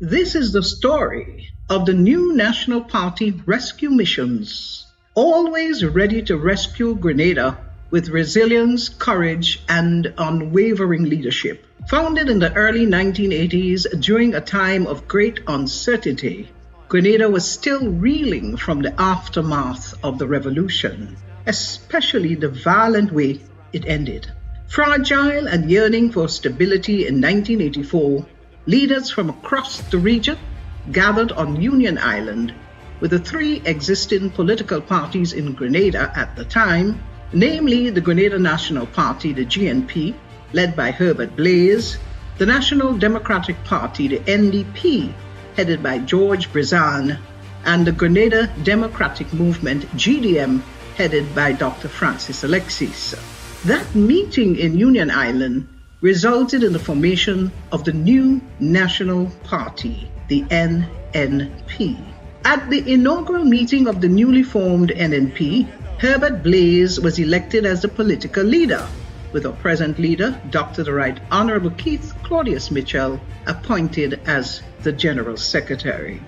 This is the story of the new National Party rescue missions, always ready to rescue Grenada with resilience, courage, and unwavering leadership. Founded in the early 1980s during a time of great uncertainty, Grenada was still reeling from the aftermath of the revolution, especially the violent way it ended. Fragile and yearning for stability in 1984, leaders from across the region gathered on Union Island with the three existing political parties in Grenada at the time, namely the Grenada National Party, the GNP, led by Herbert Blaise, the National Democratic Party, the NDP, headed by George Brizan, and the Grenada Democratic Movement, GDM, headed by Dr. Francis Alexis. That meeting in Union Island resulted in the formation of the new National Party, the NNP. At the inaugural meeting of the newly formed NNP, Herbert Blaise was elected as the political leader, with our present leader, Dr. the Right Honorable Keith Claudius Mitchell, appointed as the General Secretary.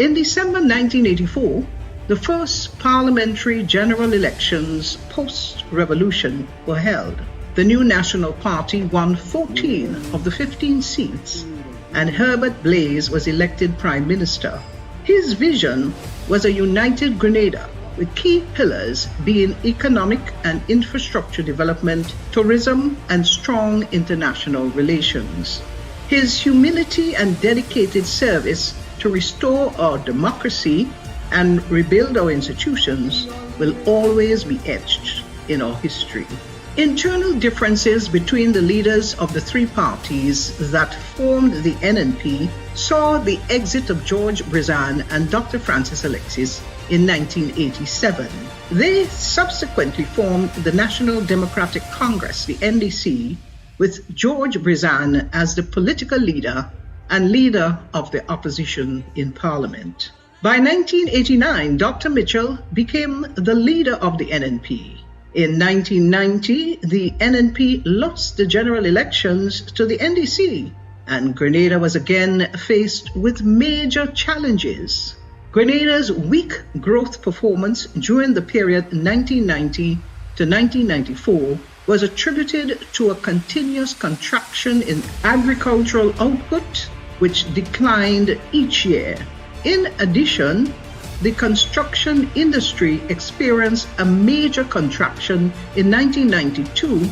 In December 1984, the first parliamentary general elections post-revolution were held. The new National Party won 14 of the 15 seats, and Herbert Blaise was elected Prime Minister. His vision was a united Grenada, with key pillars being economic and infrastructure development, tourism, and strong international relations. His humility and dedicated service to restore our democracy and rebuild our institutions will always be etched in our history. Internal differences between the leaders of the three parties that formed the NNP saw the exit of George Brizan and Dr. Francis Alexis in 1987. They subsequently formed the National Democratic Congress, the NDC, with George Brizan as the political leader and leader of the opposition in Parliament. By 1989, Dr. Mitchell became the leader of the NNP. In 1990, the NNP lost the general elections to the NDC, and Grenada was again faced with major challenges. Grenada's weak growth performance during the period 1990 to 1994 was attributed to a continuous contraction in agricultural output, which declined each year. In addition, the construction industry experienced a major contraction in 1992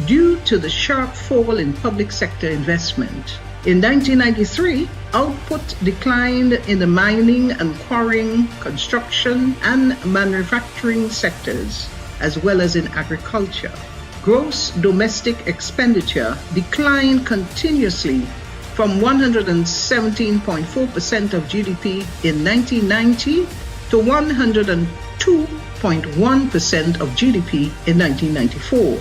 due to the sharp fall in public sector investment. In 1993, output declined in the mining and quarrying, construction, and manufacturing sectors, as well as in agriculture. Gross domestic expenditure declined continuously from 117.4% of GDP in 1990 to 102.1% of GDP in 1994.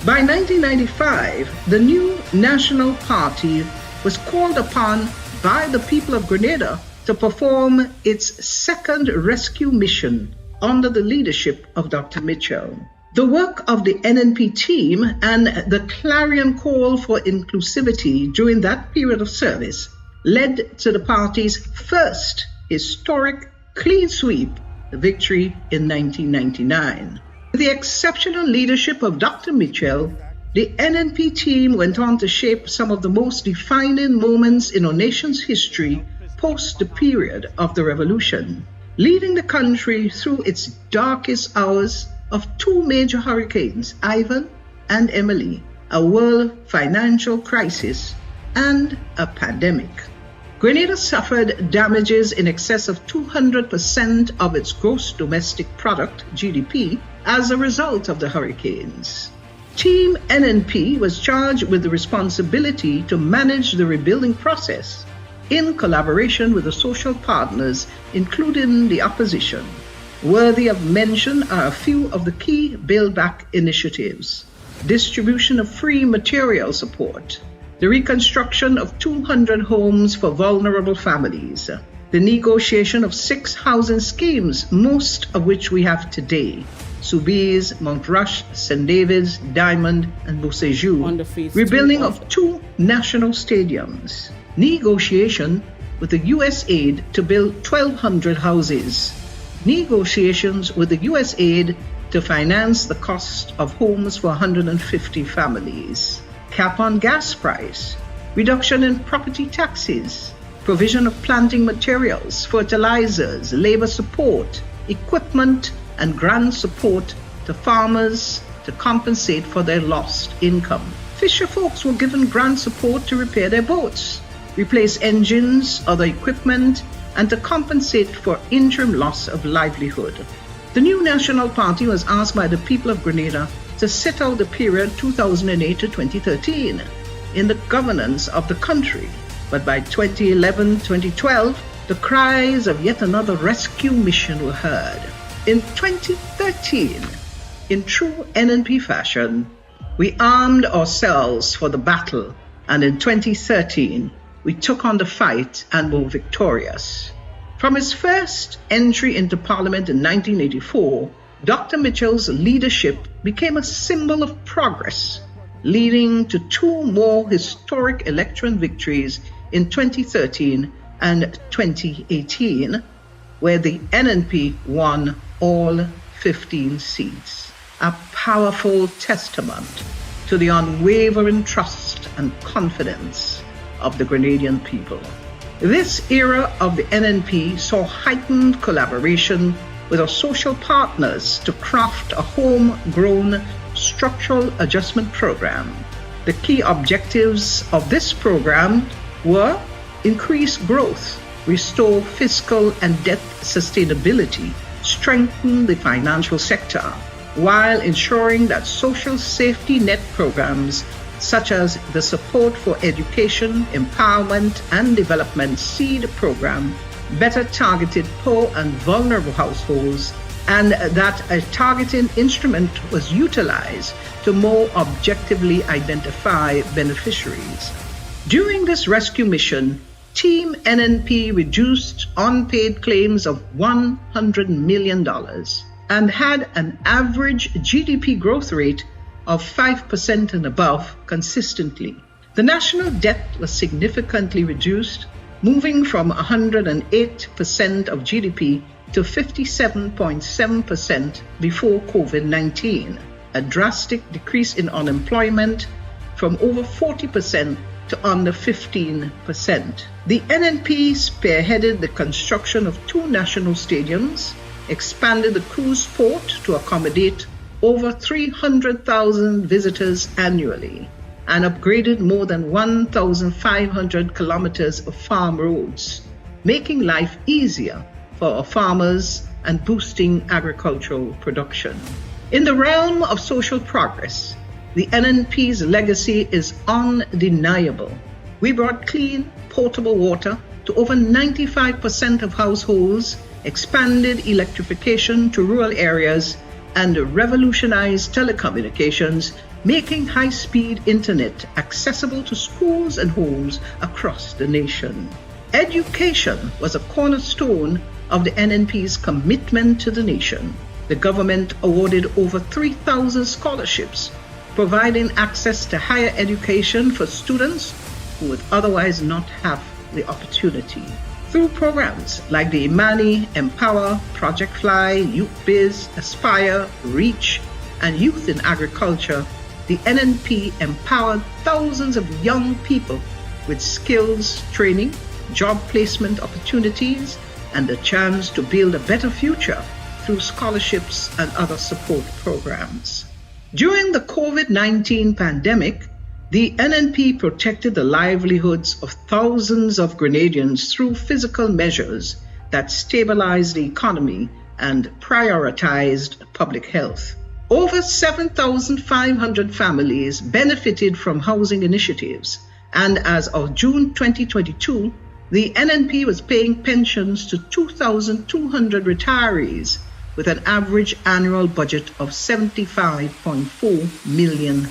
By 1995, the new National Party was called upon by the people of Grenada to perform its second rescue mission under the leadership of Dr. Mitchell. The work of the NNP team and the clarion call for inclusivity during that period of service led to the party's first historic clean sweep, the victory in 1999. With the exceptional leadership of Dr. Mitchell, the NNP team went on to shape some of the most defining moments in our nation's history post the period of the revolution, leading the country through its darkest hours of two major hurricanes, Ivan and Emily, a world financial crisis, and a pandemic. Grenada suffered damages in excess of 200% of its gross domestic product, GDP, as a result of the hurricanes. Team NNP was charged with the responsibility to manage the rebuilding process in collaboration with the social partners, including the opposition. Worthy of mention are a few of the key Build Back initiatives: distribution of free material support, the reconstruction of 200 homes for vulnerable families, the negotiation of 6 housing schemes, most of which we have today: Soubise, Montrush, St. David's, Diamond, and Beausejour, rebuilding of 2 national stadiums, negotiation with the U.S. aid to build 1,200 houses. Negotiations with the U.S. aid to finance the cost of homes for 150 families. Cap on gas price. Reduction in property taxes. Provision of planting materials, fertilizers, labor support, equipment, and grant support to farmers to compensate for their lost income. Fisher folks were given grant support to repair their boats, replace engines, other equipment, and to compensate for interim loss of livelihood. The new National Party was asked by the people of Grenada to sit out the period 2008 to 2013 in the governance of the country. But by 2011-2012, the cries of yet another rescue mission were heard. In 2013, in true NNP fashion, we armed ourselves for the battle, and in 2013, we took on the fight and were victorious. From his first entry into Parliament in 1984, Dr. Mitchell's leadership became a symbol of progress, leading to two more historic election victories in 2013 and 2018, where the NNP won all 15 seats. A powerful testament to the unwavering trust and confidence of the Grenadian people. This era of the NNP saw heightened collaboration with our social partners to craft a homegrown structural adjustment program. The key objectives of this program were increase growth, restore fiscal and debt sustainability, strengthen the financial sector, while ensuring that social safety net programs such as the Support for Education, Empowerment and Development SEED program better targeted poor and vulnerable households, and that a targeting instrument was utilized to more objectively identify beneficiaries. During this rescue mission, Team NNP reduced unpaid claims of $100 million and had an average GDP growth rate of 5% and above consistently. The national debt was significantly reduced, moving from 108% of GDP to 57.7% before COVID-19, a drastic decrease in unemployment from over 40% to under 15%. The NNP spearheaded the construction of 2 national stadiums, expanded the cruise port to accommodate over 300,000 visitors annually, and upgraded more than 1,500 kilometers of farm roads, making life easier for our farmers and boosting agricultural production. In the realm of social progress, the NNP's legacy is undeniable. We brought clean, potable water to over 95% of households, expanded electrification to rural areas, and revolutionized telecommunications, making high-speed internet accessible to schools and homes across the nation. Education was a cornerstone of the NNP's commitment to the nation. The government awarded over 3,000 scholarships, providing access to higher education for students who would otherwise not have the opportunity. Through programs like the Imani, Empower, Project Fly, Youth Biz, Aspire, Reach, and Youth in Agriculture, the NNP empowered thousands of young people with skills training, job placement opportunities, and the chance to build a better future through scholarships and other support programs. During the COVID-19 pandemic, the NNP protected the livelihoods of thousands of Grenadians through physical measures that stabilized the economy and prioritized public health. Over 7,500 families benefited from housing initiatives, and as of June 2022, the NNP was paying pensions to 2,200 retirees with an average annual budget of $75.4 million.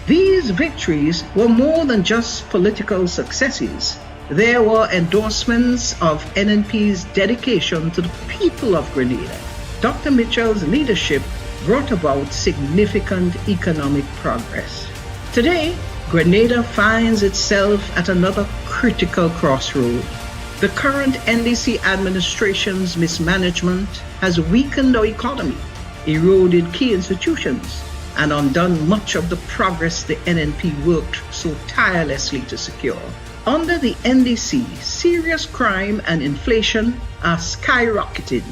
These victories were more than just political successes. They were endorsements of NNP's dedication to the people of Grenada. Dr. Mitchell's leadership brought about significant economic progress. Today, Grenada finds itself at another critical crossroad. The current NDC administration's mismanagement has weakened our economy, eroded key institutions, and undone much of the progress the NNP worked so tirelessly to secure. Under the NDC, serious crime and inflation are skyrocketing,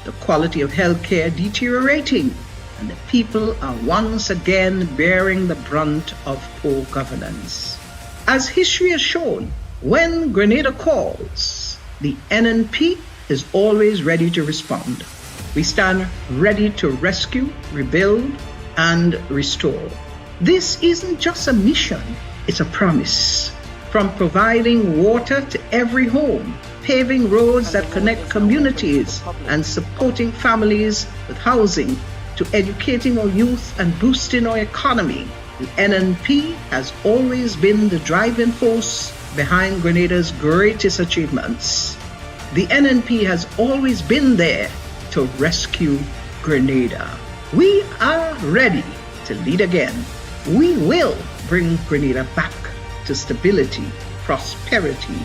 the quality of healthcare deteriorating, and the people are once again bearing the brunt of poor governance. As history has shown, when Grenada calls, the NNP is always ready to respond. We stand ready to rescue, rebuild, and restore. This isn't just a mission, it's a promise. From providing water to every home, paving roads that connect communities, and supporting families with housing, to educating our youth and boosting our economy, the NNP has always been the driving force behind Grenada's greatest achievements. The NNP has always been there to rescue Grenada. We are ready to lead again. We will bring Grenada back to stability, prosperity,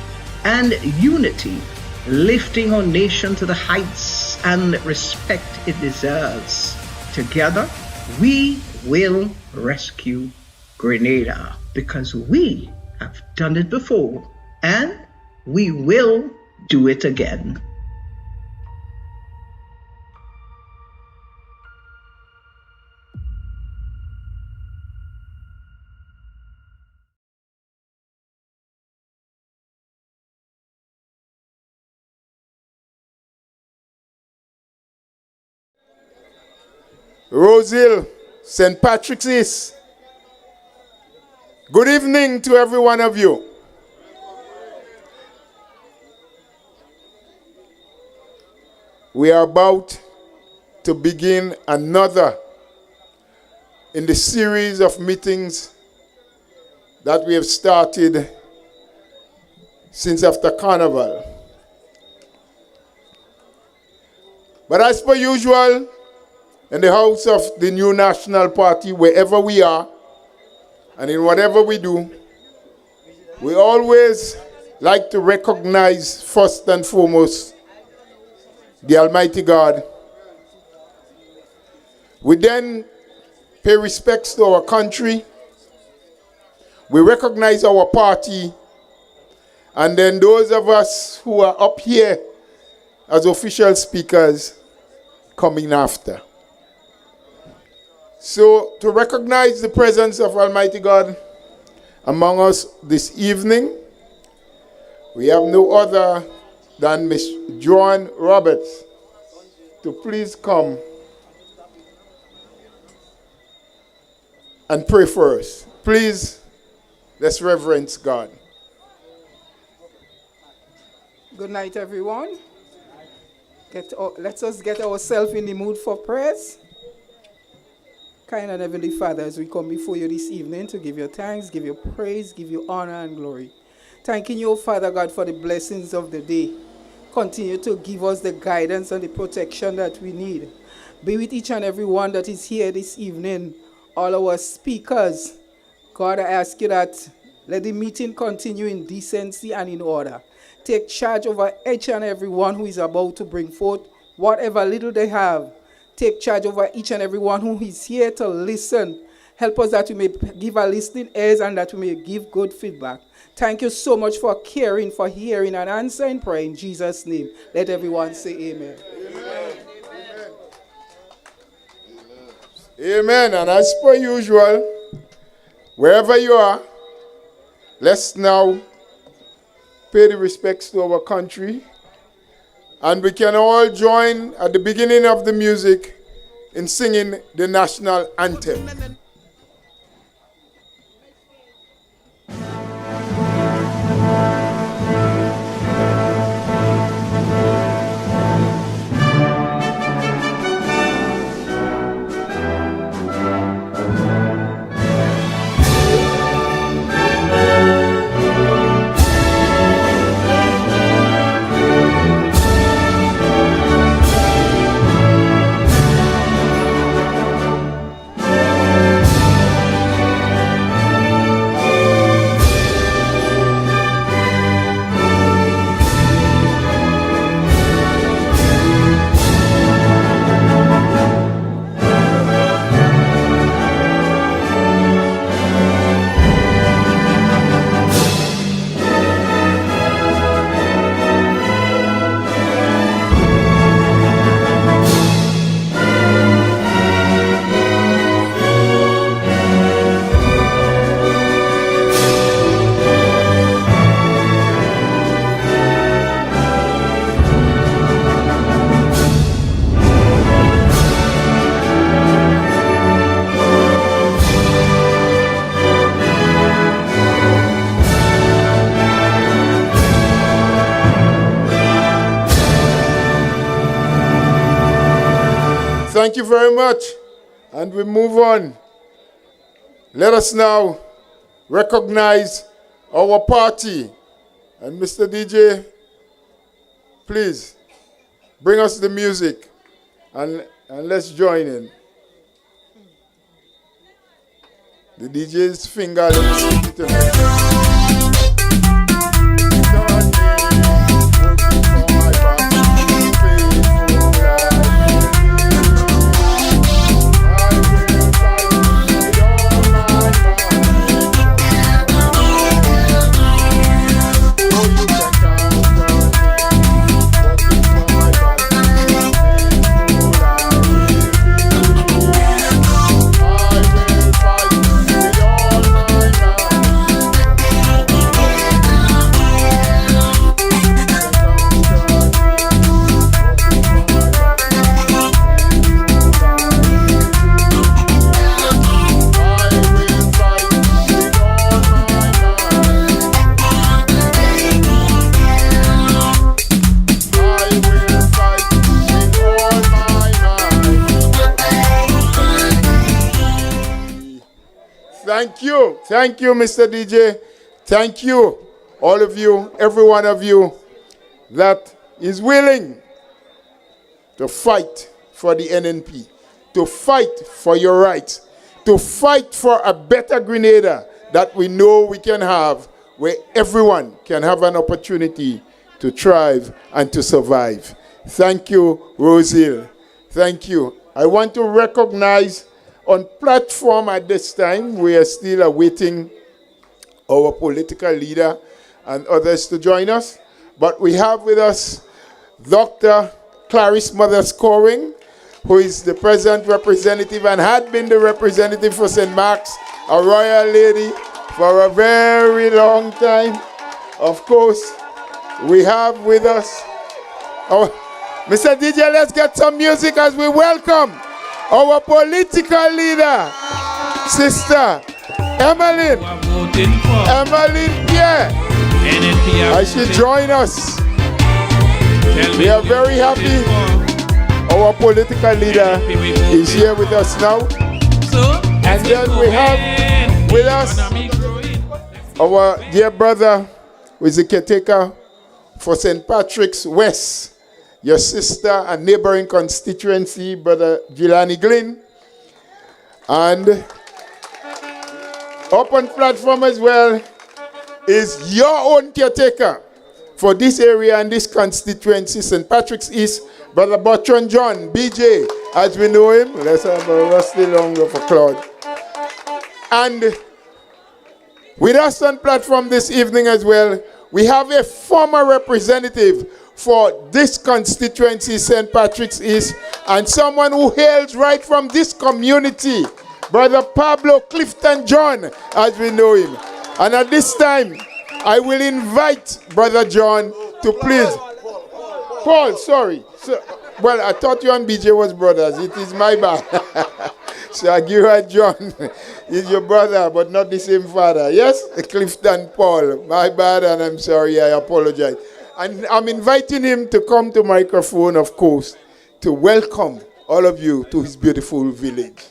and unity, lifting our nation to the heights and respect it deserves. Together, we will rescue Grenada because we have done it before and we will do it again. Rosehill, St. Patrick's. Good evening to every one of you. We are about to begin another in the series of meetings that we have started since after Carnival. But as per usual, in the house of the new National Party, wherever we are, and in whatever we do, we always like to recognize first and foremost the Almighty God. We then pay respects to our country. We recognize our party. And then those of us who are up here as official speakers coming after. So, to recognize the presence of Almighty God among us this evening, we have no other than Miss Joan Roberts to please come and pray for us. Please, let's reverence God. Good night, everyone. Let us get ourselves in the mood for prayers. Kind and Heavenly Father, as we come before you this evening to give you thanks, give you praise, give you honor and glory. Thanking you, Father God, for the blessings of the day. Continue to give us the guidance and the protection that we need. Be with each and every one that is here this evening, all our speakers. God, I ask you that let the meeting continue in decency and in order. Take charge over each and every one who is about to bring forth whatever little they have. Take charge over each and every one who is here to listen. Help us that we may give our listening ears and that we may give good feedback. Thank you so much for caring, for hearing and answering prayer in Jesus' name. Let everyone say amen. Amen. Amen. And as per usual, wherever you are, let's now pay the respects to our country. And we can all join at the beginning of the music in singing the national anthem. Thank you very much. And we move on. Let us now recognize our party. And Mr. DJ, please bring us the music and let's join in. The DJ's finger looks tonight. Thank you, Mr. DJ. Thank you, all of you, every one of you that is willing to fight for the NNP, to fight for your rights, to fight for a better Grenada that we know we can have, where everyone can have an opportunity to thrive and to survive. Thank you, Rosil. Thank you. I want to recognize on platform at this time, we are still awaiting our political leader and others to join us. But we have with us Dr. Clarice Mother-Scoring, who is the present representative and had been the representative for St. Mark's, a royal lady for a very long time. Of course, we have with us Mr. DJ, let's get some music as we welcome our political leader, Sister Emmeline Pierre. As she join us, we are very happy. Our political leader is here with us now. And then we have with us our dear brother, who is the caretaker for St. Patrick's West, your sister and neighboring constituency, Brother Gilani Glynn. And up on platform as well is your own caretaker for this area and this constituency, St. Patrick's East, Brother Bertrand John, BJ, as we know him. Let's have a rusty longer for Claude. And with us on platform this evening as well, we have a former representative for this constituency, St. Patrick's East, and someone who hails right from this community, Brother Pablo Clifton John, as we know him. And at this time, I will invite Brother John to please. Paul, sorry. Well, I thought you and BJ was brothers. It is my bad. So I give her John. He's your brother, but not the same father. Yes? Clifton Paul. My bad, and I'm sorry. I apologize. And I'm inviting him to come to microphone, of course, to welcome all of you to his beautiful village.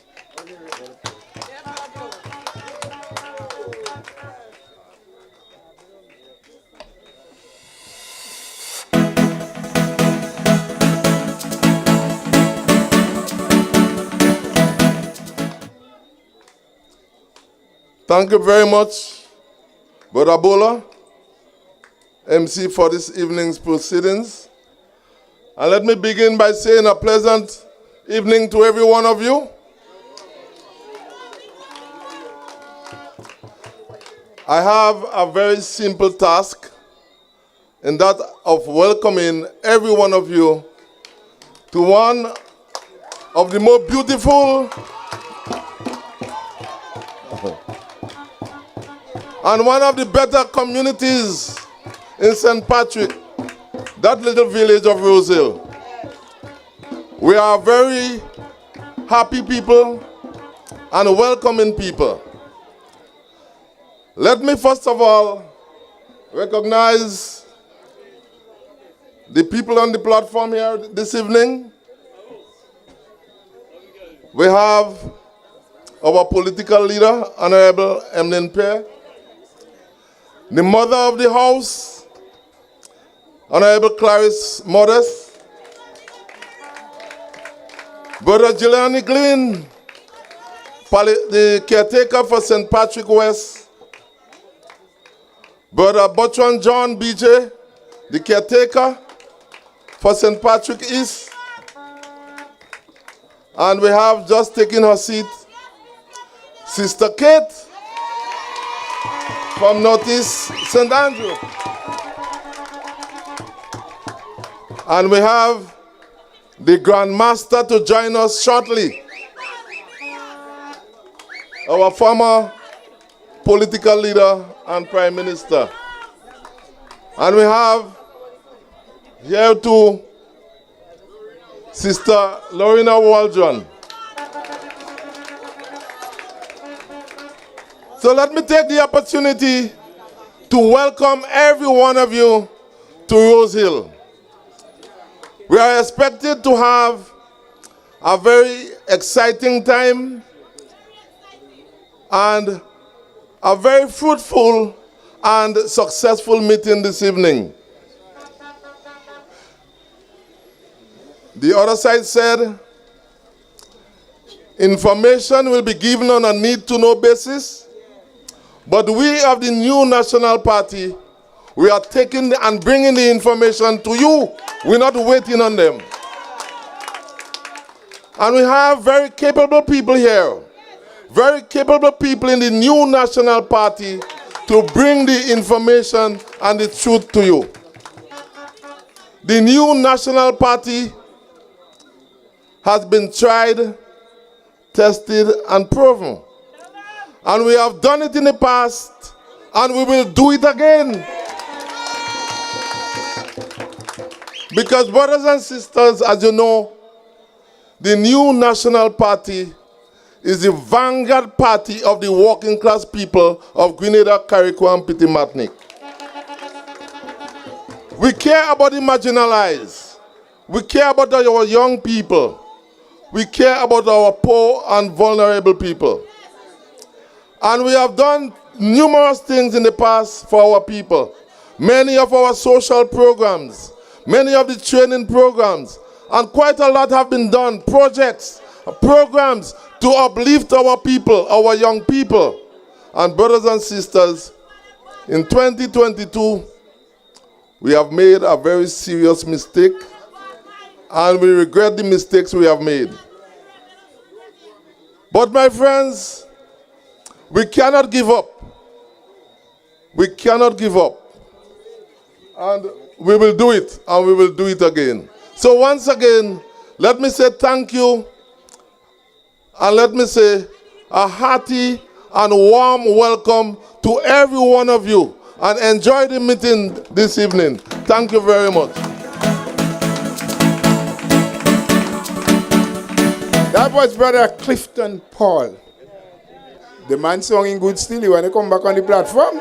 Thank you very much, Brother Bola, MC, for this evening's proceedings. And let me begin by saying a pleasant evening to every one of you. I have a very simple task, and that of welcoming every one of you to one of the most beautiful and one of the better communities in St. Patrick, that little village of Rosehill. We are very happy people and welcoming people. Let me first of all recognize the people on the platform here this evening. We have our political leader, Honorable Pierre, the mother of the house, Honorable Clarice Modest, Brother Gilani Glynn, the caretaker for St. Patrick West, Brother Butchwan John BJ, the caretaker for St. Patrick East, and we have just taken her seat, Sister Kate from Northeast St. Andrew. And we have the Grand Master to join us shortly, our former political leader and Prime Minister. And we have here too Sister Lorena Waldron. So let me take the opportunity to welcome every one of you to Rose Hill. We are expected to have a very exciting time and a very fruitful and successful meeting this evening. The other side said, information will be given on a need-to-know basis, but we of the new National Party, we are taking and bringing the information to you. We're not waiting on them. And we have very capable people here, very capable people in the new National Party to bring the information and the truth to you. The new National Party has been tried, tested, and proven. And we have done it in the past, and we will do it again. Because, brothers and sisters, as you know, the new National Party is the vanguard party of the working class people of Grenada, Carriacou, and Petit Martinique. We care about the marginalized. We care about our young people. We care about our poor and vulnerable people. And we have done numerous things in the past for our people. Many of our social programs, many of the training programs, and quite a lot have been done, projects, programs to uplift our people, our young people. And brothers and sisters, in 2022, we have made a very serious mistake, and we regret the mistakes we have made. But my friends, we cannot give up. We cannot give up. And we will do it, and we will do it again. So once again, let me say thank you, and let me say a hearty and warm welcome to every one of you, and enjoy the meeting this evening. Thank you very much. That was Brother Clifton Paul. The man sung in good style. You want to come back on the platform?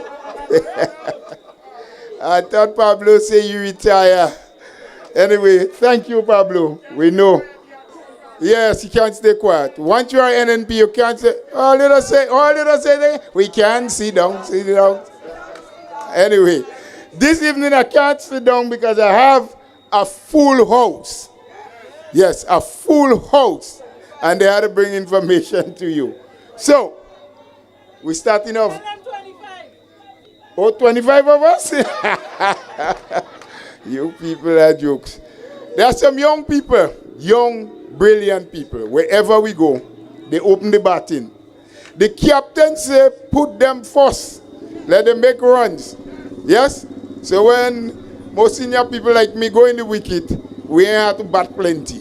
I thought Pablo said you retire. Anyway, thank you, Pablo. We know. Yes, you can't stay quiet. Once you are NNP, you can't say, oh, let us say, we can sit down. Anyway, this evening I can't sit down because I have a full house. Yes, a full house. And they had to bring information to you. So, we're starting off. 25 of us? You people are jokes. There are some young people, young, brilliant people. Wherever we go, they open the batin. The captain say, put them first. Let them make runs. Yes? So when more senior people like me go in the wicket, we ain't have to bat plenty.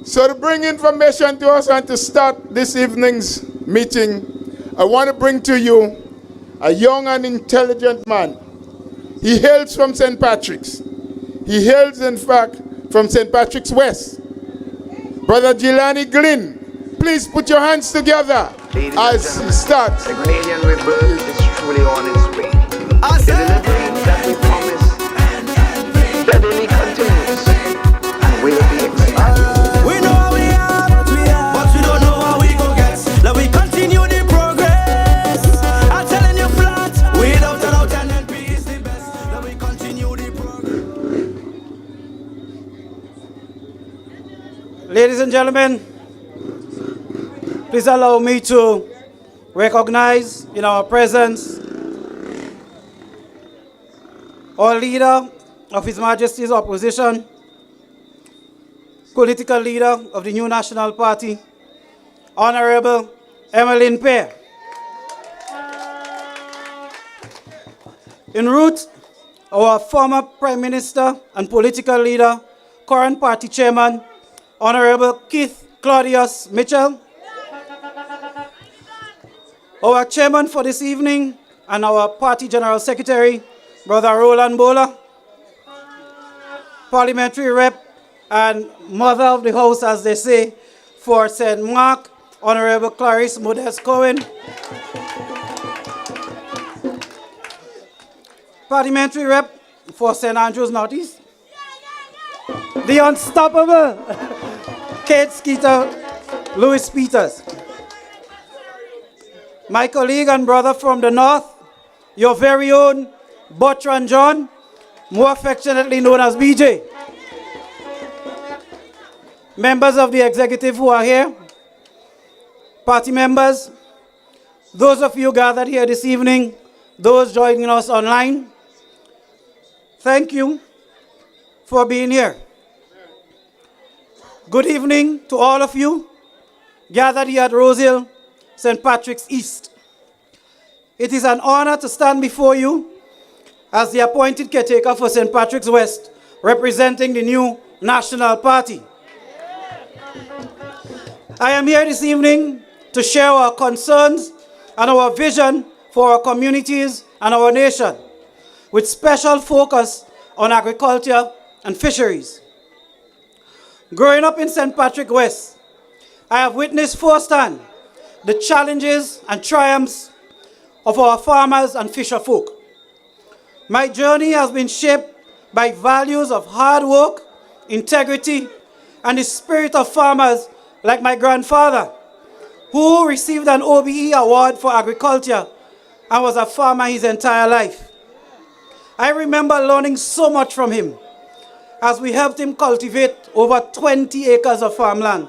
So to bring information to us and to start this evening's meeting, I want to bring to you a young and intelligent man. He hails from St. Patrick's. He hails, in fact, from St. Patrick's West. Brother Gilani Glynn, please put your hands together as he starts. The Grenadian rebirth is truly on its way. The delivery that we promise steadily continues and will be expanded. We know we are, but we don't Ladies and gentlemen, please allow me to recognize in our presence our leader of His Majesty's opposition, political leader of the New National Party, Honorable Pierre. En route, our former Prime Minister and political leader, current party chairman, Honorable Keith Claudius Mitchell. Our chairman for this evening and our party general secretary, Brother Roland Bola. Parliamentary rep and mother of the house, as they say, for St. Mark, Honorable Clarice Modest Cohen. Parliamentary rep for St. Andrews Northeast. The unstoppable Kate Skeeter Louis Peters. My colleague and brother from the north, your very own Botran John, more affectionately known as BJ. Members of the executive who are here, party members, those of you gathered here this evening, those joining us online, thank you for being here. Good evening to all of you gathered here at Rosehill, St. Patrick's East. It is an honor to stand before you as the appointed caretaker for St. Patrick's West, representing the new National Party. I am here this evening to share our concerns and our vision for our communities and our nation, with special focus on agriculture and fisheries. Growing up in St. Patrick West, I have witnessed firsthand the challenges and triumphs of our farmers and fisher folk. My journey has been shaped by values of hard work, integrity, and the spirit of farmers like my grandfather, who received an OBE award for agriculture and was a farmer his entire life. I remember learning so much from him as we helped him cultivate over 20 acres of farmland.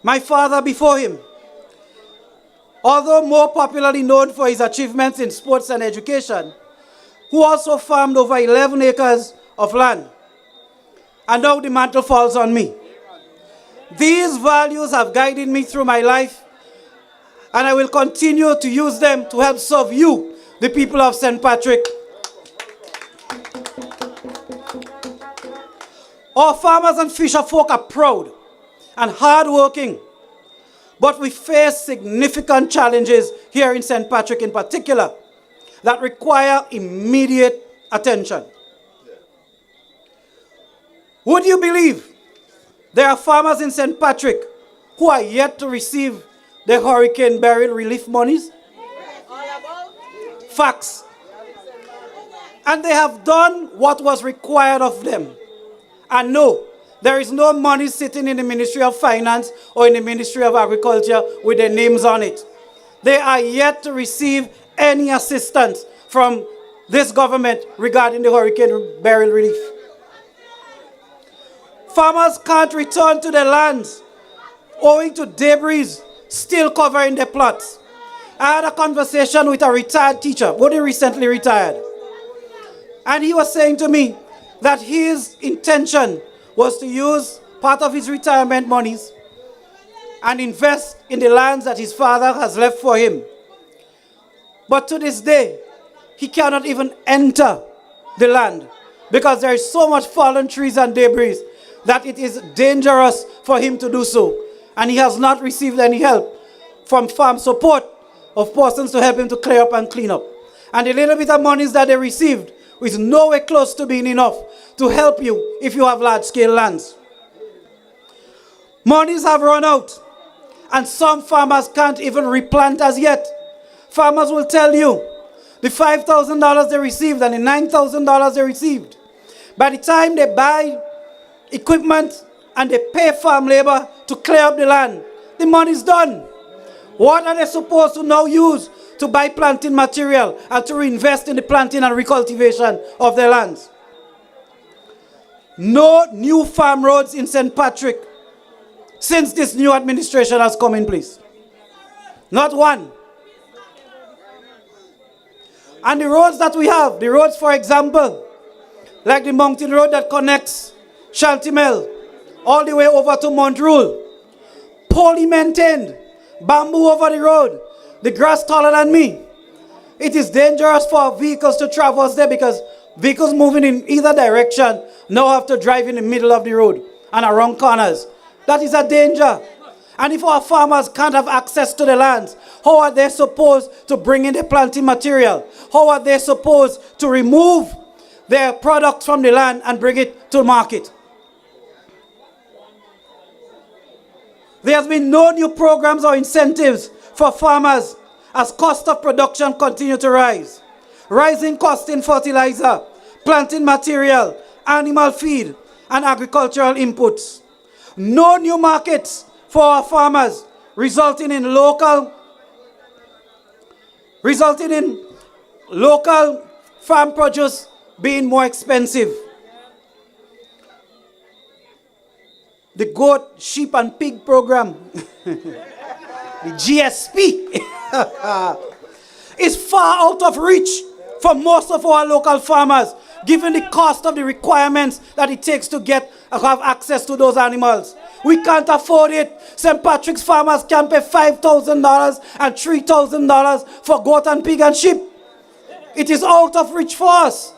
My father before him, although more popularly known for his achievements in sports and education, who also farmed over 11 acres of land. And now the mantle falls on me. These values have guided me through my life, and I will continue to use them to help serve you, the people of St. Patrick. Our farmers and fisher folk are proud and hardworking, but we face significant challenges here in St. Patrick in particular that require immediate attention. Would you believe there are farmers in St. Patrick who are yet to receive their hurricane burial relief monies? Facts. And they have done what was required of them. And no, there is no money sitting in the Ministry of Finance or in the Ministry of Agriculture with their names on it. They are yet to receive any assistance from this government regarding the hurricane burial relief. Farmers can't return to their lands owing to debris still covering their plots. I had a conversation with a retired teacher, only recently retired. And he was saying to me that his intention was to use part of his retirement monies and invest in the lands that his father has left for him. But to this day, he cannot even enter the land because there is so much fallen trees and debris that it is dangerous for him to do so. And he has not received any help from farm support of persons to help him to clear up and clean up. And the little bit of monies that they received is nowhere close to being enough to help you if you have large-scale lands. Monies have run out, and some farmers can't even replant as yet. Farmers will tell you the $5,000 they received and the $9,000 they received, by the time they buy equipment and they pay farm labor to clear up the land, the money's done. What are they supposed to now use to buy planting material and to reinvest in the planting and recultivation of their lands? No new farm roads in St. Patrick since this new administration has come in place. Not one. And the roads that we have, the roads, for example, like the mountain road that connects Shantimel all the way over to Montreux, poorly maintained, bamboo over the road, the grass taller than me. It is dangerous for vehicles to traverse there because vehicles moving in either direction now have to drive in the middle of the road and around corners. That is a danger. And if our farmers can't have access to the lands, how are they supposed to bring in the planting material? How are they supposed to remove their products from the land and bring it to market? There has been no new programs or incentives for farmers as cost of production continue to rise. Rising cost in fertilizer, planting material, animal feed, and agricultural inputs. No new markets for our farmers, resulting in local farm produce being more expensive. The goat, sheep, and pig program, the GSP, is far out of reach for most of our local farmers, given the cost of the requirements that it takes to have access to those animals. We can't afford it. St. Patrick's farmers can pay $5,000 and $3,000 for goat and pig and sheep. It is out of reach for us.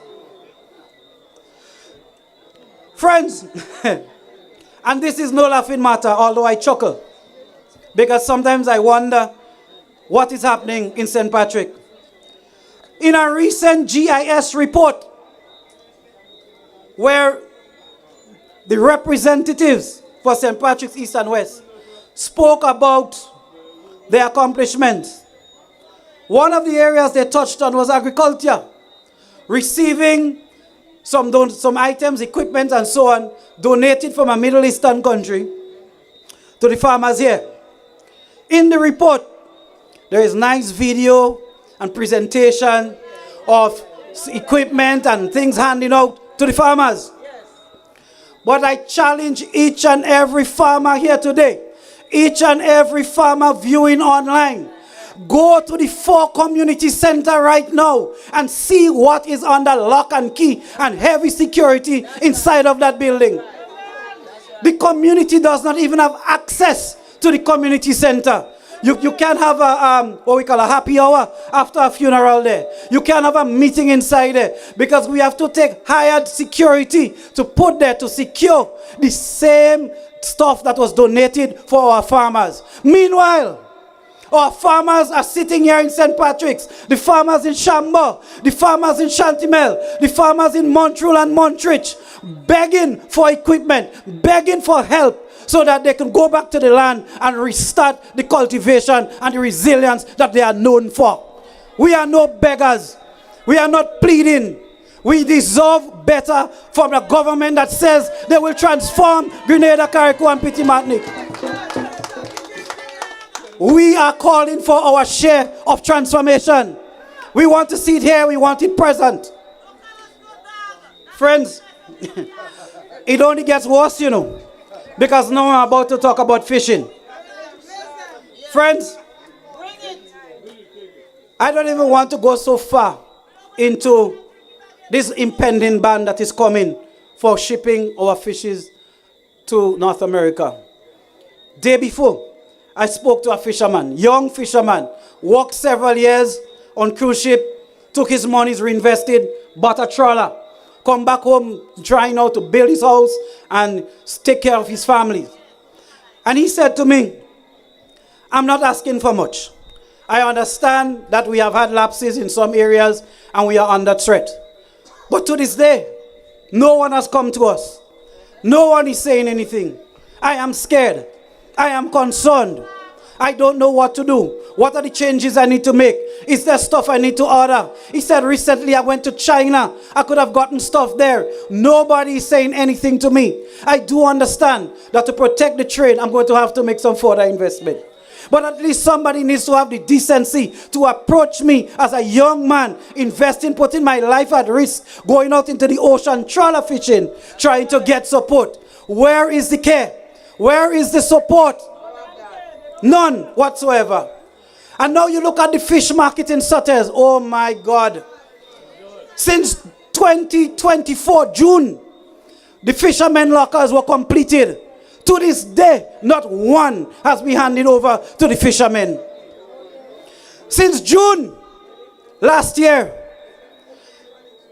Friends, and this is no laughing matter, although I chuckle, because sometimes I wonder what is happening in St. Patrick. In a recent GIS report, where the representatives for St. Patrick's East and West spoke about their accomplishments, one of the areas they touched on was agriculture, receiving some items, equipment, and so on, donated from a Middle Eastern country to the farmers here. In the report, there is nice video and presentation of equipment and things handing out to the farmers. But I challenge each and every farmer here today, each and every farmer viewing online, go to the 4 community center right now and see what is under lock and key and heavy security inside of that building. The community does not even have access to the community center. You can't have what we call a happy hour after a funeral there. You can't have a meeting inside there because we have to take hired security to put there to secure the same stuff that was donated for our farmers. Meanwhile, our farmers are sitting here in St. Patrick's, the farmers in Chambord, the farmers in Shantimel, the farmers in Montreux and Montrich, begging for equipment, begging for help, so that they can go back to the land and restart the cultivation and the resilience that they are known for. We are no beggars. We are not pleading. We deserve better from a government that says they will transform Grenada, Carriacou, and Petit Martinique. We are calling for our share of transformation. We want to see it here. We want it present. Friends, it only gets worse, you know. Because now I'm about to talk about fishing. Friends, I don't even want to go so far into this impending ban that is coming for shipping our fishes to North America. Day before, I spoke to a fisherman, young fisherman, worked several years on cruise ship, took his monies, reinvested, bought a trawler, come back home trying now to build his house and take care of his family. And he said to me, I'm not asking for much. I understand that we have had lapses in some areas and we are under threat. But to this day, no one has come to us. No one is saying anything. I am scared. I am concerned. I don't know what to do. What are the changes I need to make? Is there stuff I need to order? He said, recently I went to China. I could have gotten stuff there. Nobody is saying anything to me. I do understand that to protect the trade, I'm going to have to make some further investment. But at least somebody needs to have the decency to approach me as a young man, investing, putting my life at risk, going out into the ocean, trawler fishing, trying to get support. Where is the care? Where is the support? None whatsoever. And now you look at the fish market in Sept. Oh my God. Since 2024 June, the fishermen lockers were completed. To this day, not one has been handed over to the fishermen. Since June last year,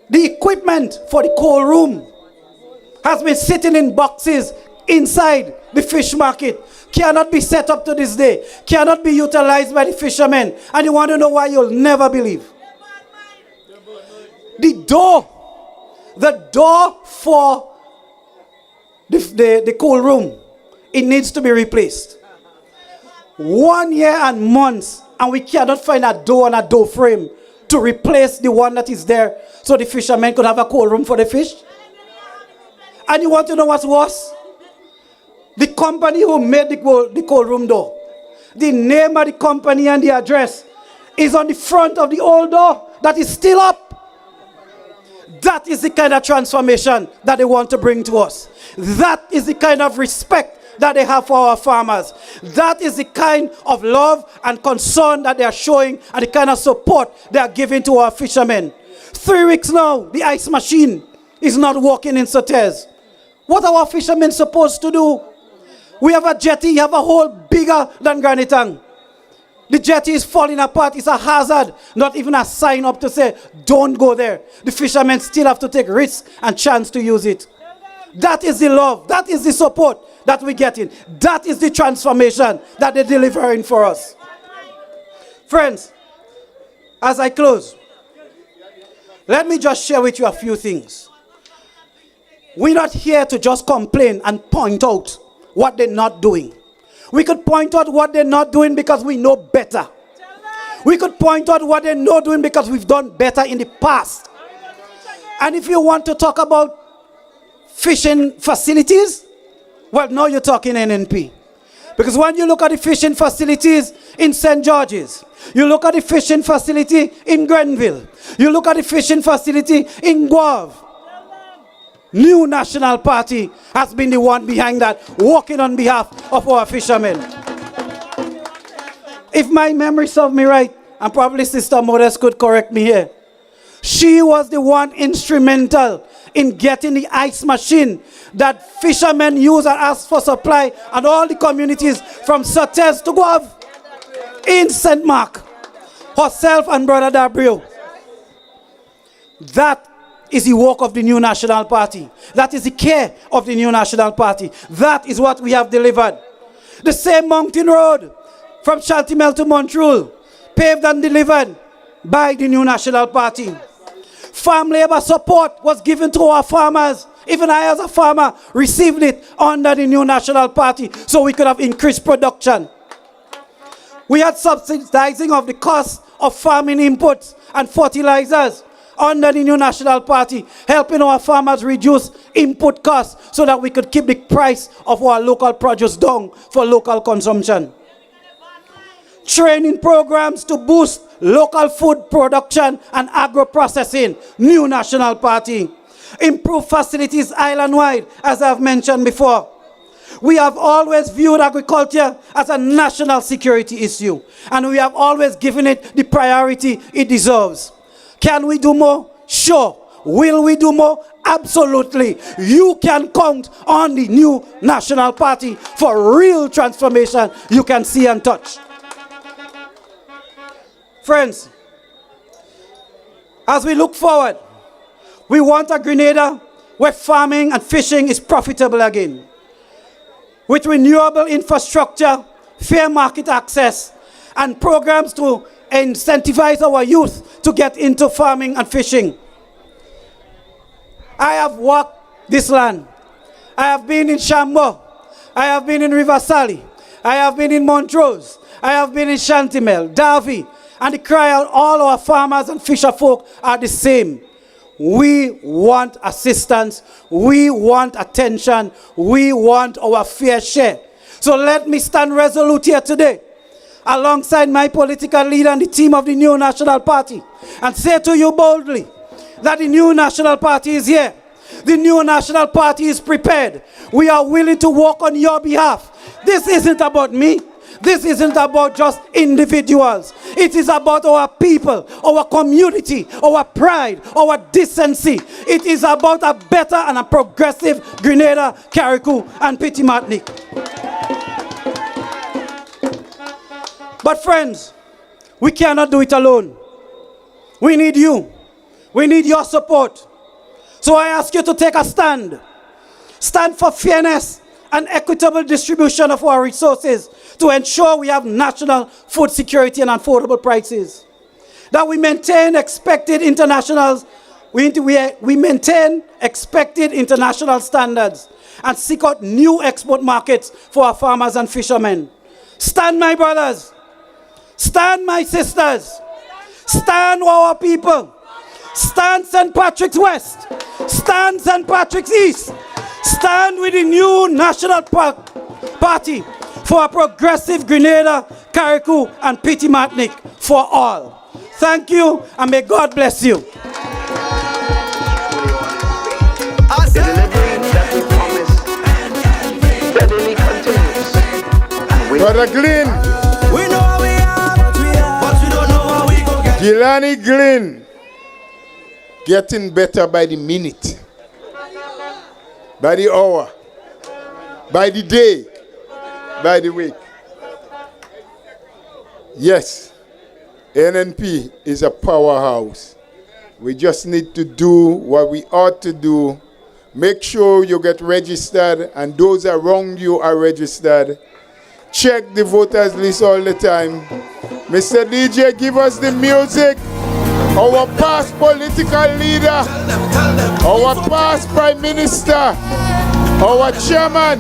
the equipment for the cold room has been sitting in boxes inside the fish market. Cannot be set up to this day. Cannot be utilized by the fishermen. And you want to know why? You'll never believe. The door for the cold room, it needs to be replaced. 1 year and months, and we cannot find a door and a door frame to replace the one that is there so the fishermen could have a cold room for the fish. And you want to know what's worse? The company who made the cold room door, the name of the company and the address is on the front of the old door that is still up. That is the kind of transformation that they want to bring to us. That is the kind of respect that they have for our farmers. That is the kind of love and concern that they are showing and the kind of support they are giving to our fishermen. 3 weeks now, the ice machine is not working in Sept. What are our fishermen supposed to do? We have a jetty, you have a hole bigger than Grenada. The jetty is falling apart. It's a hazard. Not even a sign up to say, don't go there. The fishermen still have to take risks and chance to use it. That is the love. That is the support that we're getting. That is the transformation that they're delivering for us. Friends, as I close, let me just share with you a few things. We're not here to just complain and point out what they're not doing. We could point out what they're not doing because we know better. We could point out what they're not doing because we've done better in the past. And if you want to talk about fishing facilities, well, now you're talking NNP. Because when you look at the fishing facilities in St. George's, you look at the fishing facility in Grenville, you look at the fishing facility in Guave, New National Party has been the one behind that, working on behalf of our fishermen. If my memory serves me right, and probably Sister Modest could correct me here, she was the one instrumental in getting the ice machine that fishermen use and ask for supply, and all the communities from Sept to Guave in St. Mark. Herself and Brother Dabrio. That is the work of the New National Party. That is the care of the New National Party. That is what we have delivered. The same mountain road from Chantimel to Montreal, paved and delivered by the New National Party. Farm labor support was given to our farmers. Even I as a farmer received it under the New National Party so we could have increased production. We had subsidizing of the cost of farming inputs and fertilizers under the New National Party, helping our farmers reduce input costs so that we could keep the price of our local produce down for local consumption. Training programs to boost local food production and agro-processing, New National Party. Improve facilities island-wide, as I've mentioned before. We have always viewed agriculture as a national security issue, and we have always given it the priority it deserves. Can we do more? Sure. Will we do more? Absolutely. You can count on the New National Party for real transformation you can see and touch. Friends, as we look forward, we want a Grenada where farming and fishing is profitable again. With renewable infrastructure, fair market access, and programs to incentivize our youth to get into farming and fishing. I have walked this land. I have been in Chambo. I have been in River Sally. I have been in Montrose. I have been in Chantimel, Davie. And the cry out, all our farmers and fisher folk are the same. We want assistance. We want attention. We want our fair share. So let me stand resolute here today, alongside my political leader and the team of the New National Party, and say to you boldly that the New National Party is here The new National Party is prepared. We are willing to work on your behalf. This isn't about me. This isn't about just individuals. It is about our people, our community, our pride, our decency. It is about a better and a progressive Grenada, Carriacou, and Petit Martinique. But friends, we cannot do it alone. We need you. We need your support. So I ask you to take a stand. Stand for fairness and equitable distribution of our resources to ensure we have national food security and affordable prices. That we maintain expected international standards and seek out new export markets for our farmers and fishermen. Stand, my brothers. Stand, my sisters. Stand, our people. Stand, St. Patrick's West. Stand, St. Patrick's East. Stand with the new National Party for a progressive Grenada, Carriacou, and Petit Martinique for all. Thank you, and may God bless you. The delivery that we promised steadily continues. Brother Glynn. We know how we are, but we don't know how we go get. Gilani Glynn. Getting better by the minute, by the hour, by the day, by the week. Yes, NNP is a powerhouse. We just need to do what we ought to do. Make sure you get registered and those around you are registered. Check the voters list all the time. Mr. DJ, give us the music. Our past political leader, our past prime minister, our chairman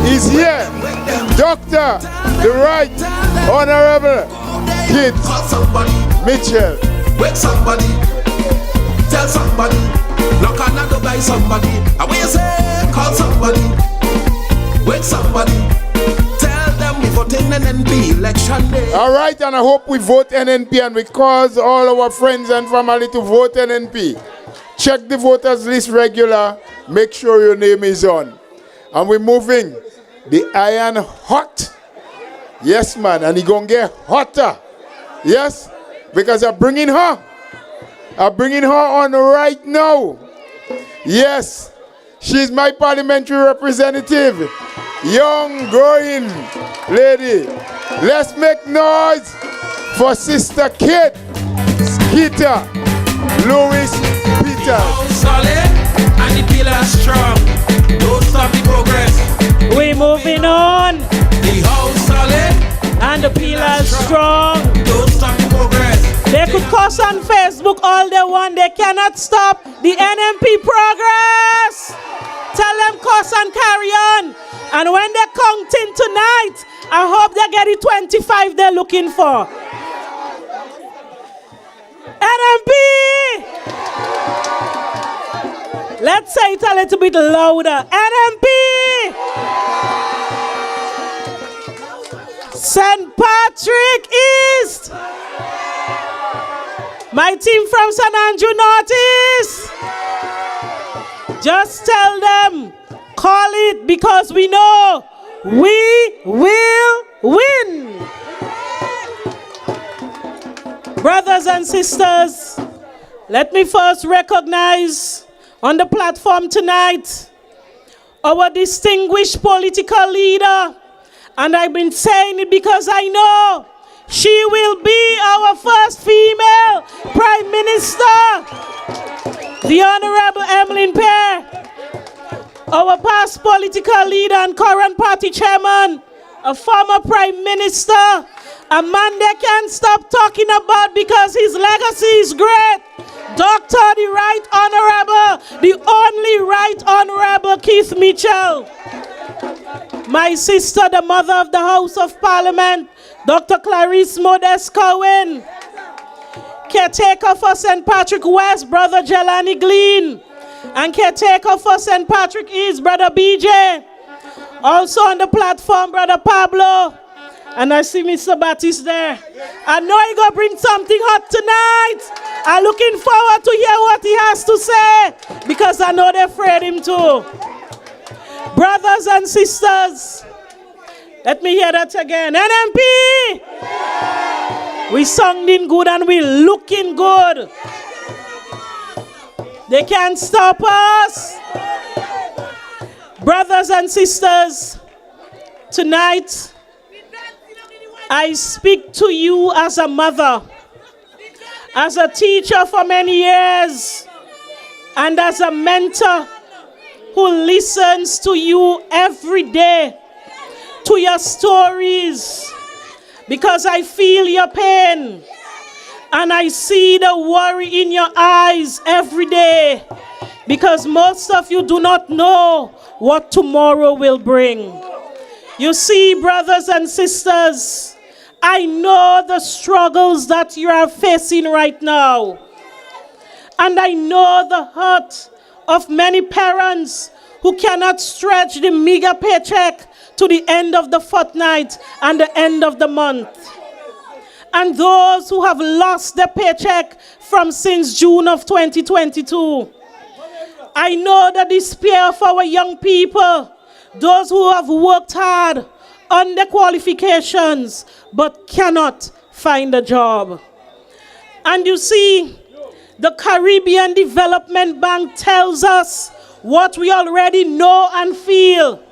is here. Dr. the Right Honorable Kid Mitchell. Wake somebody, tell somebody, knock on the door by somebody. And when you say, call somebody, wake somebody, tell them we vote in NNP election day. All right, and I hope we vote NNP and we cause all our friends and family to vote NNP. Check the voters list regular. Make sure your name is on. And we're moving the iron hot. Yes, man, and it's going to get hotter. Yes, because I'm bringing her. I'm bringing her on right now. Yes, she's my parliamentary representative. Young, growing lady. Let's make noise for Sister Kate Skeeter Louis Peters. Solid and the pillar strong. Don't stop the progress. We moving on. The house solid and the pillars strong. Don't stop the progress. They could cuss on Facebook all they want. They cannot stop the NNP progress. Tell them cuss and carry on. And when they're counting tonight, I hope they get the 25 they're looking for. NNP! Let's say it a little bit louder. NNP! St. Patrick East! My team from St. Andrew Northeast! Just tell them, call it, because we know we will win. Brothers and sisters, let me first recognize on the platform tonight our distinguished political leader. And I've been saying it because I know she will be our first female Prime Minister, the Honorable Emmeline Pierre, our past political leader and current party chairman, a former Prime Minister, a man they can't stop talking about because his legacy is great. Dr. the Right Honorable, the only Right Honorable Keith Mitchell. My sister, the mother of the House of Parliament, Dr. Clarice Modest Cohen. Caretaker for St. Patrick West, Brother Gilani Glynn. And caretaker for St. Patrick East, Brother BJ. Also on the platform, Brother Pablo. And I see Mr. Batis there. I know he's going to bring something hot tonight. I'm looking forward to hear what he has to say. say, because I know they're afraid him too. Brothers and sisters, let me hear that again. NNP! We sounding good and we looking good. They can't stop us. Brothers and sisters, tonight, I speak to you as a mother, as a teacher for many years, and as a mentor who listens to you every day, to your stories, because I feel your pain, and I see the worry in your eyes every day, because most of you do not know what tomorrow will bring. You see, brothers and sisters, I know the struggles that you are facing right now. And I know the hurt of many parents who cannot stretch the meager paycheck to the end of the fortnight and the end of the month. And those who have lost their paycheck from since June of 2022. I know the despair of our young people, those who have worked hard on their qualifications but cannot find a job. And you see, the Caribbean Development Bank tells us what we already know and feel.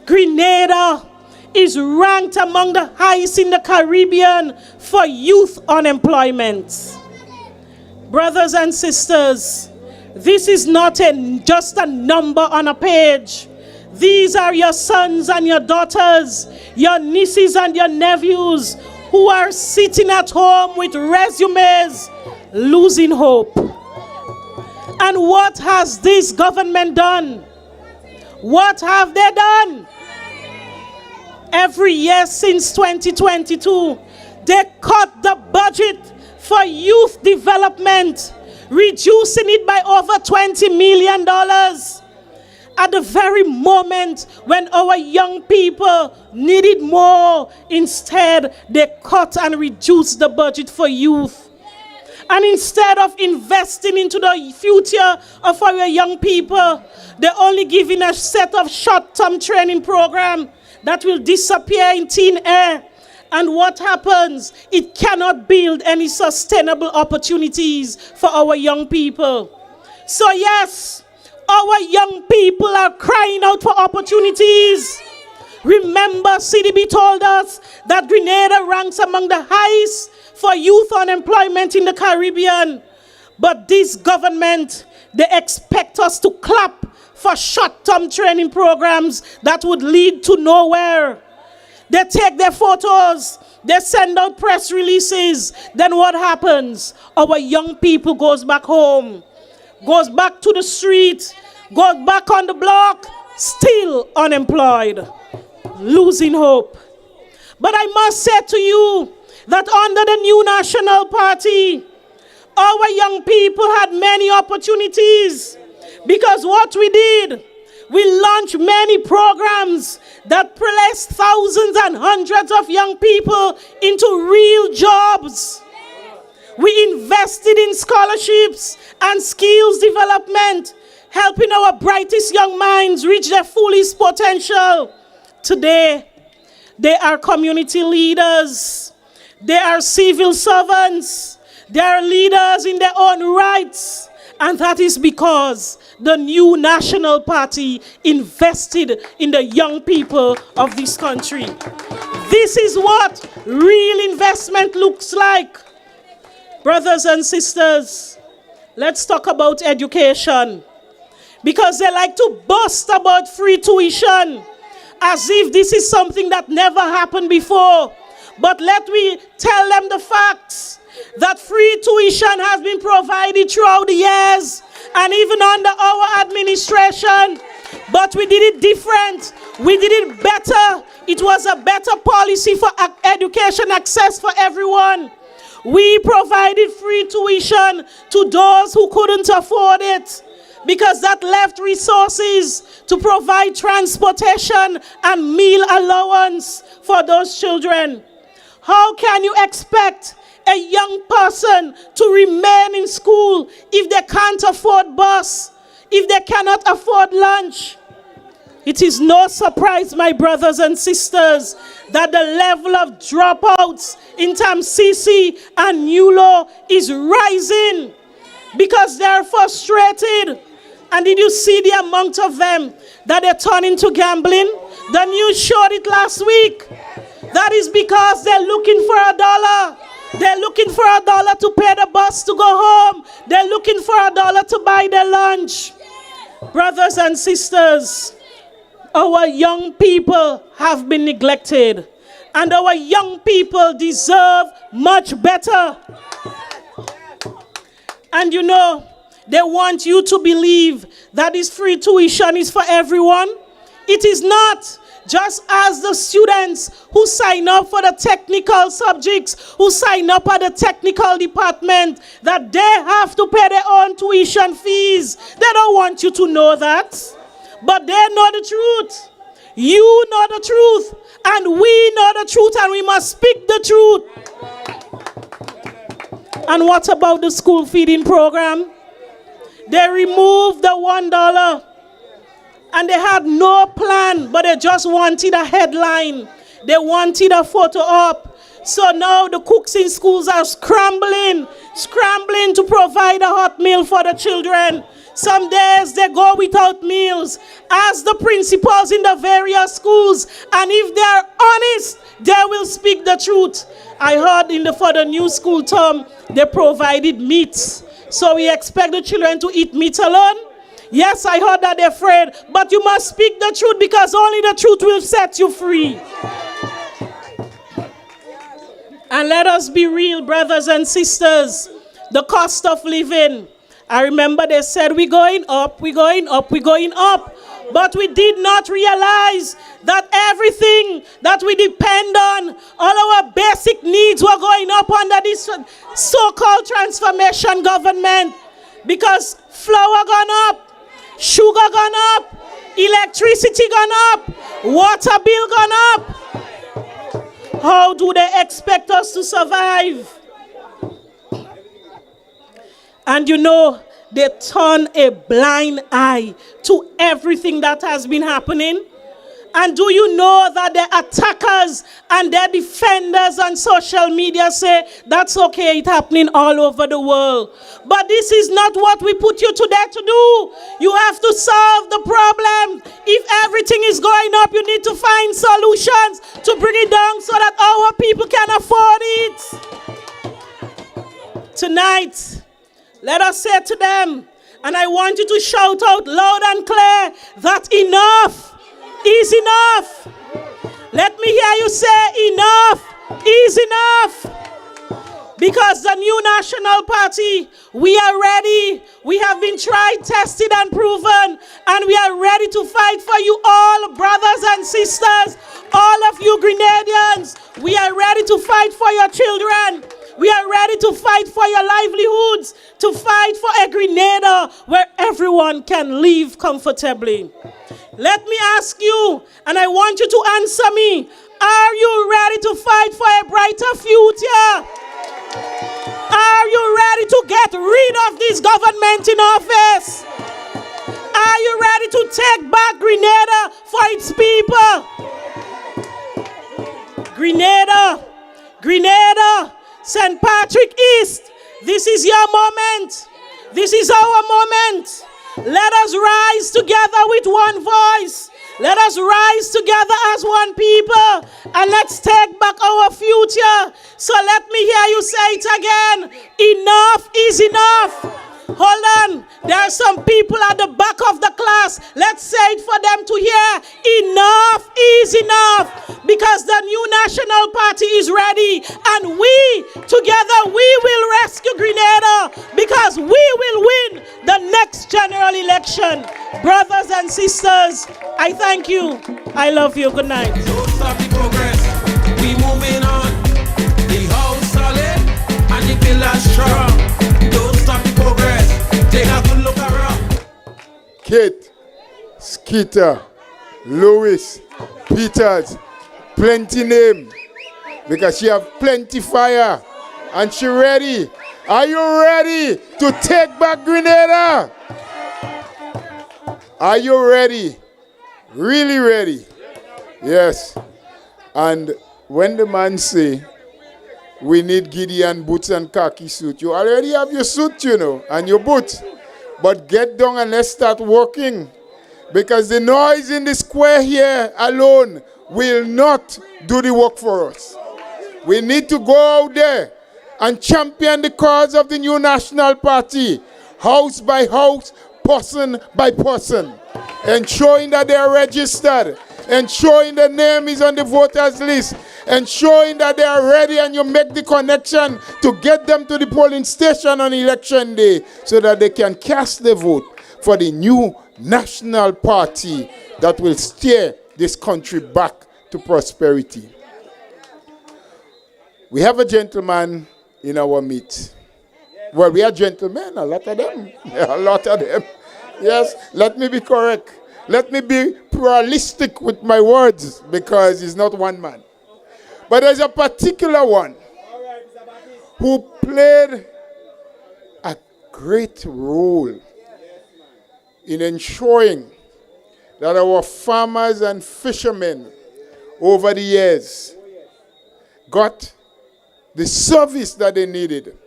Grenada is ranked among the highest in the Caribbean for youth unemployment. Brothers and sisters, this is not just a number on a page. These are your sons and your daughters, your nieces and your nephews who are sitting at home with resumes, losing hope. And what has this government done? What have they done? Every year since 2022, they cut the budget for youth development, reducing it by over $20 million. At the very moment when our young people needed more, instead they cut and reduced the budget for youth. And instead of investing into the future of our young people, they're only giving a set of short-term training program that will disappear in thin air. And what happens? It cannot build any sustainable opportunities for our young people. So yes, our young people are crying out for opportunities. Remember, CDB told us that Grenada ranks among the highest for youth unemployment in the Caribbean. But this government, they expect us to clap for short-term training programs that would lead to nowhere. They take their photos, they send out press releases. Then what happens? Our young people goes back home, goes back to the street, goes back on the block, still unemployed, losing hope. But I must say to you that under the new National Party, our young people had many opportunities, because what we did, we launched many programs that placed thousands and hundreds of young people into real jobs. We invested in scholarships and skills development, helping our brightest young minds reach their fullest potential. Today, they are community leaders. They are civil servants. They are leaders in their own rights. And that is because the new National Party invested in the young people of this country. This is what real investment looks like. Brothers and sisters, let's talk about education. Because they like to boast about free tuition as if this is something that never happened before. But let me tell them the facts. That free tuition has been provided throughout the years and even under our administration. But we did it different. We did it better. It was a better policy for education access for everyone. We provided free tuition to those who couldn't afford it, because that left resources to provide transportation and meal allowance for those children. How can you expect a young person to remain in school if they can't afford bus? if they cannot afford lunch. It is no surprise, my brothers and sisters, that the level of dropouts in terms CC and NULO is rising because they are frustrated. And did you see the amount of them that they turn into gambling? The news showed it last week. That is because they're looking for $1. They're looking for $1 to pay the bus to go home. They're looking for $1 to buy their lunch. Brothers and sisters, our young people have been neglected, and our young people deserve much better. And you know, they want you to believe that this free tuition is for everyone. It is not. Just as the students who sign up for the technical subjects, who sign up at the technical department, that they have to pay their own tuition fees. They don't want you to know that. But they know the truth. You know the truth. And we know the truth, and we must speak the truth. And what about the school feeding program? They removed the $1. And they had no plan, but they just wanted a headline. They wanted a photo op. So now the cooks in schools are scrambling to provide a hot meal for the children. Some days they go without meals. Ask the principals in the various schools, and if they are honest, they will speak the truth. I heard for the new school term, they provided meats. So we expect the children to eat meat alone? Yes, I heard that they're afraid, but you must speak the truth because only the truth will set you free. And let us be real, brothers and sisters. The cost of living. I remember they said, we're going up, we're going up, we're going up. But we did not realize that everything that we depend on, all our basic needs were going up under this so-called transformation government. Because flour gone up, sugar gone up, electricity gone up, water bill gone up. How do they expect us to survive? And you know, they turn a blind eye to everything that has been happening. And do you know that the attackers and their defenders on social media say, that's okay, it's happening all over the world. But this is not what we put you today to do. You have to solve the problem. If everything is going up, you need to find solutions to bring it down so that our people can afford it. Tonight, let us say to them, and I want you to shout out loud and clear, that enough is enough. Let me hear you say enough is enough. Because the new National Party, we are ready. We have been tried, tested, and proven. And we are ready to fight for you all, brothers and sisters. All of you Grenadians, we are ready to fight for your children. We are ready to fight for your livelihoods, to fight for a Grenada where everyone can live comfortably. Let me ask you, and I want you to answer me, are you ready to fight for a brighter future? Are you ready to get rid of this government in office? Are you ready to take back Grenada for its people? Grenada, St. Patrick East, this is your moment. This is our moment. Let us rise together with one voice. Let us rise together as one people. And let's take back our future. So let me hear you say it again. Enough is enough. Hold on. There are some people at the back of the class. Let's say it for them to hear. Enough is enough. Because the new National Party is ready. And we, together, we will rescue Grenada. Because we will win the next general election. Brothers and sisters, I thank you. I love you. Good night. Don't stop the progress. We moving on. The house solid and the pillars strong. Don't stop the progress. Take a good look around. Kate, Skeeter, Louis, Peters, plenty name. Because she have plenty fire. And she ready. Are you ready to take back Grenada? Are you ready? Really ready? Yes. And when the man say, we need Gideon boots and khaki suit, you already have your suit, you know, and your boots. But get down and let's start working. Because the noise in the square here alone will not do the work for us. We need to go out there and champion the cause of the new National Party, house by house, person by person, ensuring that they are registered, ensuring the name is on the voters list, ensuring that they are ready and you make the connection to get them to the polling station on election day so that they can cast the vote for the new National Party that will steer this country back to prosperity. We have a gentleman in our meet. Well, we are gentlemen, a lot of them. A lot of them. Yes, let me be correct. Let me be pluralistic with my words because he's not one man. But there's a particular one who played a great role in ensuring that our farmers and fishermen over the years got the service that they needed,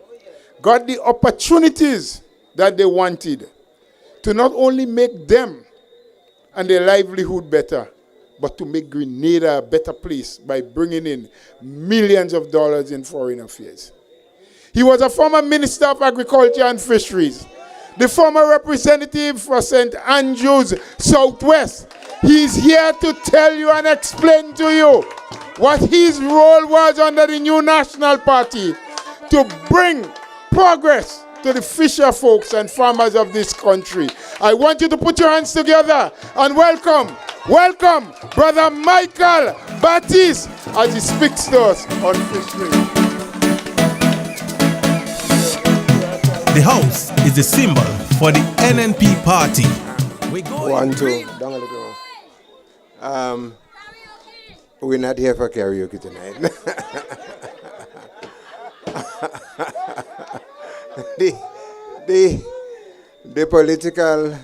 got the opportunities that they wanted to not only make them and their livelihood better, but to make Grenada a better place by bringing in millions of dollars in foreign affairs. He was a former Minister of Agriculture and Fisheries, the former representative for St. Andrews Southwest. He's here to tell you and explain to you what his role was under the new National Party to bring progress to the fisher folks and farmers of this country. I want you to put your hands together and welcome Brother Michael Batis as he speaks to us on Fishery. The house is the symbol for the NNP party. We go 1, 2, down a little. We're not here for karaoke tonight. the political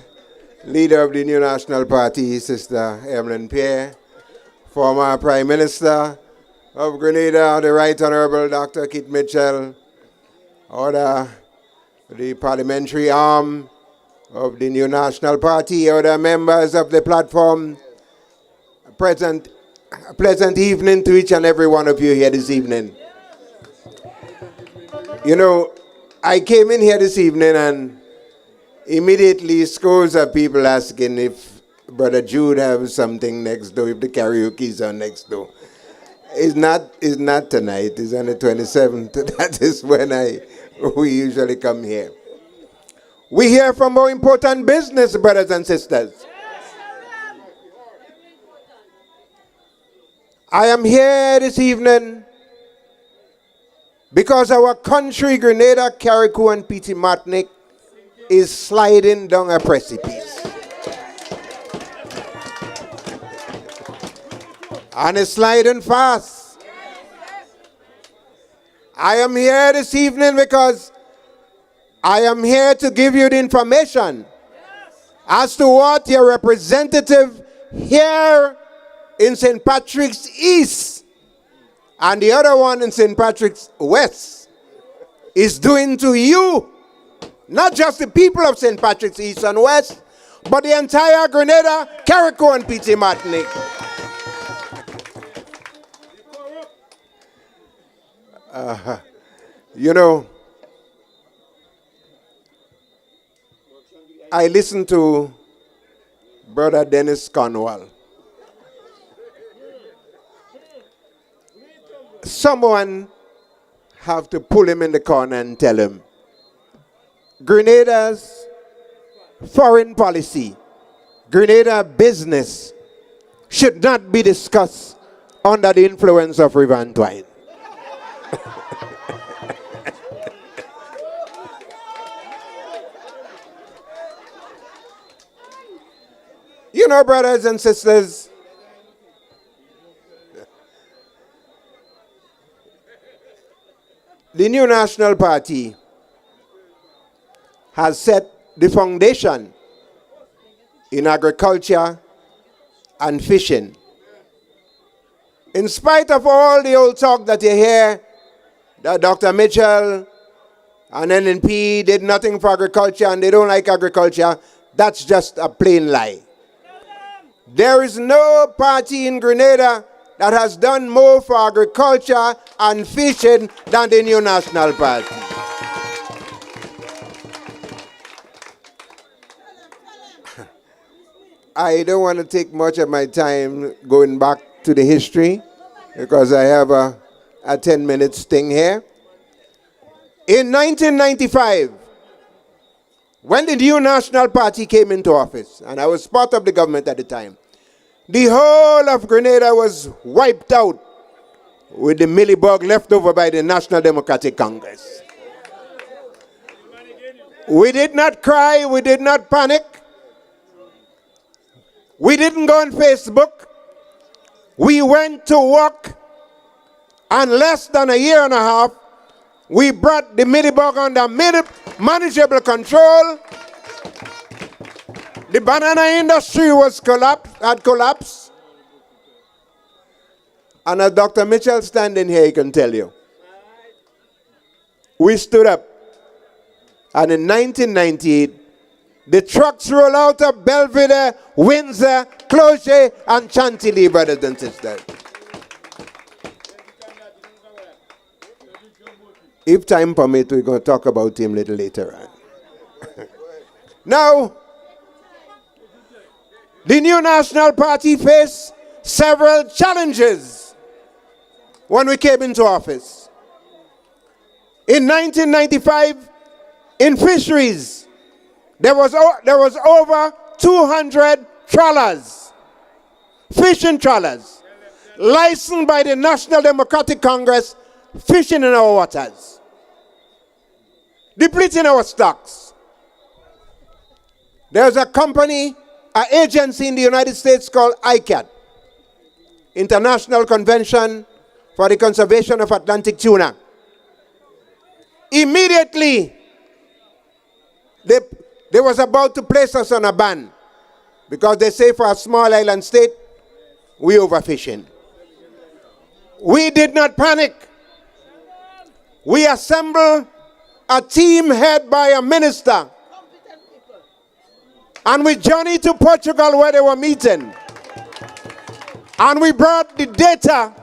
leader of the new National Party, Sister Pierre, former Prime Minister of Grenada, the Right Honorable Dr. Kit Mitchell, the parliamentary arm of the new National Party, other members of the platform, a pleasant evening to each and every one of you here this evening. You know, I came in here this evening and immediately scores of people asking if Brother Jude has something next door, if the karaoke is on next door. It's not tonight, it's on the 27th. That is when we usually come here. We hear from more important business, brothers and sisters. I am here this evening because our country, Grenada, Carriacou, and Petit Martinique, is sliding down a precipice. And it's sliding fast. I am here this evening because I am here to give you the information as to what your representative here in St. Patrick's East and the other one in St. Patrick's West is doing to you. Not just the people of St. Patrick's East and West, but the entire Grenada, Carriacou, and Petit Martinique. You know, I listened to Brother Dennis Cornwall. Someone have to pull him in the corner and tell him, Grenada's foreign policy, Grenada business should not be discussed under the influence of River and Twine. You know, brothers and sisters, the new National Party has set the foundation in agriculture and fishing. In spite of all the old talk that you hear, that Dr. Mitchell and NNP did nothing for agriculture and they don't like agriculture, that's just a plain lie. There is no party in Grenada that has done more for agriculture and fishing than the New National Party. I don't want to take much of my time going back to the history because I have a 10-minute sting here. In 1995, when the New National Party came into office, and I was part of the government at the time, the whole of Grenada was wiped out with the millibug left over by the National Democratic Congress. We did not cry, we did not panic. We didn't go on Facebook. We went to work, and less than a year and a half, we brought the millibug under manageable control. The banana industry had collapsed. And as Dr. Mitchell standing here, he can tell you. We stood up. And in 1998, the trucks roll out of Belvedere, Windsor, Clocher, and Chantilly, brothers and sisters. If time permits, we're going to talk about him a little later on. Now, the New National Party faced several challenges when we came into office. In 1995, in fisheries, there was over 200 trawlers, fishing trawlers, licensed by the National Democratic Congress, fishing in our waters, depleting our stocks. There's a company, an agency in the United States called ICAT, International Convention for the Conservation of Atlantic Tuna. Immediately, they was about to place us on a ban because they say for a small island state, we overfishing. We did not panic. We assembled a team head by a minister. And we journeyed to Portugal where they were meeting. And we brought the data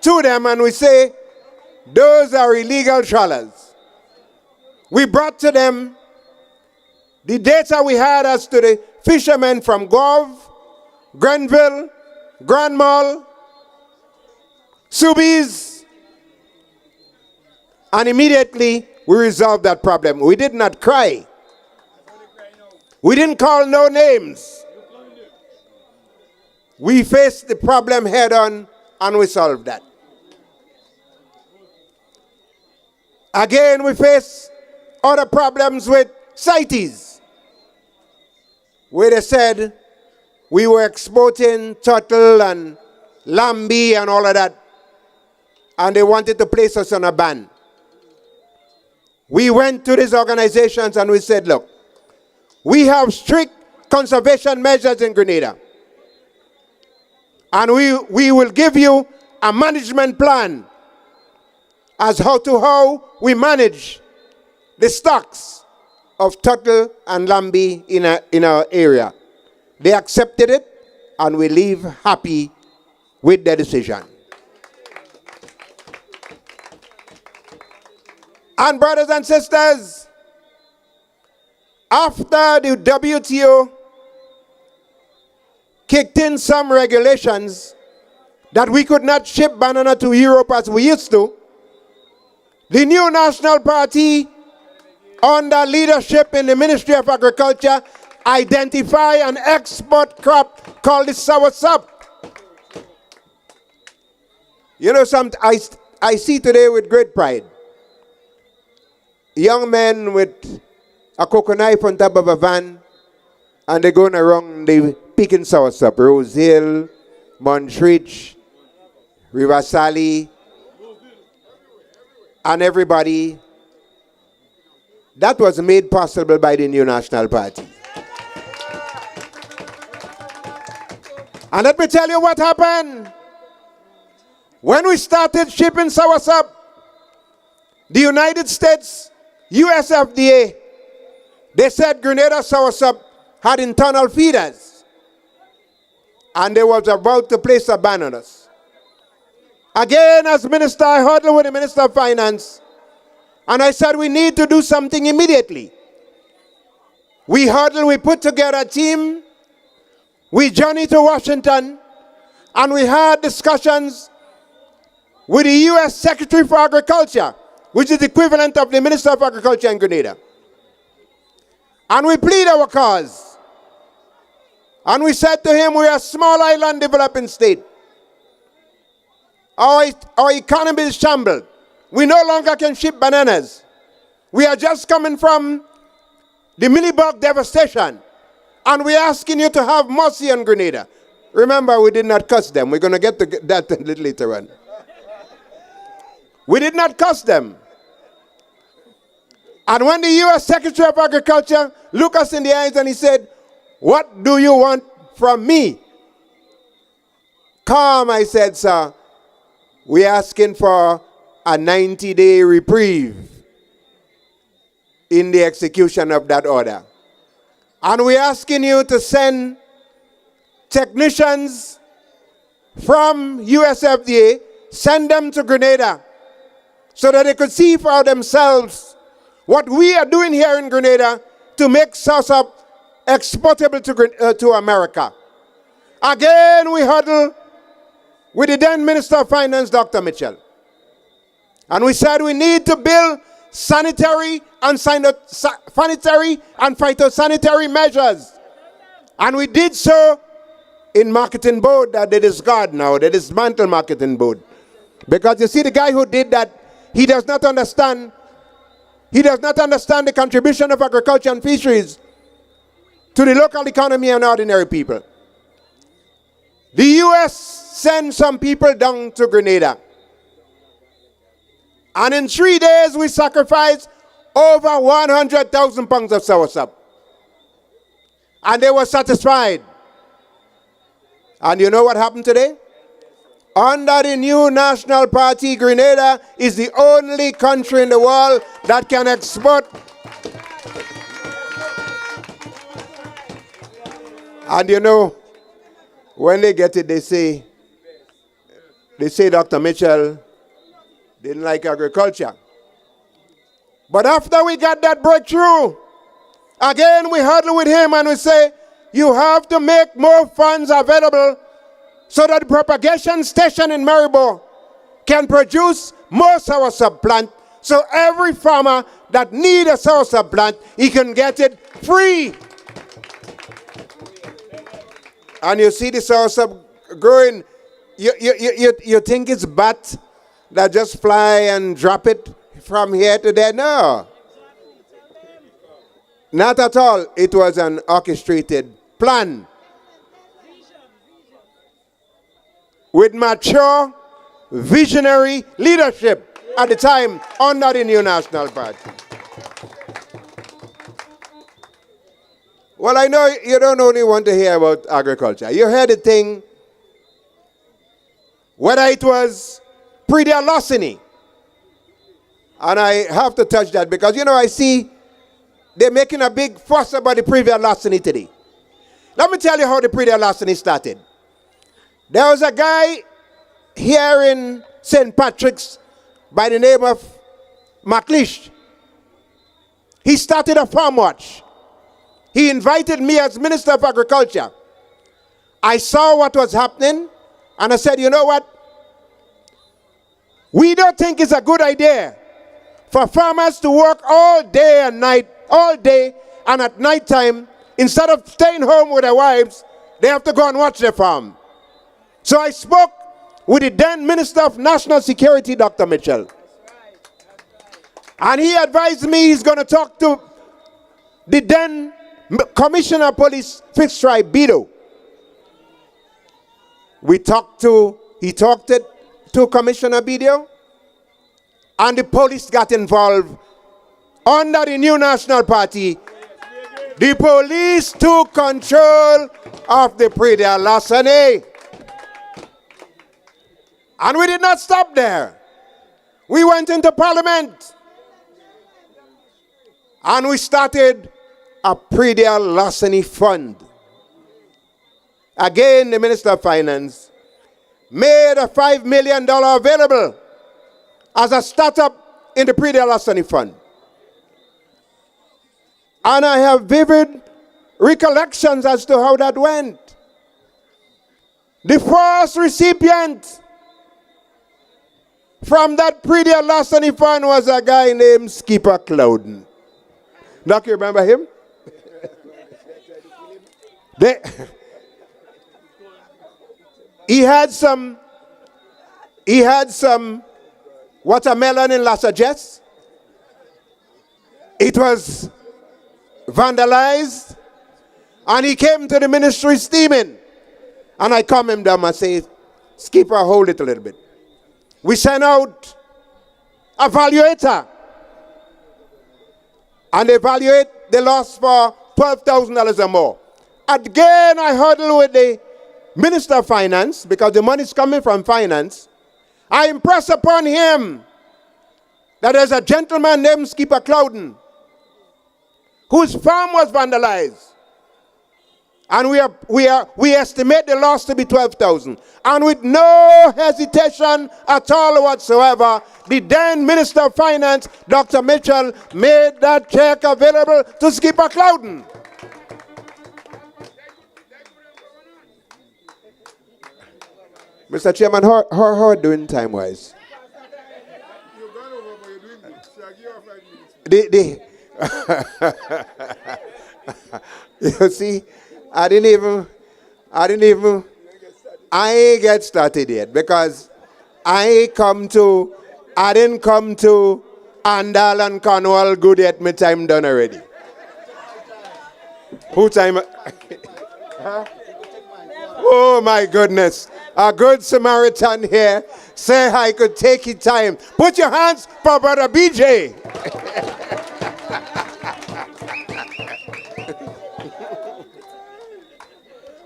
to them and we say, those are illegal trawlers. We brought to them the data we had as to the fishermen from Gove, Grenville, Grand Mall, Soubise, and immediately we resolved that problem. We did not cry. We didn't call no names. We faced the problem head on and we solved that. Again, we face other problems with CITES, where they said we were exporting turtle and lambi and all of that, and they wanted to place us on a ban. We went to these organizations and we said, look, we have strict conservation measures in Grenada. And we will give you a management plan as how we manage the stocks of turtle and lambi in our area. They accepted it and we leave happy with their decision. And brothers and sisters, after the WTO kicked in some regulations that we could not ship banana to Europe as we used to, the New National Party, under leadership in the Ministry of Agriculture, identify an export crop called the soursop. You know, I see today with great pride young men with a coconut knife on top of a van, and they're going around, they picking soursop. Rose Hill, Montreach, River Sally, and everybody. That was made possible by the New National Party. And let me tell you what happened. When we started shipping soursop, the United States, USFDA, they said Grenada soursop had internal feeders. And they was about to place a ban on us. Again, as minister, I huddled with the Minister of Finance. And I said we need to do something immediately. We huddled, we put together a team. We journeyed to Washington. And we had discussions with the U.S. Secretary for Agriculture, which is the equivalent of the Minister of Agriculture in Grenada. And we plead our cause. And we said to him, we are a small island developing state. Our economy is shambled. We no longer can ship bananas. We are just coming from the millibug devastation. And we're asking you to have mercy on Grenada. Remember, we did not cuss them. We're going to get to that a little later on. We did not cuss them. And when the U.S. Secretary of Agriculture looked us in the eyes and he said, what do you want from me? Calm, I said, sir. We're asking for a 90-day reprieve in the execution of that order. And we're asking you to send technicians from USFDA, send them to Grenada so that they could see for themselves what we are doing here in Grenada to make soursop exportable to America. Again, we huddled with the then Minister of Finance, Dr. Mitchell. And we said we need to build sanitary and phytosanitary measures. And we did so in marketing board that they discard now, they dismantle marketing board. Because you see, the guy who did that, he does not understand the contribution of agriculture and fisheries to the local economy and ordinary people. The U.S. sent some people down to Grenada. And in 3 days, we sacrificed over 100,000 pounds of soursop. And they were satisfied. And you know what happened today? Under the new National Party, Grenada is the only country in the world that can export. And you know, when they get it, they say, Dr. Mitchell didn't like agriculture. But after we got that breakthrough, again we huddle with him and we say, you have to make more funds available so that the propagation station in Maribor can produce more soursop plant, so every farmer that needs a soursop plant, he can get it free. And you see the soursop growing, you think it's bat that just fly and drop it from here to there? No. Not at all. It was an orchestrated plan with mature, visionary leadership at the time under the new National Party. Well, I know you don't only want to hear about agriculture. You heard the thing, whether it was Predial larceny. And I have to touch that because, you know, I see they're making a big fuss about the Predial larceny today. Let me tell you how the Predial larceny started. There was a guy here in St. Patrick's by the name of McLeish. He started a farm watch. He invited me as Minister of Agriculture. I saw what was happening and I said, you know what? We don't think it's a good idea for farmers to work all day and night, all day and at night time, instead of staying home with their wives, they have to go and watch their farm. So I spoke with the then Minister of National Security, Dr. Mitchell. And he advised me he's going to talk to the then Commissioner of Police, Fishery, Bido. He talked to Commissioner Bido, and the police got involved. Under the new National Party, the police took control of the Predial larceny. And we did not stop there. We went into Parliament and we started a Predial larceny fund. Again, the Minister of Finance made a $5 million available as a startup in the Predial larceny fund. And I have vivid recollections as to how that went. The first recipient from that Predial larceny fund was a guy named Skipper Clouden. Doc, you remember him? He had some watermelon in La Sagesse. It was vandalized, and he came to the ministry steaming. And I calm him down and say, Skipper, hold it a little bit. We sent out a valuator, and they evaluate the loss for $12,000 or more. Again, I huddle with the Minister of Finance, because the money is coming from finance. I impress upon him that there's a gentleman named Skipper Clouden whose farm was vandalized. And we estimate the loss to be 12,000. And with no hesitation at all whatsoever, the then Minister of Finance, Dr. Mitchell, made that check available to Skipper Clouden. Mr. Chairman, how are you doing time-wise? You see, I ain't get started yet because I didn't come to Andal and Cornwall good yet, my time done already. Who time? Huh? Oh my goodness. A good Samaritan here say I could take your time. Put your hands for Brother BJ.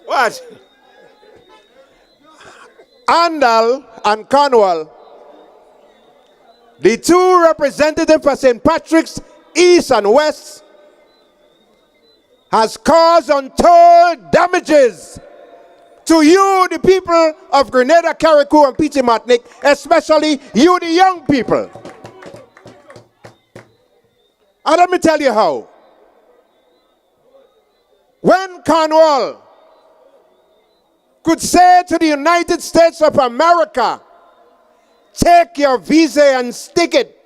What? Andal and Cornwall, the two representatives for St. Patrick's, East and West, has caused untold damages to you, the people of Grenada, Carriacou, and Petit Martinique, especially you, the young people. And let me tell you how. When Cornwall could say to the United States of America, take your visa and stick it,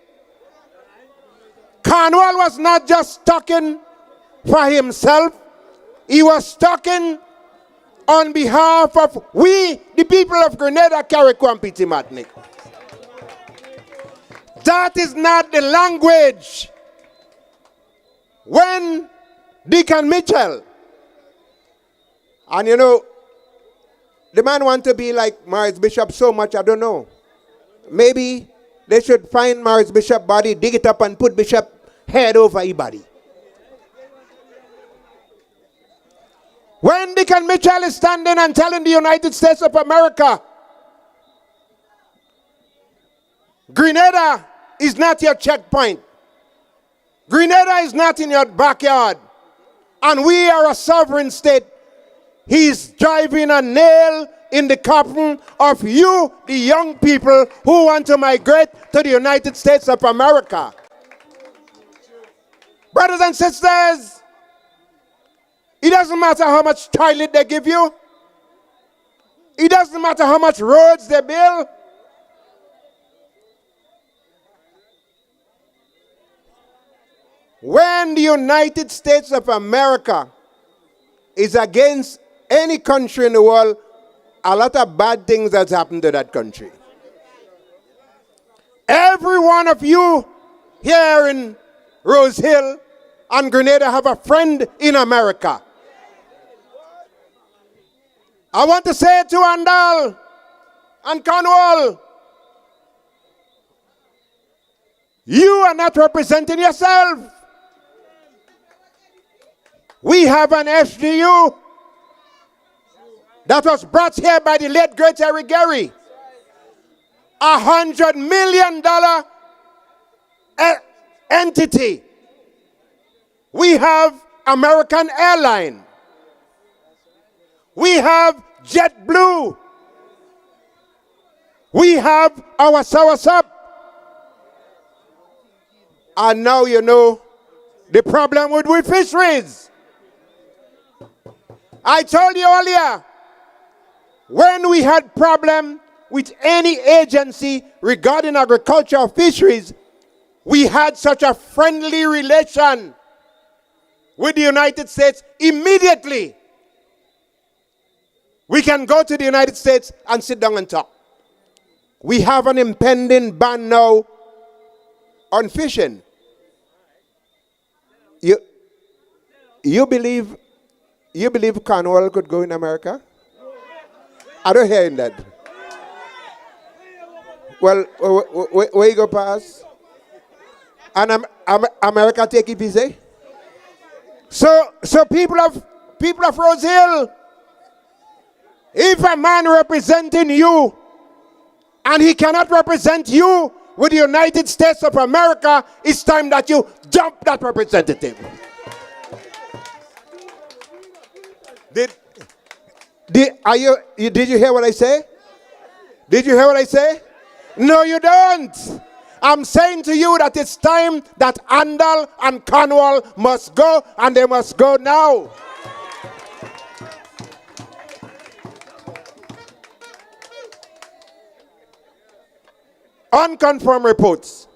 Cornwall was not just talking for himself, he was talking on behalf of we, the people of Grenada, Carriacou, and Petit Martinique. That is not the language. When Deacon Mitchell, and you know, the man want to be like Maurice Bishop so much, I don't know. Maybe they should find Maurice Bishop's body, dig it up, and put Bishop head over his body. When Deacon Mitchell is standing and telling the United States of America, Grenada is not your checkpoint. Grenada is not in your backyard. And we are a sovereign state. He's driving a nail in the coffin of you, the young people who want to migrate to the United States of America. Brothers and sisters, it doesn't matter how much toilet they give you. It doesn't matter how much roads they build. When the United States of America is against any country in the world, a lot of bad things has happened to that country. Every one of you here in Rose Hill and Grenada have a friend in America. I want to say to Andal and Cornwall, you are not representing yourself. We have an SGU that was brought here by the late great Eric Gary. $100 million entity. We have American Airline. We have JetBlue. We have our Soursop. And now you know the problem with fisheries. I told you earlier, when we had problem with any agency regarding agriculture or fisheries, we had such a friendly relation with the United States immediately. We can go to the United States and sit down and talk. We have an impending ban now on fishing. You believe Cornwall could go in America? I don't hear that. Well, where you go pass? And America take it easy? So people of Rose Hill, if a man representing you and he cannot represent you with the United States of America, it's time that you dump that representative. Did you hear what I say? Did you hear what I say? No, you don't. I'm saying to you that it's time that Andal and Cornwall must go, and they must go now. Unconfirmed reports.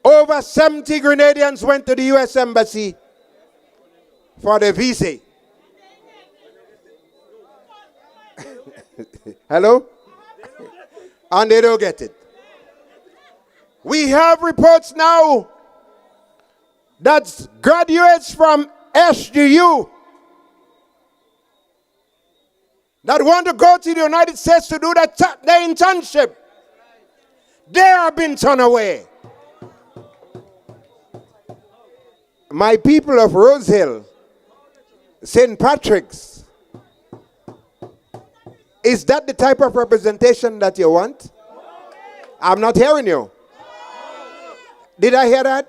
Over 70 Grenadians went to the U.S. Embassy for the visa. Hello? And they don't get it. We have reports now that graduates from SGU that want to go to the United States to do their internship, they have been turned away. My people of Rose Hill, St. Patrick's, is that the type of representation that you want? I'm not hearing you. Did I hear that?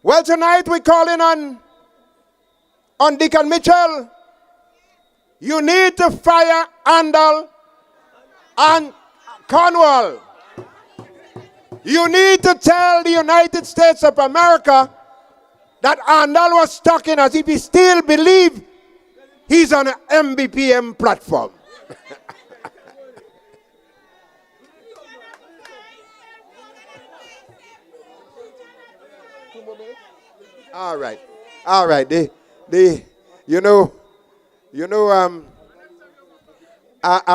Well, tonight we're calling on Deacon Mitchell. You need to fire Andal and Cornwall. You need to tell the United States of America that Andal was talking as if he still believes he's on an MBPM platform. All right. I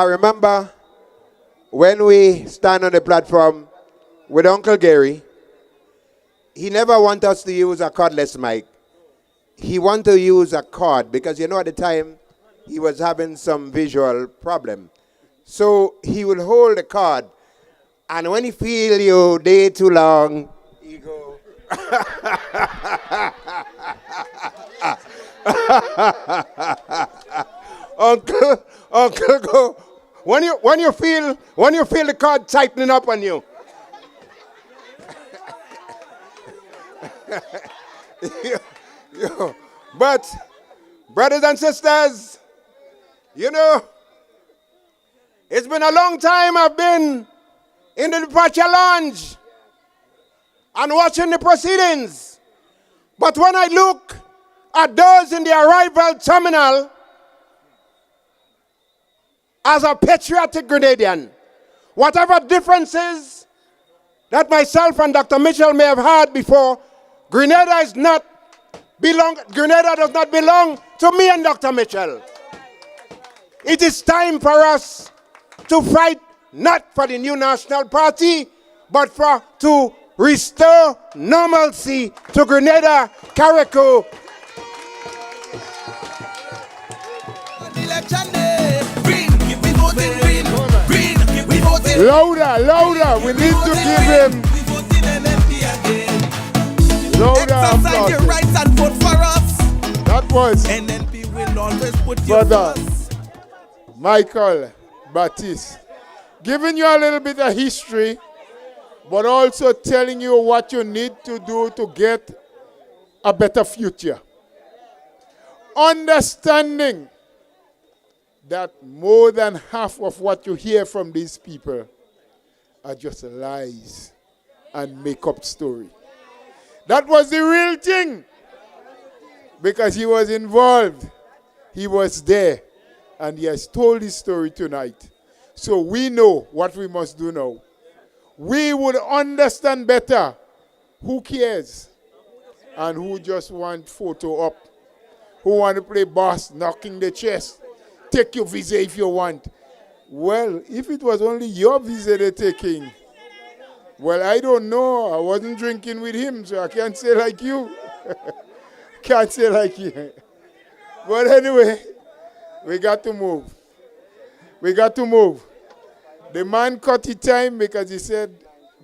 remember when we stand on the platform with Uncle Gary, he never wanted us to use a cordless mic. He wanted to use a cord because, at the time, he was having some visual problem. So he would hold the cord, and when he feel you day too long, he go. Uncle, go. When you feel the cord tightening up on you. But, brothers and sisters, it's been a long time I've been in the departure lounge and watching the proceedings. But when I look at those in the arrival terminal, as a patriotic Grenadian, whatever differences that myself and Dr. Mitchell may have had before, Grenada does not belong to me and Dr. Mitchell. It is time for us to fight not for the new national party, but to restore normalcy to Grenada, Carriacou. Louder, we need to give him. Exercise your rights and vote for us. That was NNP will always put you Brother first. Michael Batis, giving you a little bit of history, but also telling you what you need to do to get a better future. Understanding that more than half of what you hear from these people are just lies and make-up story. That was the real thing, because he was involved, he was there, and he has told his story tonight. So we know what we must do now. We would understand better who cares and who just want photo up, who want to play boss, knocking the chest, take your visa if you want. Well, if it was only your visa they're taking, well, I don't know. I wasn't drinking with him, so I can't say like you. Can't say like you. But anyway, we got to move. We got to move. The man cut his time because he said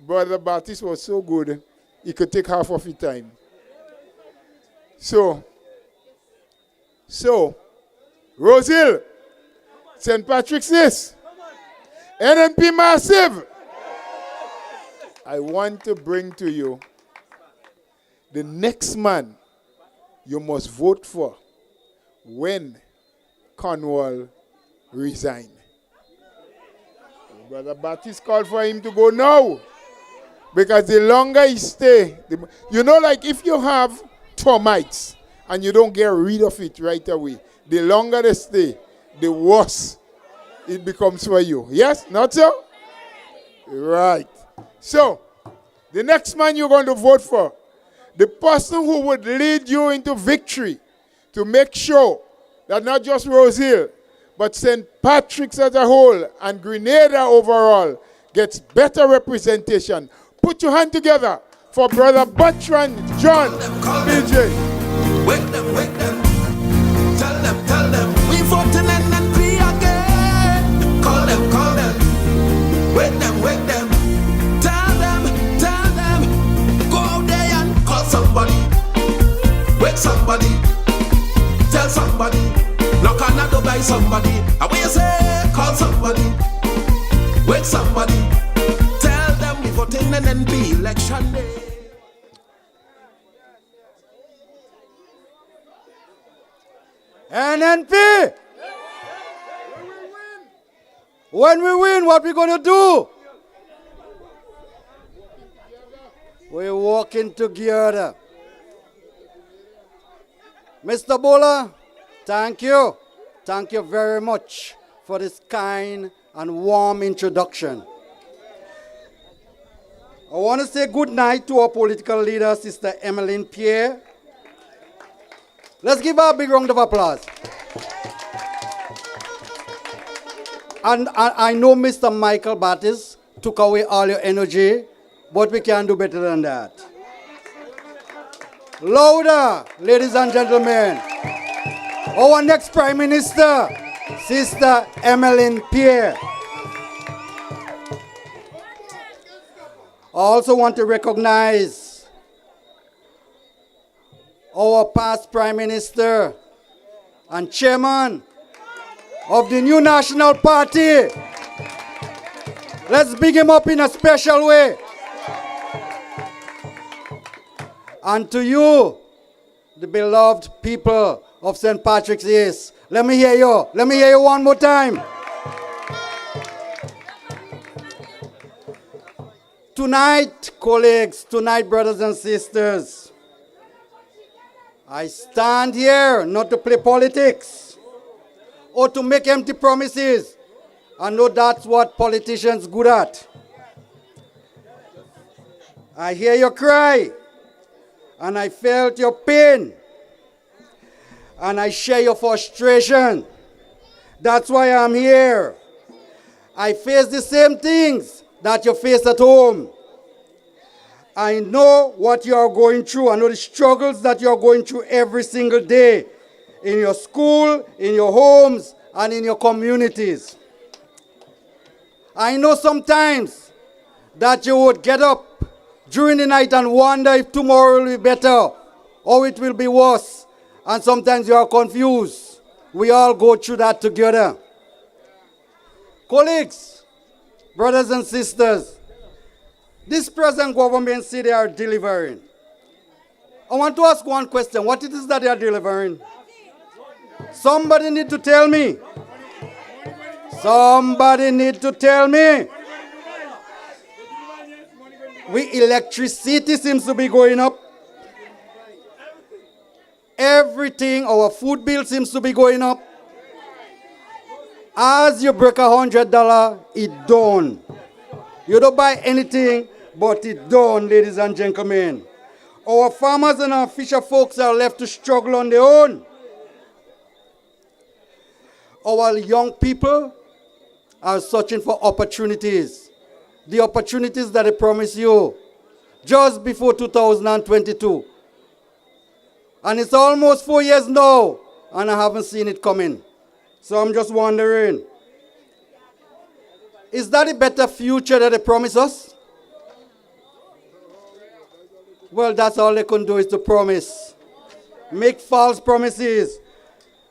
Brother Batis was so good, he could take half of his time. So, Rosehill, St. Patrick's this, NNP Massive. I want to bring to you the next man you must vote for when Cornwall resign. Brother Batis called for him to go now, because the longer he stay, you know, like if you have termites and you don't get rid of it right away, the longer they stay, the worse it becomes for you. Yes? Not so? Right. So, the next man you're going to vote for, the person who would lead you into victory to make sure that not just Rosehill, but St. Patrick's as a whole and Grenada overall gets better representation. Put your hand together for Brother Bertrand John BJ. Wake them. Tell them. We voting NNP again. Call them. Wake them. Tell them. Go out there and call somebody. Wake somebody. Tell somebody. Knock on the door by somebody. And when you say, call somebody. Wake somebody. Tell them we voting NNP election day. NNP! When we win, what we going to do? We're working together. Mr. Bola, thank you. Thank you very much for this kind and warm introduction. I want to say good night to our political leader, Sister Emmeline Pierre. Let's give her a big round of applause. And I know Mr. Michael Batis took away all your energy, but we can do better than that. Louder, ladies and gentlemen. Our next Prime Minister, Sister Emmeline Pierre. I also want to recognize our past Prime Minister and Chairman of the new National Party. Let's big him up in a special way. And to you, the beloved people of St. Patrick's East, let me hear you. Let me hear you one more time. Tonight, colleagues, tonight, brothers and sisters, I stand here not to play politics or to make empty promises. I know that's what politicians good at. I hear your cry, and I felt your pain, and I share your frustration. That's why I'm here. I face the same things that you face at home. I know what you are going through. I know the struggles that you are going through every single day in your school, in your homes, and in your communities. I know sometimes that you would get up during the night and wonder if tomorrow will be better or it will be worse. And sometimes you are confused. We all go through that together. Colleagues, brothers and sisters, this present government say they are delivering. I want to ask one question. What it is that they are delivering? Somebody need to tell me. Somebody need to tell me. Electricity seems to be going up. Everything, our food bill seems to be going up. As you break $100, it done. You don't buy anything, but it done, ladies and gentlemen. Our farmers and our fisher folks are left to struggle on their own. Our young people are searching for opportunities. The opportunities that I promised you just before 2022. And it's almost 4 years now, and I haven't seen it coming. So I'm just wondering, is that a better future that they promise us? Well, that's all they can do is to promise. Make false promises.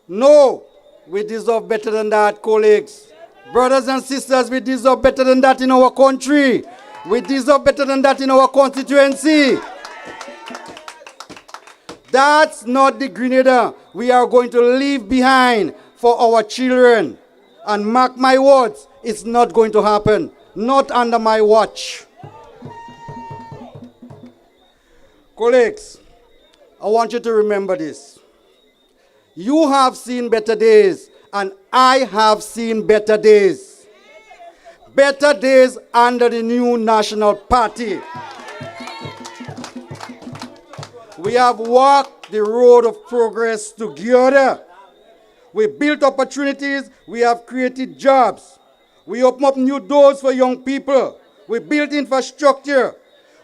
No, we deserve better than that, colleagues. Brothers and sisters, we deserve better than that in our country. We deserve better than that in our constituency. That's not the Grenada we are going to leave behind for our children. And mark my words, it's not going to happen. Not under my watch. Colleagues, I want you to remember this. You have seen better days, and I have seen better days. Better days under the new National Party. We have walked the road of progress together. We built opportunities. We have created jobs. We opened up new doors for young people. We built infrastructure.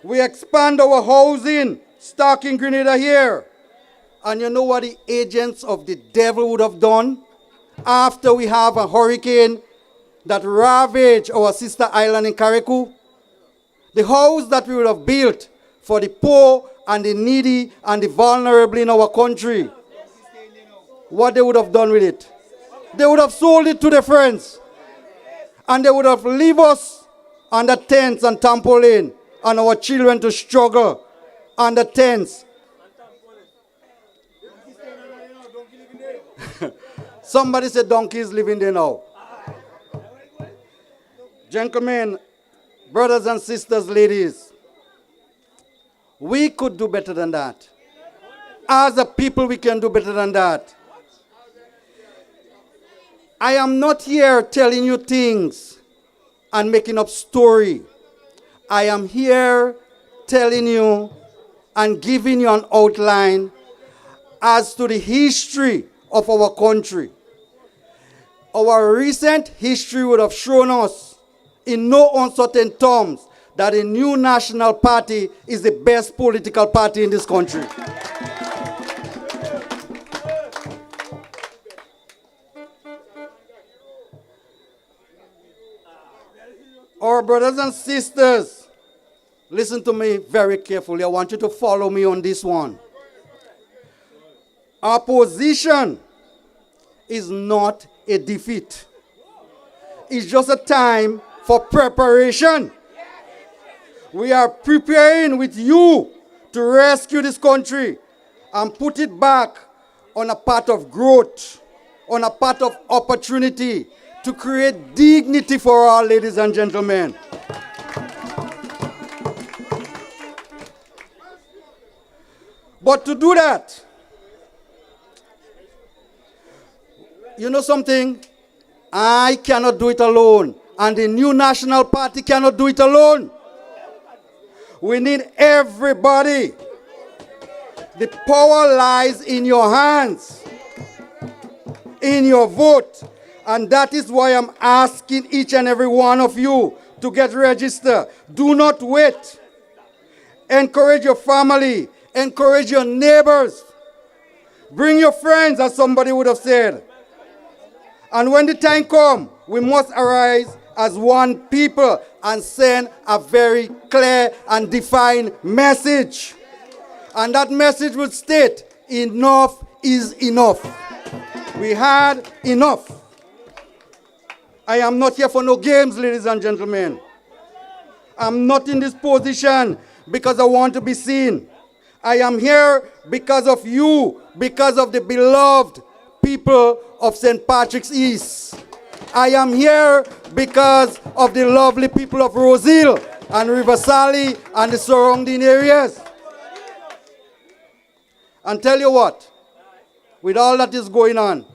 We expand our housing stock in Grenada here. And you know what the agents of the devil would have done? After we have a hurricane that ravaged our sister island in Carriacou? The house that we would have built for the poor and the needy and the vulnerable in our country. What they would have done with it? They would have sold it to their friends. And they would have left us under tents and tarpaulin and our children to struggle under tents. Somebody said donkeys living there now. Gentlemen, brothers and sisters, ladies, we could do better than that. As a people, we can do better than that. I am not here telling you things and making up story. I am here telling you and giving you an outline as to the history of our country. Our recent history would have shown us in no uncertain terms that the new National Party is the best political party in this country. Our brothers and sisters, listen to me very carefully. I want you to follow me on this one. Our position is not a defeat. It's just a time for preparation. We are preparing with you to rescue this country and put it back on a path of growth, on a path of opportunity, to create dignity for all, ladies and gentlemen. But to do that, you know something? I cannot do it alone, and the new National Party cannot do it alone. We need everybody. The power lies in your hands, in your vote. And that is why I'm asking each and every one of you to get registered. Do not wait. Encourage your family. Encourage your neighbors. Bring your friends, as somebody would have said. And when the time comes, we must arise as one people and send a very clear and defined message. And that message would state, enough is enough. We had enough. I am not here for no games, ladies and gentlemen. I'm not in this position because I want to be seen. I am here because of you, because of the beloved people of St. Patrick's East. I am here because of the lovely people of Rosehill and Riversally and the surrounding areas. And tell you what, with all that is going on,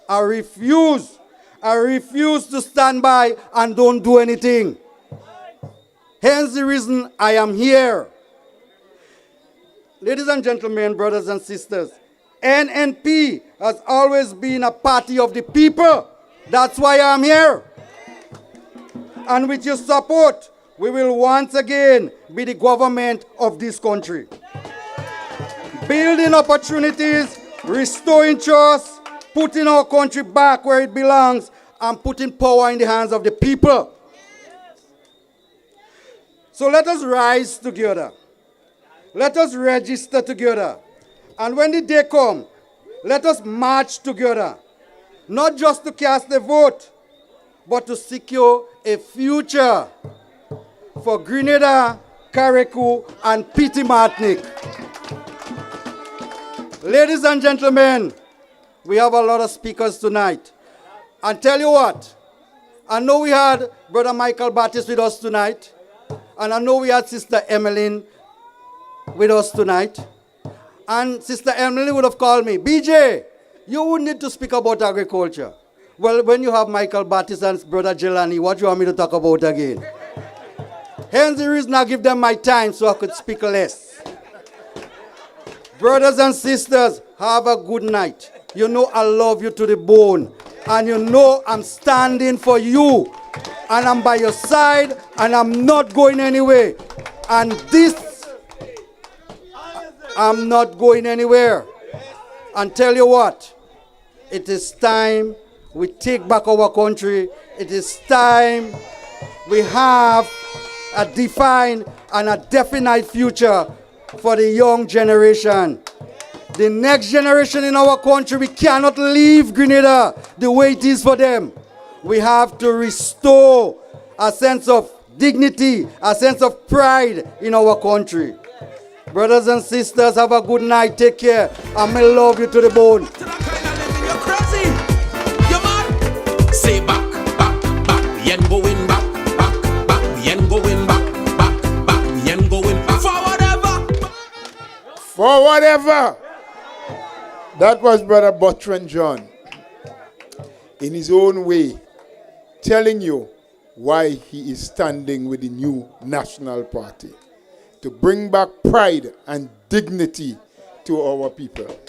I refuse to stand by and don't do anything. Hence the reason I am here. Ladies and gentlemen, brothers and sisters, NNP has always been a party of the people. That's why I'm here. And with your support, we will once again be the government of this country. Building opportunities, restoring trust, putting our country back where it belongs, and putting power in the hands of the people. So let us rise together. Let us register together. And when the day comes, let us march together. Not just to cast a vote, but to secure a future for Grenada, Carriacou, and Petite Martinique. Ladies and gentlemen, we have a lot of speakers tonight. And tell you what, I know we had Brother Michael Batis with us tonight. And I know we had Sister Emmeline with us tonight. And Sister Emily would have called me, BJ, you would need to speak about agriculture. Well, when you have Michael Batis and Brother Gilani, what do you want me to talk about again? Hence the reason I give them my time so I could speak less. Brothers and sisters, have a good night. You know I love you to the bone. And you know I'm standing for you. And I'm by your side and I'm not going anywhere. And this, I'm not going anywhere. And tell you what, it is time we take back our country. It is time we have a defined and a definite future for the young generation. The next generation in our country, we cannot leave Grenada the way it is for them. We have to restore a sense of dignity, a sense of pride in our country. Brothers and sisters, have a good night. Take care. I may love you to the bone. You're crazy. You're mad. Say back, we ain't going back, we ain't going back, we ain't going back. For whatever. That was Brother Bertrand John, in his own way, telling you why he is standing with the new National Party, to bring back pride and dignity to our people.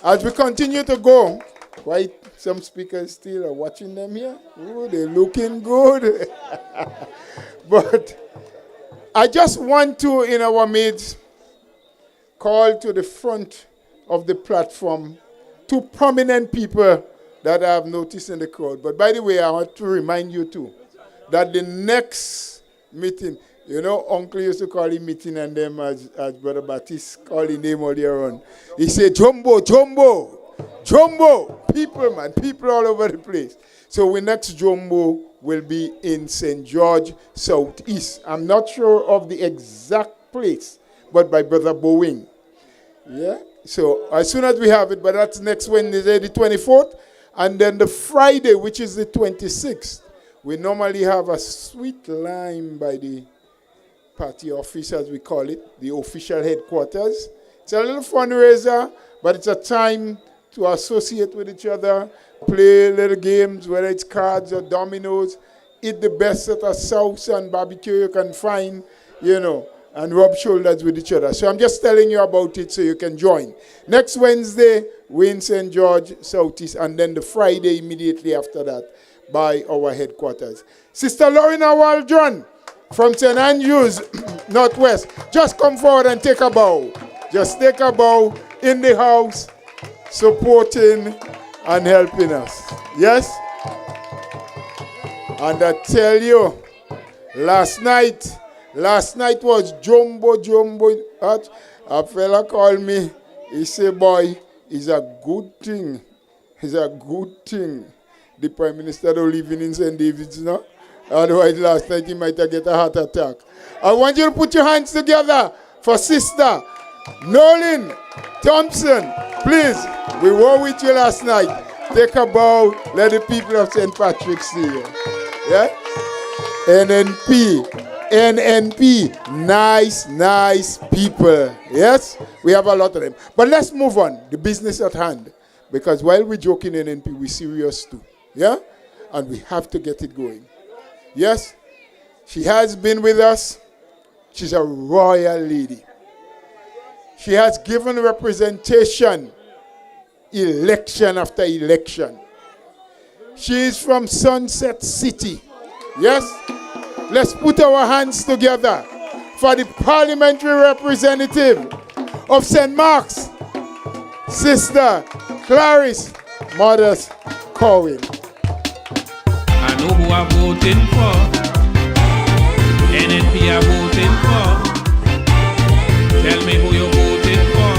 As we continue to go, quite some speakers still are watching them here. Ooh, they're looking good. But I just want to, in our midst, call to the front of the platform two prominent people that I have noticed in the crowd. But by the way, I want to remind you too that the next meeting, you know, Uncle used to call him meeting and them as Brother Batis called his name earlier on. He said, Jumbo, people, man, people all over the place. So the next Jumbo will be in St. George, Southeast. I'm not sure of the exact place, but by Brother Boeing. Yeah. So as soon as we have it, but that's next Wednesday, the 24th, and then the Friday, which is the 26th, we normally have a sweet lime by the party office, as we call it, the official headquarters. It's a little fundraiser, but it's a time to associate with each other, play little games, whether it's cards or dominoes, eat the best at a sauce and barbecue you can find, you know, and rub shoulders with each other. So I'm just telling you about it so you can join. Next Wednesday, we're in St. George, Southeast, and then the Friday immediately after that by our headquarters. Sister Lorena Waldron from St. Andrews, Northwest, just come forward and take a bow. Just take a bow in the house, supporting and helping us. Yes? And I tell you, last night was jumbo. A fella called me. He said, boy, it's a good thing. It's a good thing. The Prime Minister don't live in St. David's now. Otherwise, last night he might have get a heart attack. I want you to put your hands together for Sister Nolan Thompson. Please, we were with you last night. Take a bow. Let the people of St. Patrick see you. Yeah? NNP. Nice people. Yes? We have a lot of them. But let's move on. The business at hand. Because while we're joking NNP, we're serious too. Yeah? And we have to get it going. Yes? She has been with us. She's a royal lady. She has given representation election after election. She is from Sunset City. Yes? Let's put our hands together for the parliamentary representative of St. Mark's, Sister Clarice Mothers Cohen. I know who I'm voting for. NNP I'm voting for. Tell me who you're voting for.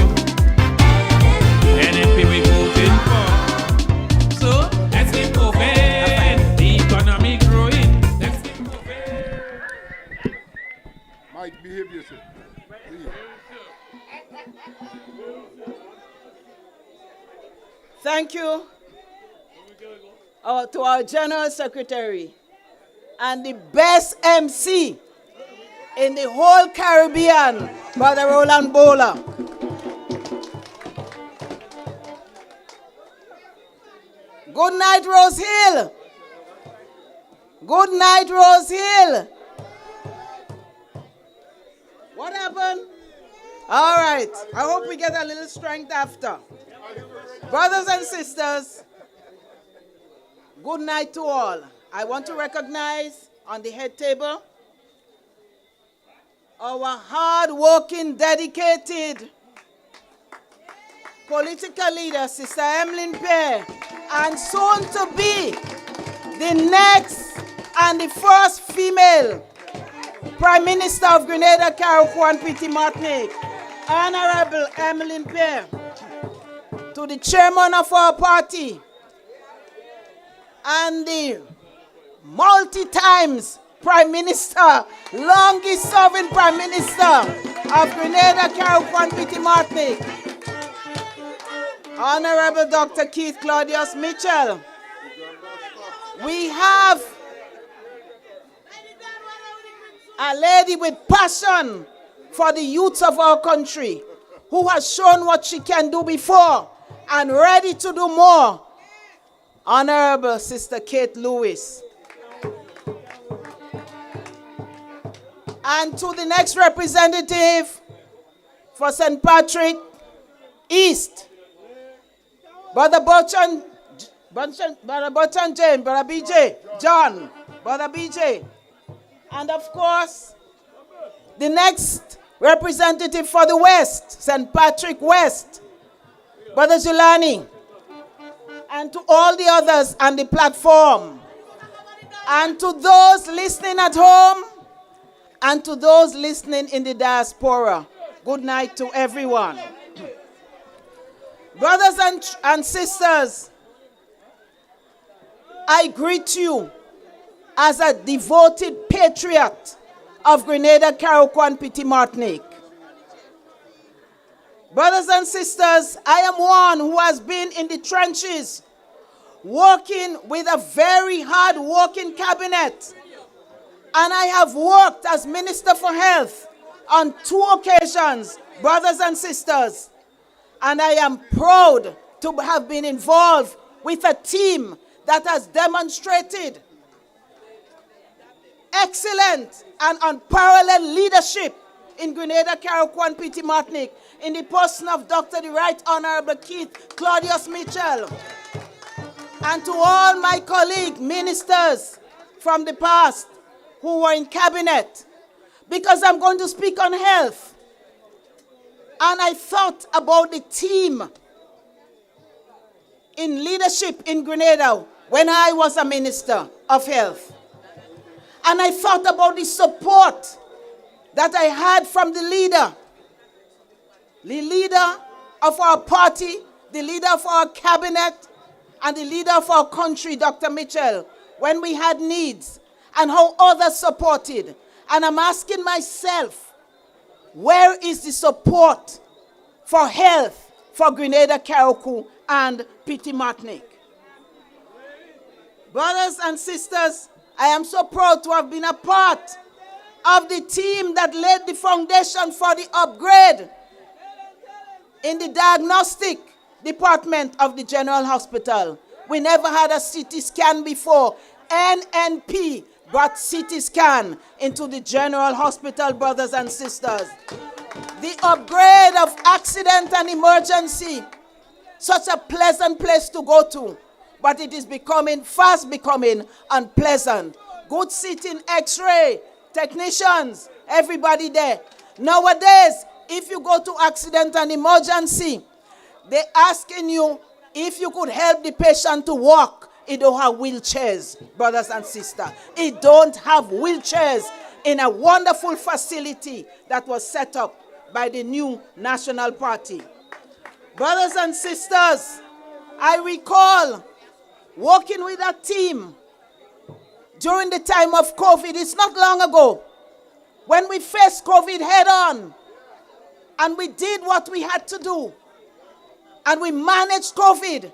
NNP we voting for. So let's keep moving. The economy growing. Let's keep moving. Mike, behave yourself. Thank you to our General Secretary and the best MC in the whole Caribbean, Brother Roland Bowler. Good night, Rose Hill. Good night, Rose Hill. What happened? All right. I hope we get a little strength after. Brothers and sisters, good night to all. I want to recognize on the head table our hard-working, dedicated political leader, Sister Emmeline Pierre, and soon to be the next and the first female Prime Minister of Grenada, Carriacou, Petit Martinique, Honorable Emmeline Pierre, to the chairman of our party and the multi-times Prime Minister, longest serving Prime Minister of Grenada, Carriacou, Petit Martinique, Honorable Dr. Keith Claudius Mitchell. We have a lady with passion for the youth of our country who has shown what she can do before and ready to do more. Honorable Sister Kate Lewis. And to the next representative for St. Patrick East, Brother Bochan James, Brother BJ, John, Brother BJ. And of course, the next representative for the West, St. Patrick West, Brother Gilani. And to all the others on the platform. And to those listening at home. And to those listening in the diaspora. Good night to everyone. Brothers and sisters, I greet you as a devoted patriot of Grenada, Carriacou, and Petit Martinique. Brothers and sisters, I am one who has been in the trenches working with a very hard-working cabinet. And I have worked as Minister for Health on 2 occasions, brothers and sisters. And I am proud to have been involved with a team that has demonstrated excellent and unparalleled leadership in Grenada, Carriacou, and Petit Martinique in the person of Dr. the Right Honorable Keith Claudius Mitchell. And to all my colleague ministers from the past who were in cabinet, because I'm going to speak on health. And I thought about the team in leadership in Grenada when I was a minister of health. And I thought about the support that I had from the leader of our party, the leader of our cabinet, and the leader of our country, Dr. Mitchell, when we had needs, and how others supported. And I'm asking myself, where is the support for health for Grenada, Carriacou, and Petit Martinique? Brothers and sisters, I am so proud to have been a part of the team that laid the foundation for the upgrade in the diagnostic department of the General Hospital. We never had a CT scan before. NNP brought CT scan into the General Hospital, brothers and sisters. The upgrade of accident and emergency, such a pleasant place to go to, but it is fast becoming unpleasant. Good sitting X-ray, technicians, everybody there. Nowadays, if you go to accident and emergency, they're asking you if you could help the patient to walk. It don't have wheelchairs, brothers and sisters. It don't have wheelchairs in a wonderful facility that was set up by the new National Party. Brothers and sisters, I recall working with a team during the time of COVID. It's not long ago when we faced COVID head on, and we did what we had to do, and we managed COVID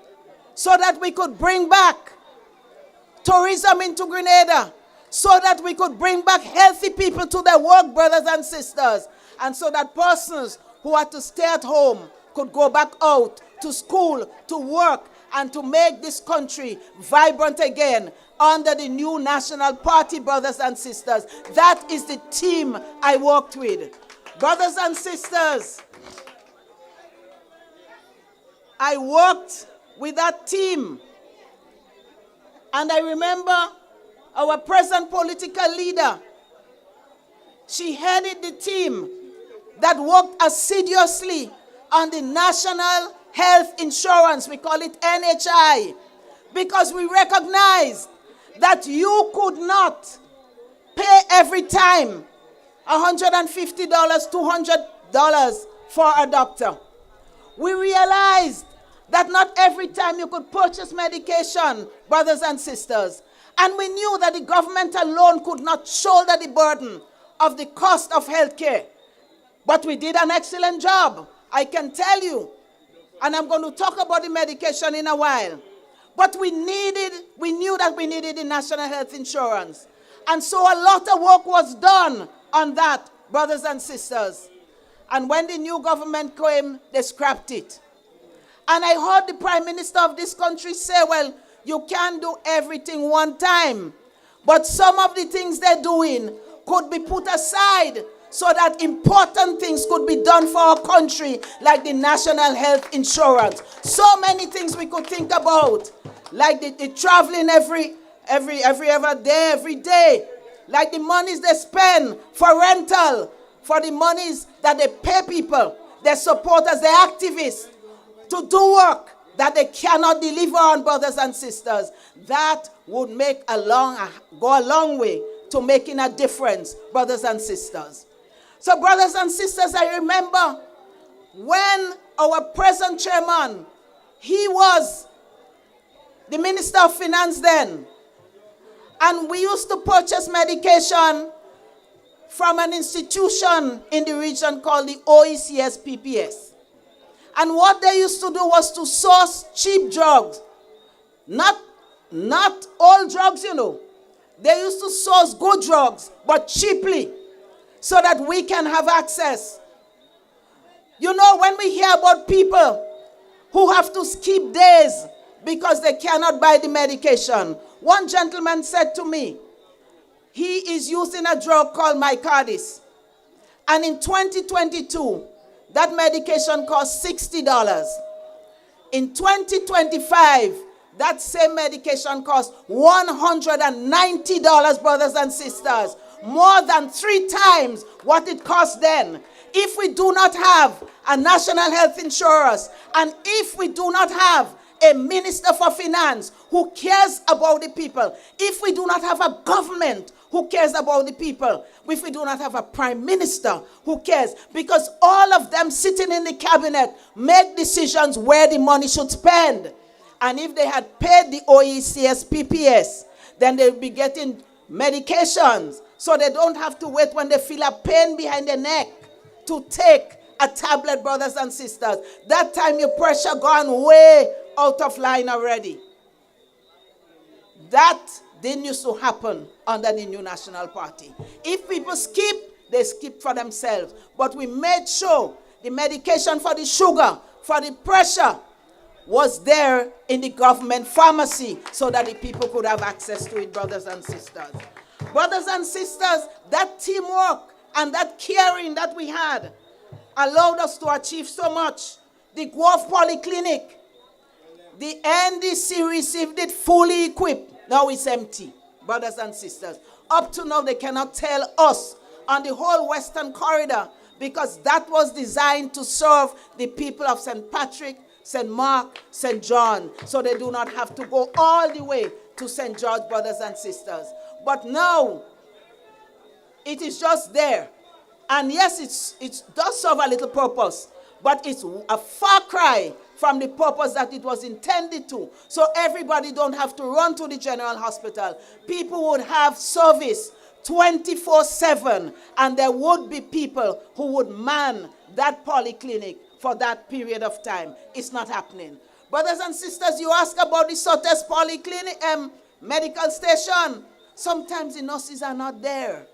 so that we could bring back tourism into Grenada, so that we could bring back healthy people to their work, brothers and sisters, and so that persons who had to stay at home could go back out to school, to work, and to make this country vibrant again under the new National Party, brothers and sisters. That is the team I worked with. Brothers and sisters, I worked with that team. And I remember our present political leader. She headed the team that worked assiduously on the National Health Insurance. We call it NHI. Because we recognized that you could not pay every time $150, $200 for a doctor. We realized that not every time you could purchase medication, brothers and sisters. And we knew that the government alone could not shoulder the burden of the cost of healthcare. But we did an excellent job, I can tell you. And I'm going to talk about the medication in a while. But we knew that we needed the National Health Insurance. And so a lot of work was done on that, brothers and sisters. And when the new government came, they scrapped it. And I heard the Prime Minister of this country say, well, you can't do everything one time. But some of the things they're doing could be put aside so that important things could be done for our country, like the National Health Insurance. So many things we could think about, like the traveling every day, like the monies they spend for rental, for the monies that they pay people, their supporters, their activists, to do work that they cannot deliver on, brothers and sisters. That would go a long way to making a difference, brothers and sisters. So, brothers and sisters, I remember when our present chairman, he was the Minister of Finance then, and we used to purchase medication from an institution in the region called the OECS PPS. And what they used to do was to source cheap drugs. Not all drugs, you know. They used to source good drugs, but cheaply, so that we can have access. You know, when we hear about people who have to skip days because they cannot buy the medication. One gentleman said to me, he is using a drug called Batis. And in 2022, that medication costs $60. In 2025, that same medication costs $190, brothers and sisters. More than 3 times what it cost then. If we do not have a national health insurance, and if we do not have a minister for finance who cares about the people, if we do not have a government who cares about the people, if we do not have a prime minister who cares, because all of them sitting in the cabinet make decisions where the money should spend. And if they had paid the OECS PPS, then they would be getting medications, so they don't have to wait when they feel a pain behind their neck to take a tablet, brothers and sisters. That time your pressure gone way out of line already. That didn't used to happen under the New National Party. If people skip, they skip for themselves. But we made sure the medication for the sugar, for the pressure, was there in the government pharmacy so that the people could have access to it, brothers and sisters. Brothers and sisters, that teamwork and that caring that we had allowed us to achieve so much. The Guelph Polyclinic, the NDC received it fully equipped. Now it's empty, brothers and sisters. Up to now, they cannot tell us on the whole Western Corridor, because that was designed to serve the people of St. Patrick, St. Mark, St. John, so they do not have to go all the way to St. George, brothers and sisters. But now, it is just there. And yes, it does serve a little purpose, but it's a far cry from the purpose that it was intended to. So everybody don't have to run to the general hospital. People would have service 24/7, and there would be people who would man that polyclinic for that period of time. It's not happening. Brothers and sisters, you ask about the Sotes Polyclinic medical station. Sometimes the nurses are not there.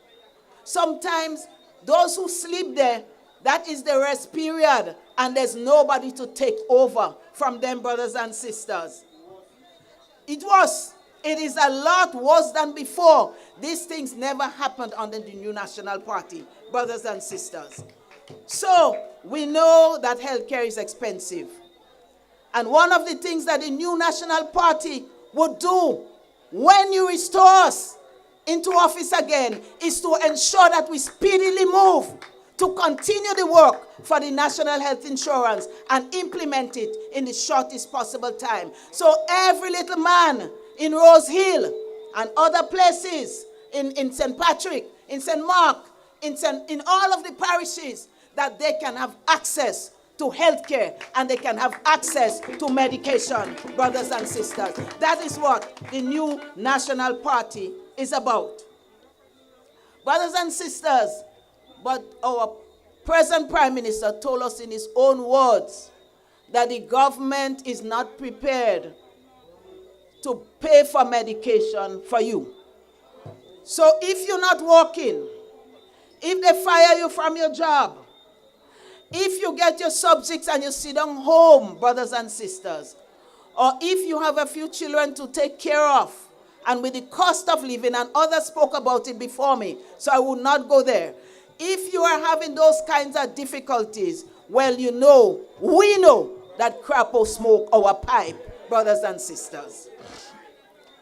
Sometimes those who sleep there, that is the rest period, and there's nobody to take over from them, brothers and sisters. It is a lot worse than before. These things never happened under the New National Party, brothers and sisters. So we know that healthcare is expensive. And one of the things that the New National Party would do when you restore us into office again is to ensure that we speedily move to continue the work for the National Health Insurance and implement it in the shortest possible time. So every little man in Rose Hill and other places in St. Patrick, in St. Mark, in all of the parishes, that they can have access to health care and they can have access to medication, brothers and sisters. That is what the New National Party is about. Brothers and sisters, but our present Prime Minister told us in his own words that the government is not prepared to pay for medication for you. So if you're not working, if they fire you from your job, if you get your subjects and you sit down home, brothers and sisters, or if you have a few children to take care of, and with the cost of living, and others spoke about it before me, so I will not go there. If you are having those kinds of difficulties, well, we know that Crapo smoke our pipe, brothers and sisters.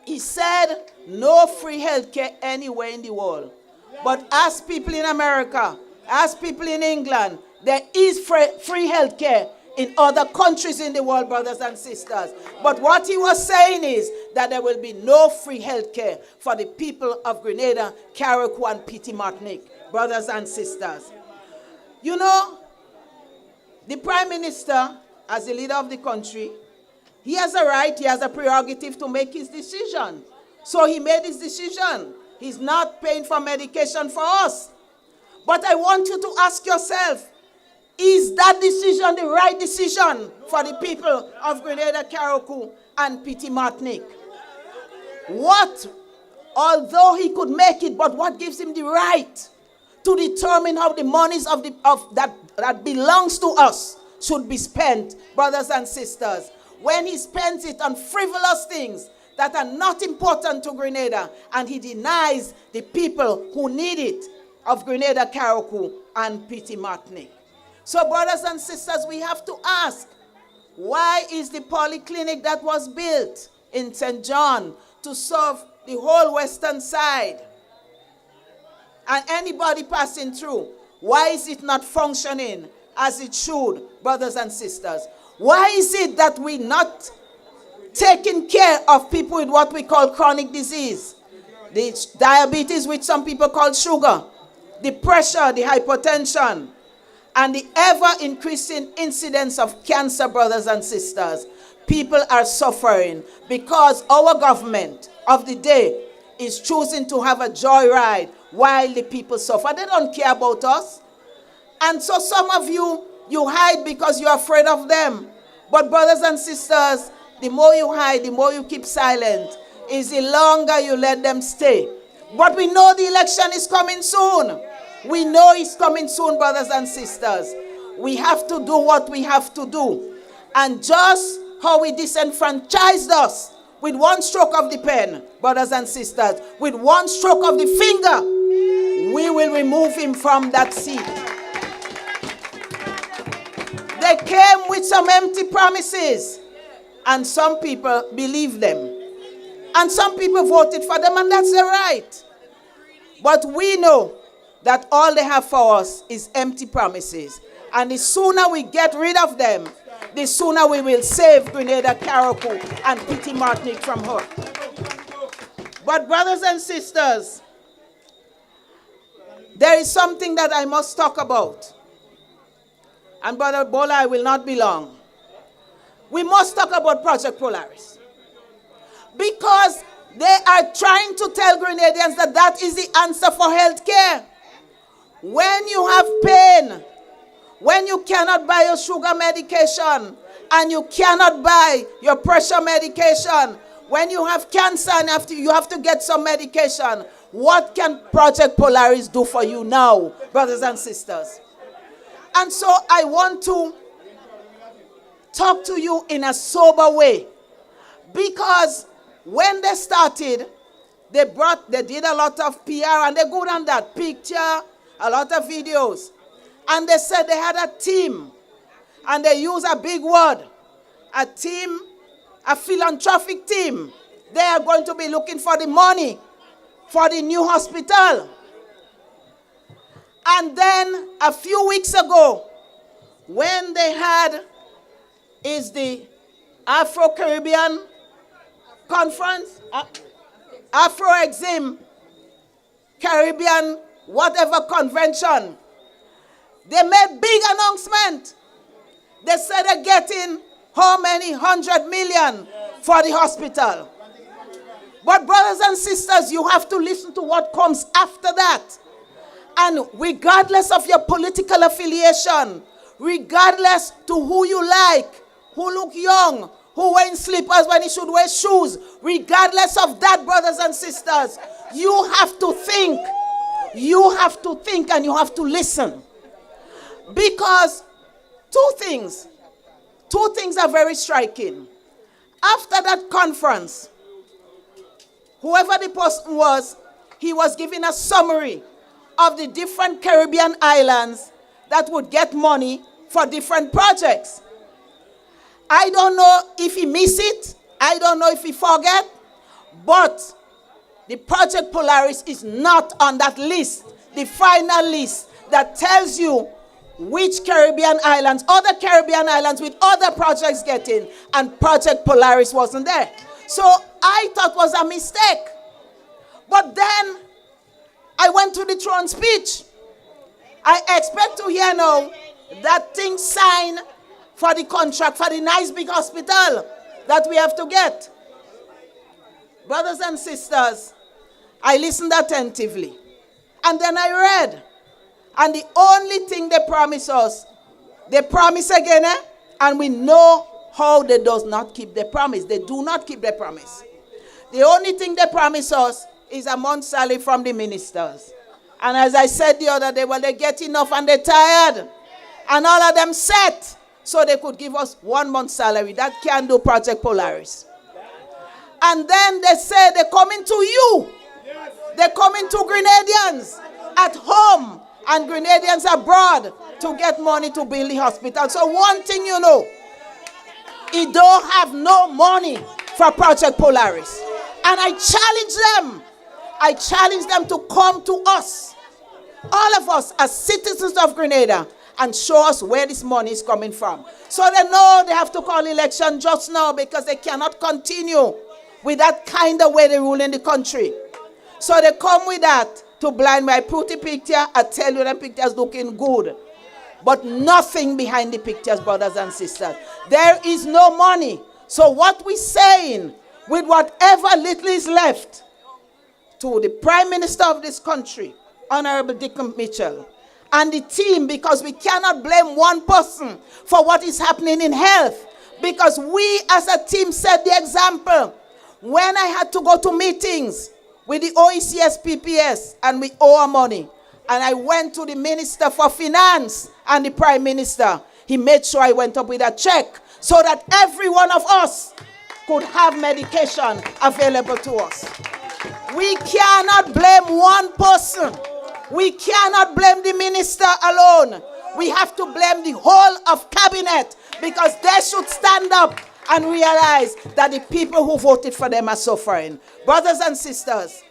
He said no free healthcare anywhere in the world. But ask people in America, ask people in England, there is free healthcare in other countries in the world, brothers and sisters. But what he was saying is that there will be no free healthcare for the people of Grenada, Carriacou, and Petit Martinique, brothers and sisters. You know, the Prime Minister, as the leader of the country, he has a right, he has a prerogative to make his decision. So he made his decision. He's not paying for medication for us. But I want you to ask yourself, is that decision the right decision for the people of Grenada, Carriacou, and Petit Martinique? Although he could make it, but what gives him the right to determine how the monies that belongs to us should be spent, brothers and sisters, when he spends it on frivolous things that are not important to Grenada, and he denies the people who need it of Grenada, Carriacou, and Petit Martinique? So, brothers and sisters, we have to ask, why is the polyclinic that was built in St. John to serve the whole western side and anybody passing through, why is it not functioning as it should, brothers and sisters? Why is it that we not taking care of people with what we call chronic disease, the diabetes, which some people call sugar, the pressure, the hypertension, and the ever-increasing incidence of cancer, brothers and sisters. People are suffering because our government of the day is choosing to have a joyride while the people suffer. They don't care about us. And so some of you hide because you're afraid of them. But brothers and sisters, the more you hide, the more you keep silent, is the longer you let them stay. But we know the election is coming soon. We know it's coming soon, brothers and sisters. We have to do what we have to do. And just how he disenfranchised us with one stroke of the pen, brothers and sisters, with one stroke of the finger, we will remove him from that seat. They came with some empty promises, and some people believed them. And some people voted for them, and that's their right. But we know that all they have for us is empty promises. And the sooner we get rid of them, the sooner we will save Grenada, Carriacou, and Petit Martinique from her. But brothers and sisters, there is something that I must talk about. And Brother Bola, I will not be long. We must talk about Project Polaris. Because they are trying to tell Grenadians that that is the answer for health care. When you have pain, when you cannot buy your sugar medication, and you cannot buy your pressure medication, when you have cancer and you have to get some medication, what can Project Polaris do for you now, brothers and sisters? And so I want to talk to you in a sober way. Because when they started, they did a lot of PR, and they good on that picture, a lot of videos. And they said they had a team, and they used a big word, a team, a philanthropic team. They are going to be looking for the money for the new hospital. And then a few weeks ago, when they had the Afro-Caribbean conference, Afro-Exim, Caribbean, whatever convention, they made big announcement. They said they're getting how many 100 million for the hospital. But brothers and sisters, you have to listen to what comes after that. And regardless of your political affiliation, regardless to who you like, who look young, who wearing slippers when he should wear shoes, regardless of that, brothers and sisters, you have to think. You have to think and you have to listen. Because two things are very striking. After that conference, whoever the person was, he was giving a summary of the different Caribbean islands that would get money for different projects. I don't know if he missed it. I don't know if he forget. But the Project Polaris is not on that list, the final list that tells you which Caribbean islands, other Caribbean islands with other projects getting, and Project Polaris wasn't there. So I thought it was a mistake. But then I went to the throne speech. I expect to hear now that thing signed for the contract for the nice big hospital that we have to get. Brothers and sisters, I listened attentively. And then I read. And the only thing they promise us, they promise again, and we know how they does not keep their promise. They do not keep their promise. The only thing they promise us is a month's salary from the ministers. And as I said the other day, well, they get enough and they're tired. And all of them set so they could give us 1 month's salary. That can do Project Polaris. And then they say they're coming to you. They're coming to Grenadians at home and Grenadians abroad to get money to build the hospital. So one thing you know, he don't have no money for Project Polaris. And I challenge them to come to us, all of us as citizens of Grenada, and show us where this money is coming from. So they know they have to call election just now because they cannot continue with that kind of way they rule in the country. So they come with that to blind my pretty picture. I tell you, them pictures looking good. But nothing behind the pictures, brothers and sisters. There is no money. So what we're saying, with whatever little is left, to the Prime Minister of this country, Honorable Dickon Mitchell, and the team, because we cannot blame one person for what is happening in health, because we as a team set the example. When I had to go to meetings with the OECS PPS and we owe our money, and I went to the Minister for Finance and the Prime Minister, he made sure I went up with a check so that every one of us could have medication available to us. We cannot blame one person. We cannot blame the minister alone. We have to blame the whole of cabinet, because they should stand up and realize that the people who voted for them are suffering. Brothers and sisters,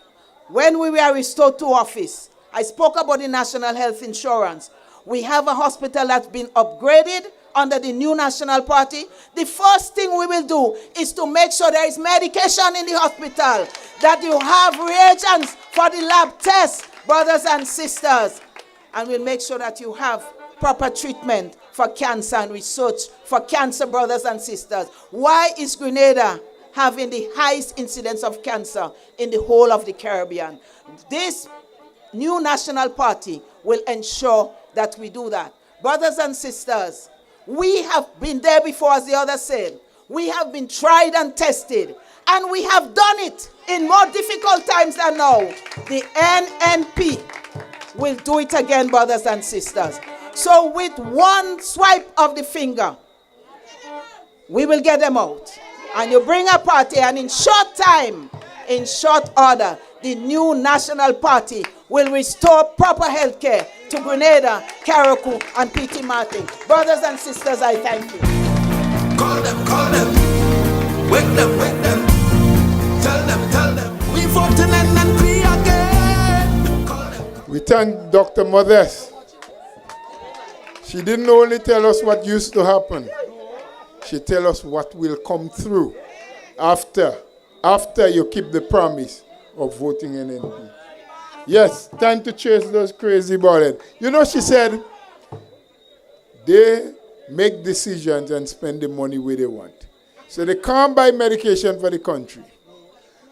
when we were restored to office, I spoke about the National Health Insurance. We have a hospital that's been upgraded under the new National Party. The first thing we will do is to make sure there is medication in the hospital, that you have reagents for the lab tests, brothers and sisters, and we'll make sure that you have proper treatment for cancer and research for cancer, brothers and sisters. Why is Grenada having the highest incidence of cancer in the whole of the Caribbean? This new National Party will ensure that we do that. Brothers and sisters, we have been there before, as the other said. We have been tried and tested, and we have done it in more difficult times than now. The NNP will do it again, brothers and sisters. So with one swipe of the finger, we will get them out. And you bring a party, and in short time, in short order, the new National Party will restore proper health care to Grenada, Carriacou, and P.T. Martin. Brothers and sisters, I thank you. Call them, wake them, tell them, we voting NNP again. Call them. We thank Dr. Modest. She didn't only tell us what used to happen. She tell us what will come through after you keep the promise of voting NNP. Yes, time to chase those crazy ballheads. You know, she said, they make decisions and spend the money where they want. So they can't buy medication for the country.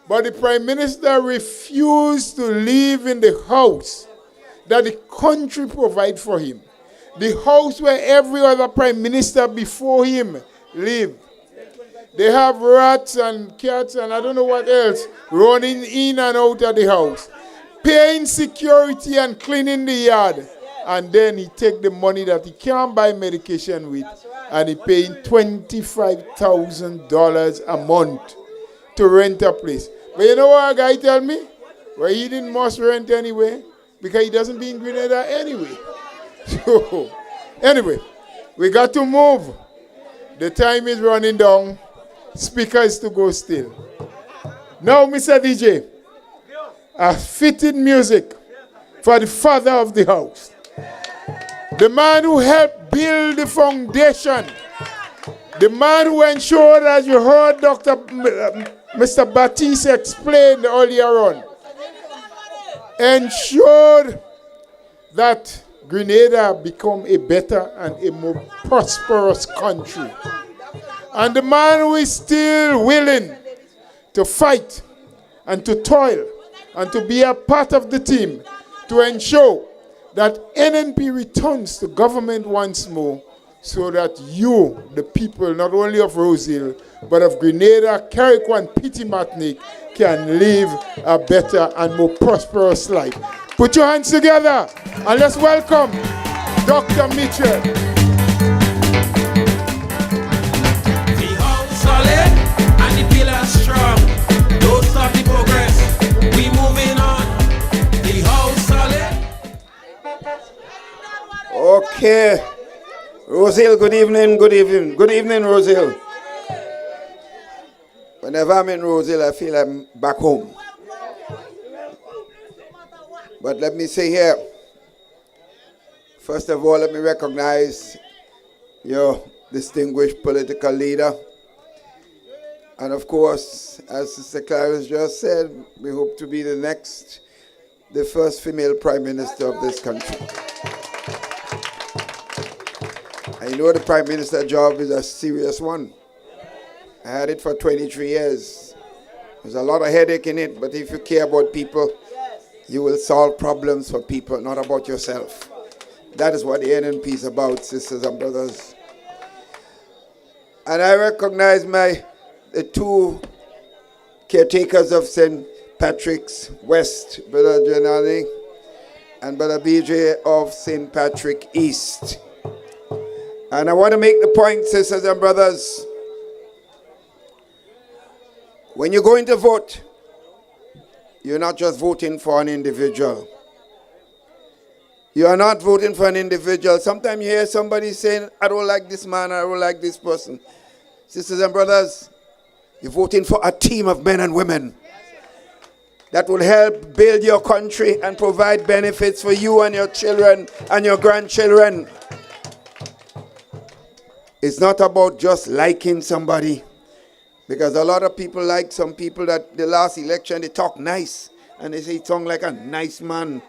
But the Prime Minister refused to live in the house that the country provides for him. The house where every other Prime Minister before him lived. They have rats and cats and I don't know what else running in and out of the house, paying security and cleaning the yard. And then he take the money that he can't buy medication with, and he paying $25,000 a month to rent a place. But you know what a guy tell me? Well, he didn't must rent anyway, because he doesn't be in Grenada anyway. So, anyway, we got to move. The time is running down. Speaker is to go still. Now, Mr. DJ, a fitted music for the father of the house. The man who helped build the foundation. The man who ensured, as you heard Mr. Batis explain earlier on, ensured that Grenada become a better and a more prosperous country. And the man who is still willing to fight and to toil and to be a part of the team to ensure that NNP returns to government once more, so that you, the people, not only of Rosehill, but of Grenada, Carriacou, and P.T. Martinique, can live a better and more prosperous life. Put your hands together and let's welcome Dr. Mitchell. The house solid and the pillars strong. Don't stop the progress. We moving on. The house solid. Okay. Rosehill, good evening, good evening. Good evening, Rosehill. Whenever I'm in Rosehill, I feel I'm back home. But let me say here, First of all, let me recognize your distinguished political leader. And of course, as Sister Clarence just said, we hope to be the first female Prime Minister of this country. I know the Prime Minister job is a serious one. I had it for 23 years. There's a lot of headache in it, but if you care about people, you will solve problems for people, not about yourself. That is what the NNP is about, sisters and brothers. And I recognize the two caretakers of St. Patrick's West, Brother Gilani and Brother BJ of St. Patrick East. And I want to make the point, sisters and brothers, when you're going to vote, you're not just voting for an individual. You are not voting for an individual. Sometimes you hear somebody saying, I don't like this man, I don't like this person. Sisters and brothers, you're voting for a team of men and women that will help build your country and provide benefits for you and your children and your grandchildren. It's not about just liking somebody, because a lot of people like some people that the last election, they talk nice and they say he sound like a nice man.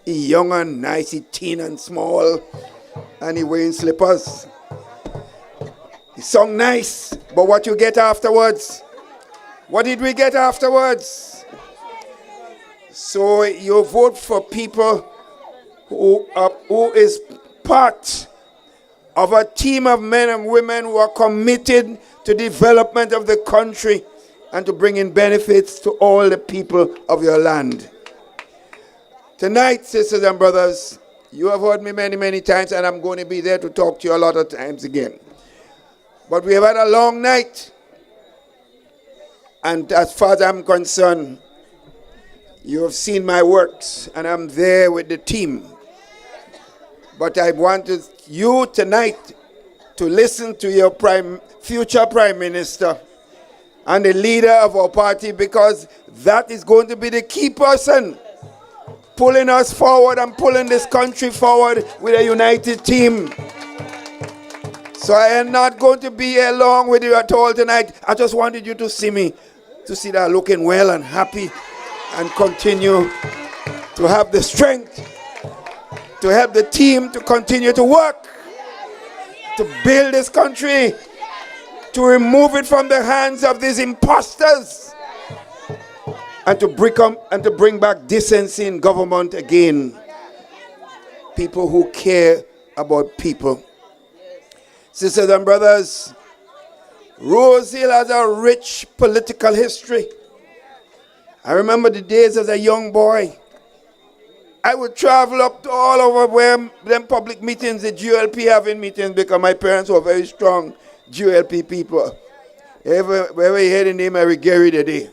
He young and nice, he thin and small, and he wearing slippers. He sung nice, but what you get afterwards? What did we get afterwards? So you vote for people who is part of a team of men and women who are committed to development of the country and to bringing benefits to all the people of your land. Tonight, sisters and brothers, you have heard me many, many times, and I'm going to be there to talk to you a lot of times again. But we have had a long night. And as far as I'm concerned, you have seen my works, and I'm there with the team. But I wanted you tonight to listen to your future Prime Minister and the leader of our party, because that is going to be the key person pulling us forward and pulling this country forward with a united team. So I am not going to be here long with you at all tonight. I just wanted you to see me, to see that looking well and happy, and continue to have the strength to help the team to continue to work, to build this country, to remove it from the hands of these imposters, and to bring back decency in government again. People who care about people. Sisters and brothers, Rose Hill has a rich political history. I remember the days as a young boy. I would travel up to all over where them public meetings, the GLP having meetings, because my parents were very strong GLP people. Wherever you hear the name Eric Gary today.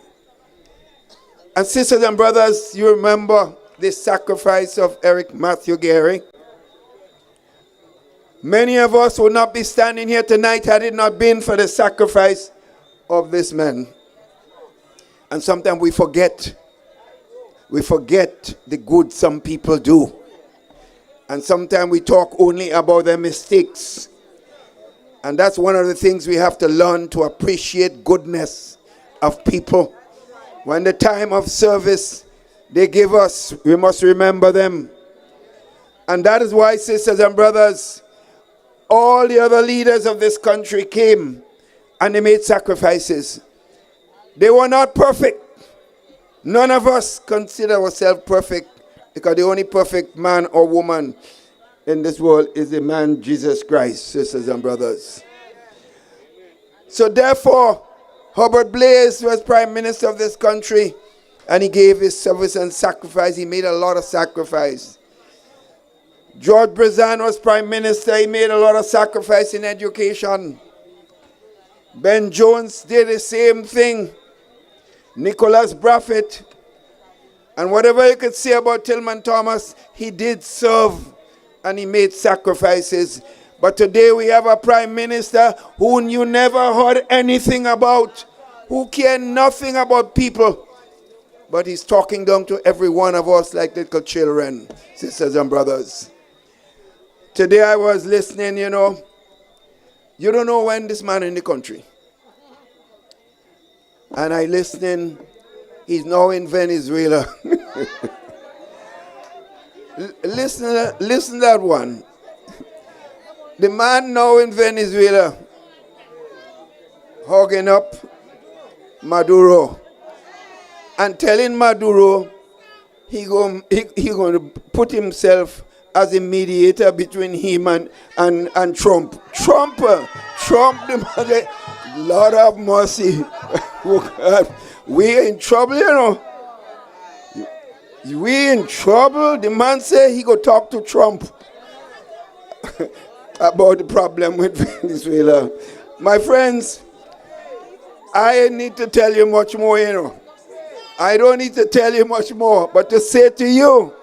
And sisters and brothers, you remember the sacrifice of Eric Matthew Gary. Many of us would not be standing here tonight had it not been for the sacrifice of this man. And sometimes we forget. We forget the good some people do. And sometimes we talk only about their mistakes. And that's one of the things we have to learn, to appreciate goodness of people. When the time of service they give us, we must remember them. And that is why, sisters and brothers, all the other leaders of this country came and they made sacrifices. They were not perfect. None of us consider ourselves perfect, because the only perfect man or woman in this world is the man Jesus Christ, sisters and brothers. So therefore, Herbert Blaise was Prime Minister of this country, and he gave his service and sacrifice. He made a lot of sacrifice. George Brezan was Prime Minister. He made a lot of sacrifice in education. Ben Jones did the same thing. Nicholas Braffett. And whatever you could say about Tillman Thomas, he did serve and he made sacrifices. But today we have a Prime Minister who you never heard anything about, who cared nothing about people. But he's talking down to every one of us like little children, sisters and brothers. Today I was listening, you don't know when this man in the country. And I listening, he's now in Venezuela. Listen that one. The man now in Venezuela, hugging up Maduro and telling Maduro he going to put himself as a mediator between him and Trump. Trump, the man, Lord have mercy. We in trouble, We in trouble. The man say he go talk to Trump about the problem with Venezuela. My friends, I need to tell you much more, I don't need to tell you much more, but to say to you,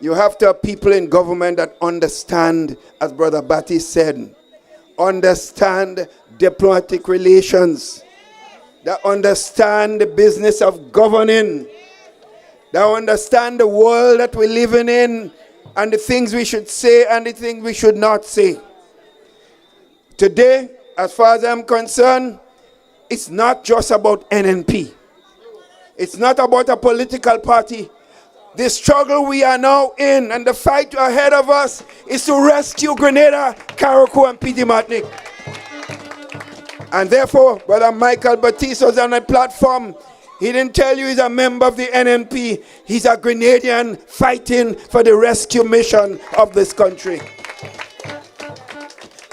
you have to have people in government that understand, as Brother Batis said, understand diplomatic relations, that understand the business of governing, that understand the world that we're living in, and the things we should say and the things we should not say. Today, as far as I'm concerned, it's not just about NNP. It's not about a political party. The struggle we are now in and the fight ahead of us is to rescue Grenada, Carriacou, and Petit Martinique. And therefore, Brother Michael Batis was on a platform. He didn't tell you he's a member of the NNP. He's a Grenadian fighting for the rescue mission of this country.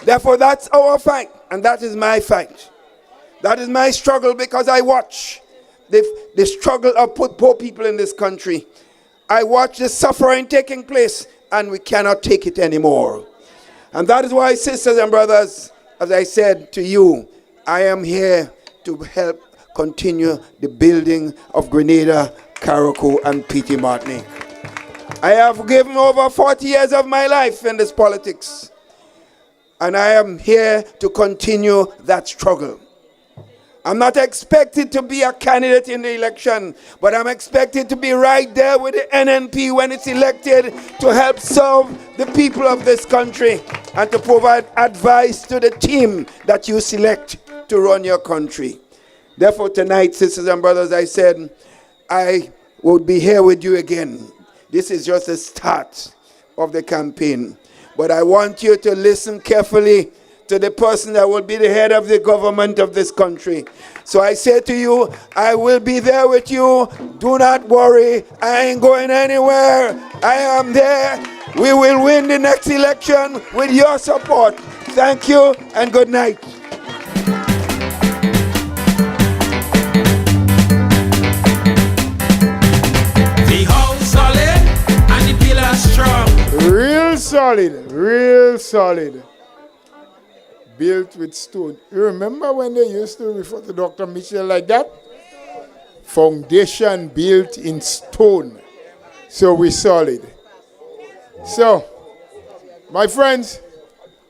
Therefore, that's our fight, and that is my fight. That is my struggle, because I watch the struggle of poor people in this country. I watch the suffering taking place, and we cannot take it anymore. And that is why, sisters and brothers, as I said to you, I am here to help continue the building of Grenada, Carriacou, and Petit Martinique. I have given over 40 years of my life in this politics, and I am here to continue that struggle. I'm not expected to be a candidate in the election, but I'm expected to be right there with the NNP when it's elected to help serve the people of this country and to provide advice to the team that you select to run your country. Therefore, tonight, sisters and brothers, I said I would be here with you again. This is just the start of the campaign. But I want you to listen carefully to the person that will be the head of the government of this country. So I say to you, I will be there with you. Do not worry. I ain't going anywhere. I am there. We will win the next election with your support. Thank you and good night. The house solid and the pillars strong. Real solid, real solid. Built with stone. You remember when they used to refer to Dr. Mitchell like that? Foundation built in stone. So we're solid. So, my friends,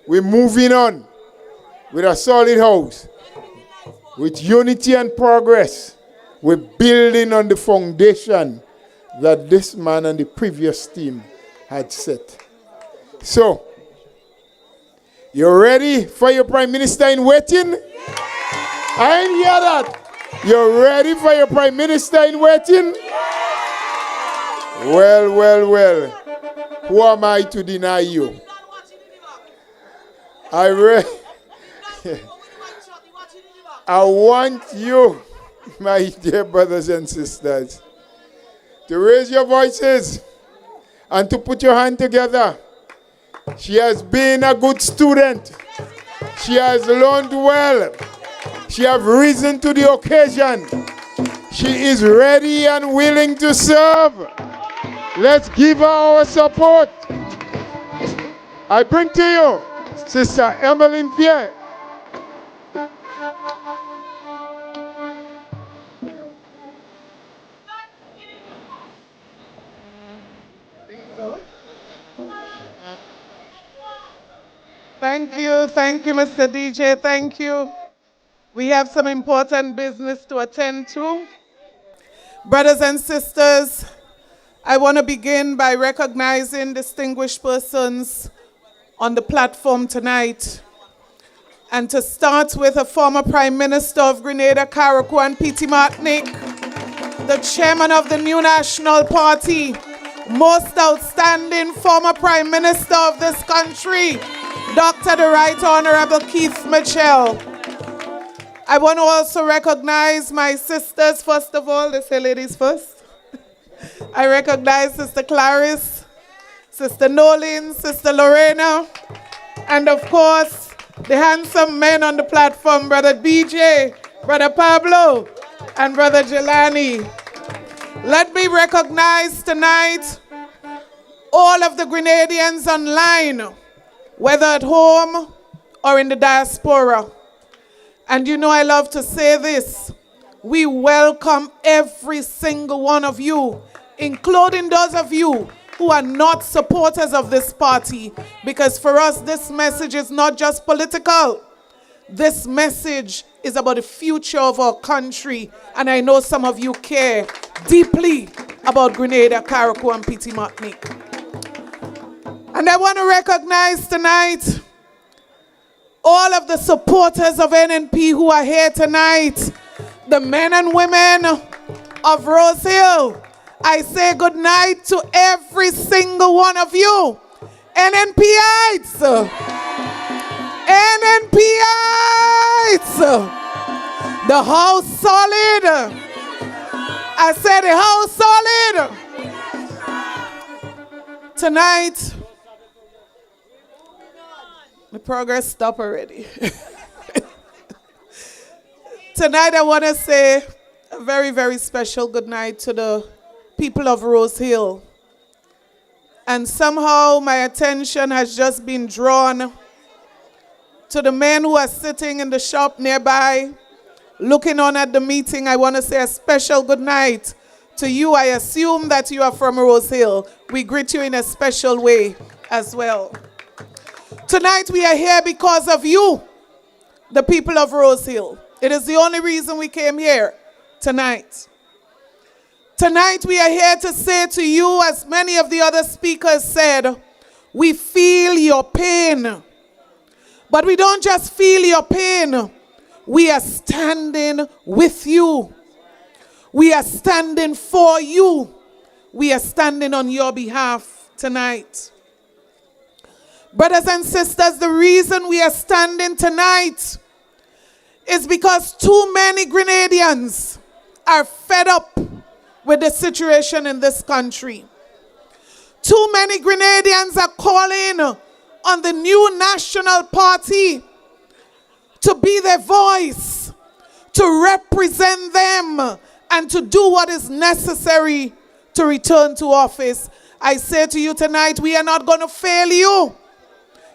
we're moving on with a solid house. With unity and progress. We're building on the foundation that this man and the previous team had set. So, you ready for your Prime Minister in waiting? Yeah. I didn't hear that. You ready for your Prime Minister in waiting? Yeah. Well. Who am I to deny you? I want you, my dear brothers and sisters, to raise your voices and to put your hand together. She has been a good student. She has learned well. She has risen to the occasion. She is ready and willing to serve. Let's give her our support. I bring to you Sister Emmeline Pierre. Thank you, Mr. DJ, thank you. We have some important business to attend to. Brothers and sisters, I want to begin by recognizing distinguished persons on the platform tonight. And to start with a former Prime Minister of Grenada, Carriacou and P.T. Martinique, the chairman of the new National Party, most outstanding former Prime Minister of this country, Dr. the Right Honorable Keith Mitchell. I want to also recognize my sisters, first of all. They say ladies first. I recognize Sister Clarice, Sister Nolin, Sister Lorena, and of course, the handsome men on the platform, Brother BJ, Brother Pablo, and Brother Gilani. Let me recognize tonight all of the Grenadians online, whether at home or in the diaspora. And you know I love to say this. We welcome every single one of you, including those of you who are not supporters of this party, because for us this message is not just political. This message is about the future of our country, and I know some of you care deeply about Grenada, Carriacou, and P.T. Martinique. And I want to recognize tonight all of the supporters of NNP who are here tonight, the men and women of Rose Hill. I say good night to every single one of you. NNPites! NNPites! The house solid! I said the house solid! Tonight, the progress stopped already. Tonight I want to say a very, very special good night to the people of Rose Hill. And somehow my attention has just been drawn to the men who are sitting in the shop nearby, looking on at the meeting. I want to say a special good night to you. I assume that you are from Rose Hill. We greet you in a special way as well. Tonight we are here because of you, the people of Rose Hill. It is the only reason we came here tonight. Tonight we are here to say to you, as many of the other speakers said, we feel your pain. But we don't just feel your pain. We are standing with you. We are standing for you. We are standing on your behalf tonight. Brothers and sisters, the reason we are standing tonight is because too many Grenadians are fed up with the situation in this country. Too many Grenadians are calling on the new National Party to be their voice, to represent them, and to do what is necessary to return to office. I say to you tonight, we are not going to fail you.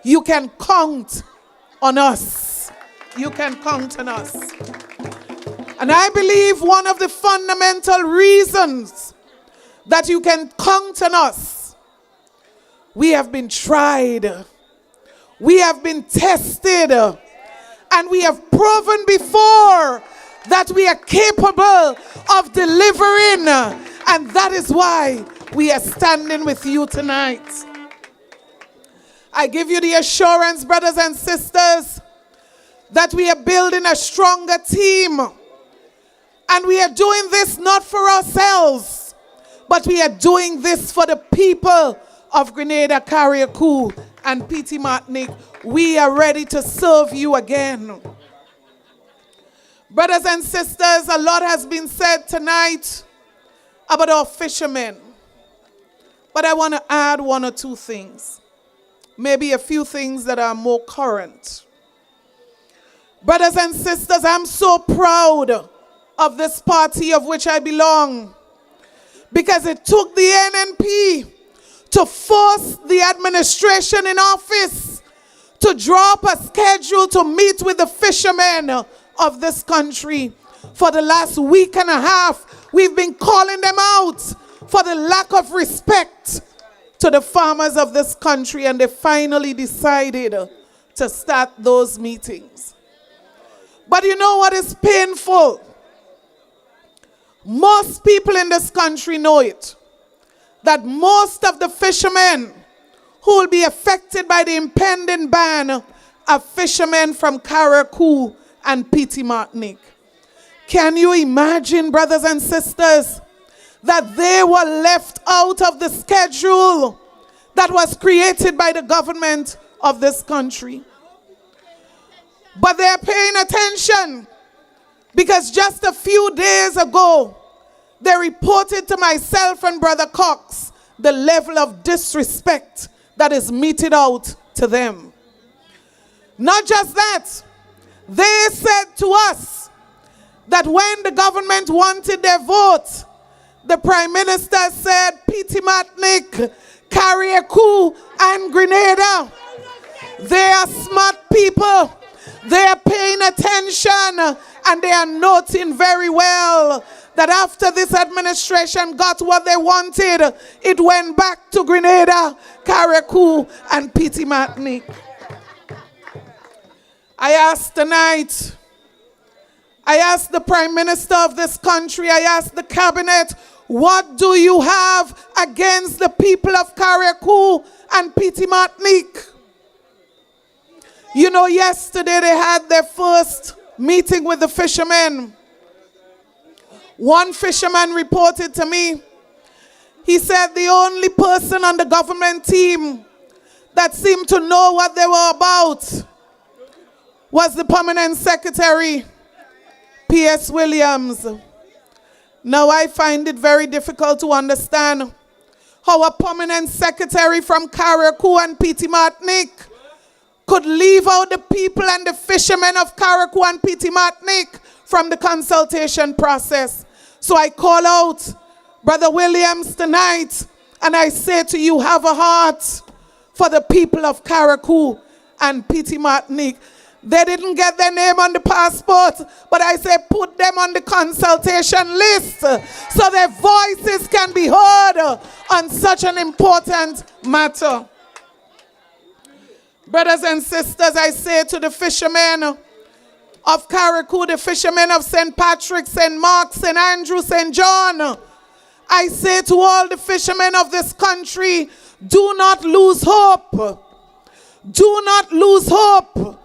You can count on us. You can count on us. And I believe one of the fundamental reasons that you can count on us, we have been tried, we have been tested, and we have proven before that we are capable of delivering, and that is why we are standing with you tonight. I give you the assurance, brothers and sisters, that we are building a stronger team. And we are doing this not for ourselves, but we are doing this for the people of Grenada, Carriacou, and P.T. Martinique. We are ready to serve you again. Brothers and sisters, a lot has been said tonight about our fishermen. But I want to add one or two things. Maybe a few things that are more current. Brothers and sisters, I'm so proud of this party of which I belong, because it took the NNP to force the administration in office to draw up a schedule to meet with the fishermen of this country. For the last week and a half, we've been calling them out for the lack of respect to the farmers of this country, and they finally decided to start those meetings. But you know what is painful? Most people in this country know it. that most of the fishermen who will be affected by the impending ban are fishermen from Carriacou and Petite Martinique. Can you imagine, brothers and sisters, that they were left out of the schedule that was created by the government of this country? But they're paying attention because just a few days ago, they reported to myself and Brother Cox the level of disrespect that is meted out to them. Not just that, they said to us that when the government wanted their vote, the Prime Minister said, Petite Martinique, Carriacou, and Grenada. They are smart people. They are paying attention, and they are noting very well that after this administration got what they wanted, it went back to Grenada, Carriacou, and Petite Martinique. I asked tonight, I asked the Prime Minister of this country, I asked the Cabinet, what do you have against the people of Carriacou and Petite Martinique? You know, yesterday they had their first meeting with the fishermen. One fisherman reported to me, he said the only person on the government team that seemed to know what they were about was the permanent secretary, P.S. Williams. Now I find it very difficult to understand how a permanent secretary from Carriacou and Petite Martinique could leave out the people and the fishermen of Carriacou and Petite Martinique from the consultation process. So I call out Brother Williams tonight and I say to you, have a heart for the people of Carriacou and Petite Martinique. They didn't get their name on the passport, but I say put them on the consultation list so their voices can be heard on such an important matter. Brothers and sisters, I say to the fishermen of Carriacou, the fishermen of St. Patrick, St. Mark, St. Andrew, St. John, I say to all the fishermen of this country, do not lose hope. Do not lose hope.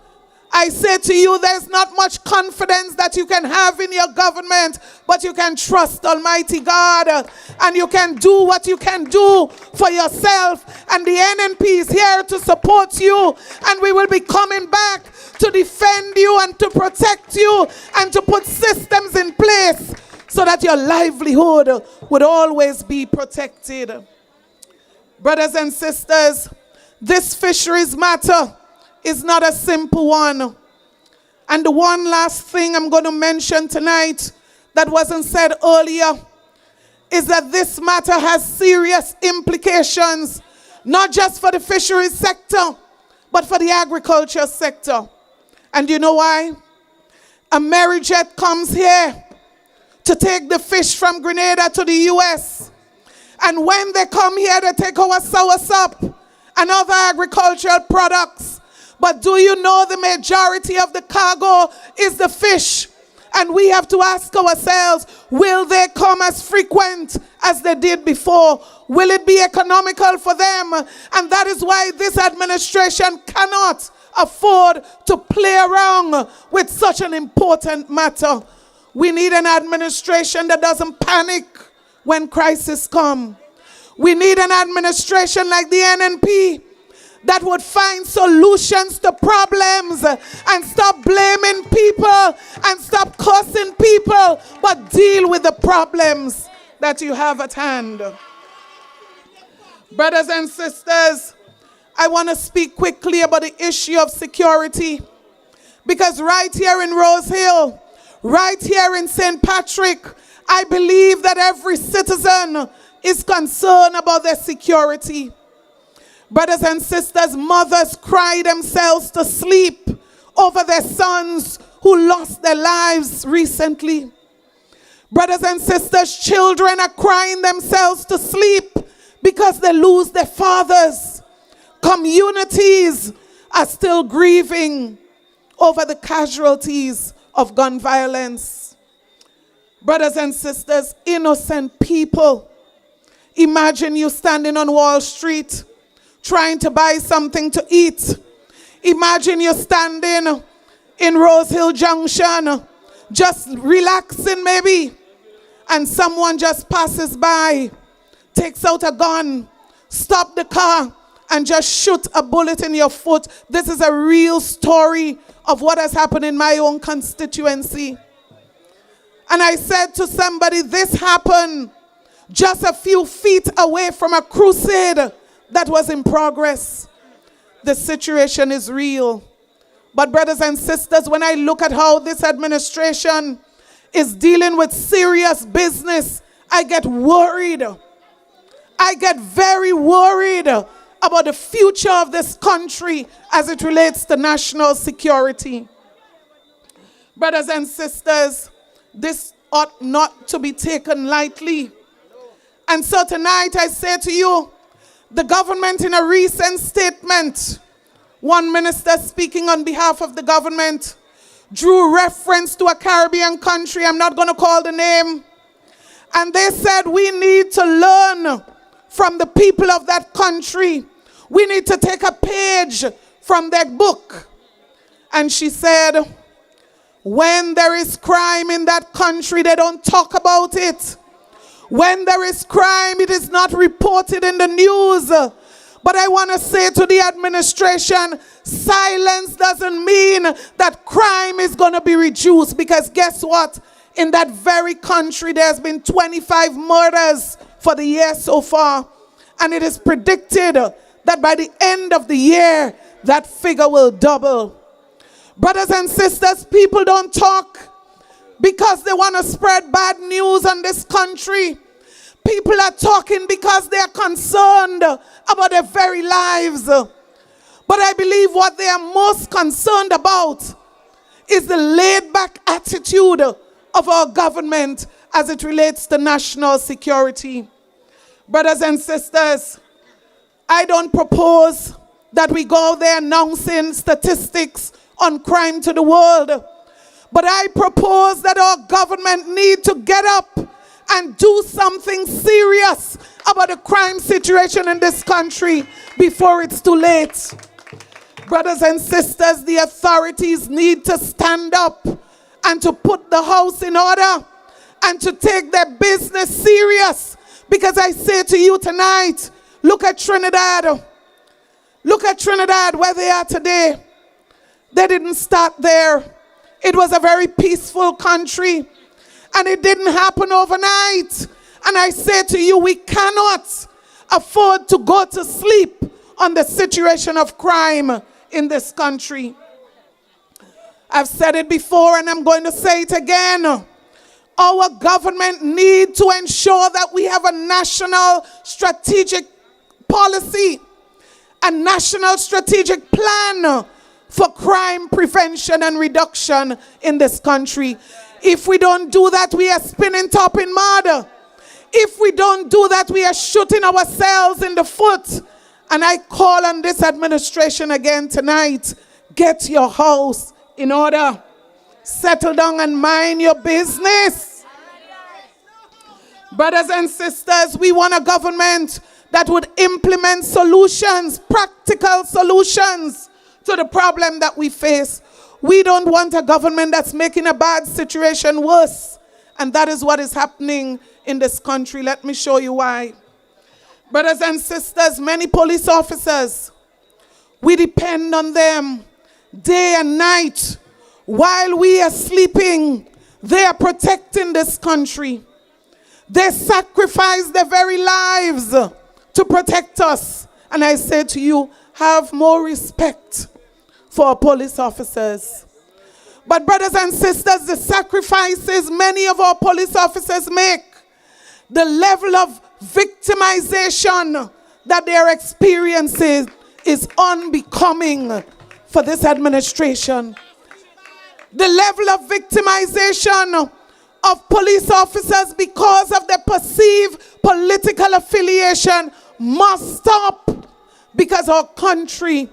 I say to you, there's not much confidence that you can have in your government, but you can trust Almighty God and you can do what you can do for yourself. And the NNP is here to support you, and we will be coming back to defend you and to protect you and to put systems in place so that your livelihood would always be protected. Brothers and sisters, this fisheries matter is not a simple one. And the one last thing I'm going to mention tonight that wasn't said earlier is that this matter has serious implications, not just for the fisheries sector, but for the agriculture sector. And you know why? A Amerijet comes here to take the fish from Grenada to the US. And when they come here, they take our soursop and other agricultural products. But do you know the majority of the cargo is the fish? And we have to ask ourselves, will they come as frequent as they did before? Will it be economical for them? And that is why this administration cannot afford to play around with such an important matter. We need an administration that doesn't panic when crises come. We need an administration like the NNP that would find solutions to problems and stop blaming people and stop cursing people, but deal with the problems that you have at hand. Brothers and sisters, I want to speak quickly about the issue of security, because right here in Rose Hill, right here in St. Patrick, I believe that every citizen is concerned about their security. Brothers and sisters, mothers cry themselves to sleep over their sons who lost their lives recently. Brothers and sisters, children are crying themselves to sleep because they lose their fathers. Communities are still grieving over the casualties of gun violence. Brothers and sisters, innocent people Imagine you standing on Wall Street trying to buy something to eat. Imagine you standing in Rose Hill Junction just relaxing maybe, and someone just passes by, takes out a gun, stop the car, and just shoot a bullet in your foot. This is a real story of what has happened in my own constituency. And I said to somebody, this happened just a few feet away from a crusade that was in progress. The situation is real. But brothers and sisters, when I look at how this administration is dealing with serious business, I get worried. I get very worried about the future of this country as it relates to national security. Brothers and sisters, this ought not to be taken lightly. And so tonight I say to you, the government in a recent statement, one minister speaking on behalf of the government drew reference to a Caribbean country, I'm not going to call the name, and they said we need to learn from the people of that country. We need to take a page from their book. And she said, when there is crime in that country, they don't talk about it. When there is crime, it is not reported in the news. But I want to say to the administration, silence doesn't mean that crime is going to be reduced. Because guess what? In that very country, there's been 25 murders for the year so far. And it is predicted that by the end of the year, that figure will double. Brothers and sisters, people don't talk because they want to spread bad news on this country. People are talking because they are concerned about their very lives. But I believe what they are most concerned about is the laid-back attitude of our government as it relates to national security. Brothers and sisters, I don't propose that we go there announcing statistics on crime to the world. But I propose that our government need to get up and do something serious about the crime situation in this country before it's too late. Brothers and sisters, the authorities need to stand up and to put the house in order and to take their business serious. Because I say to you tonight, look at Trinidad. Look at Trinidad where they are today. They didn't start there. It was a very peaceful country. And it didn't happen overnight. And I say to you, we cannot afford to go to sleep on the situation of crime in this country. I've said it before and I'm going to say it again. Our government needs to ensure that we have a national strategic policy, a national strategic plan for crime prevention and reduction in this country. If we don't do that, we are spinning top in mud. If we don't do that, we are shooting ourselves in the foot. And I call on this administration again tonight, get your house in order. Settle down and mind your business. Brothers and sisters, we want a government that would implement solutions, practical solutions to the problem that we face. We don't want a government that's making a bad situation worse. And that is what is happening in this country. Let me show you why. Brothers and sisters, many police officers, we depend on them day and night. While we are sleeping, they are protecting this country. They sacrifice their very lives to protect us. And I say to you, have more respect for our police officers. But brothers and sisters, the sacrifices many of our police officers make, the level of victimization that they are experiencing is unbecoming for this administration. The level of victimization of police officers because of their perceived political affiliation must stop, because our country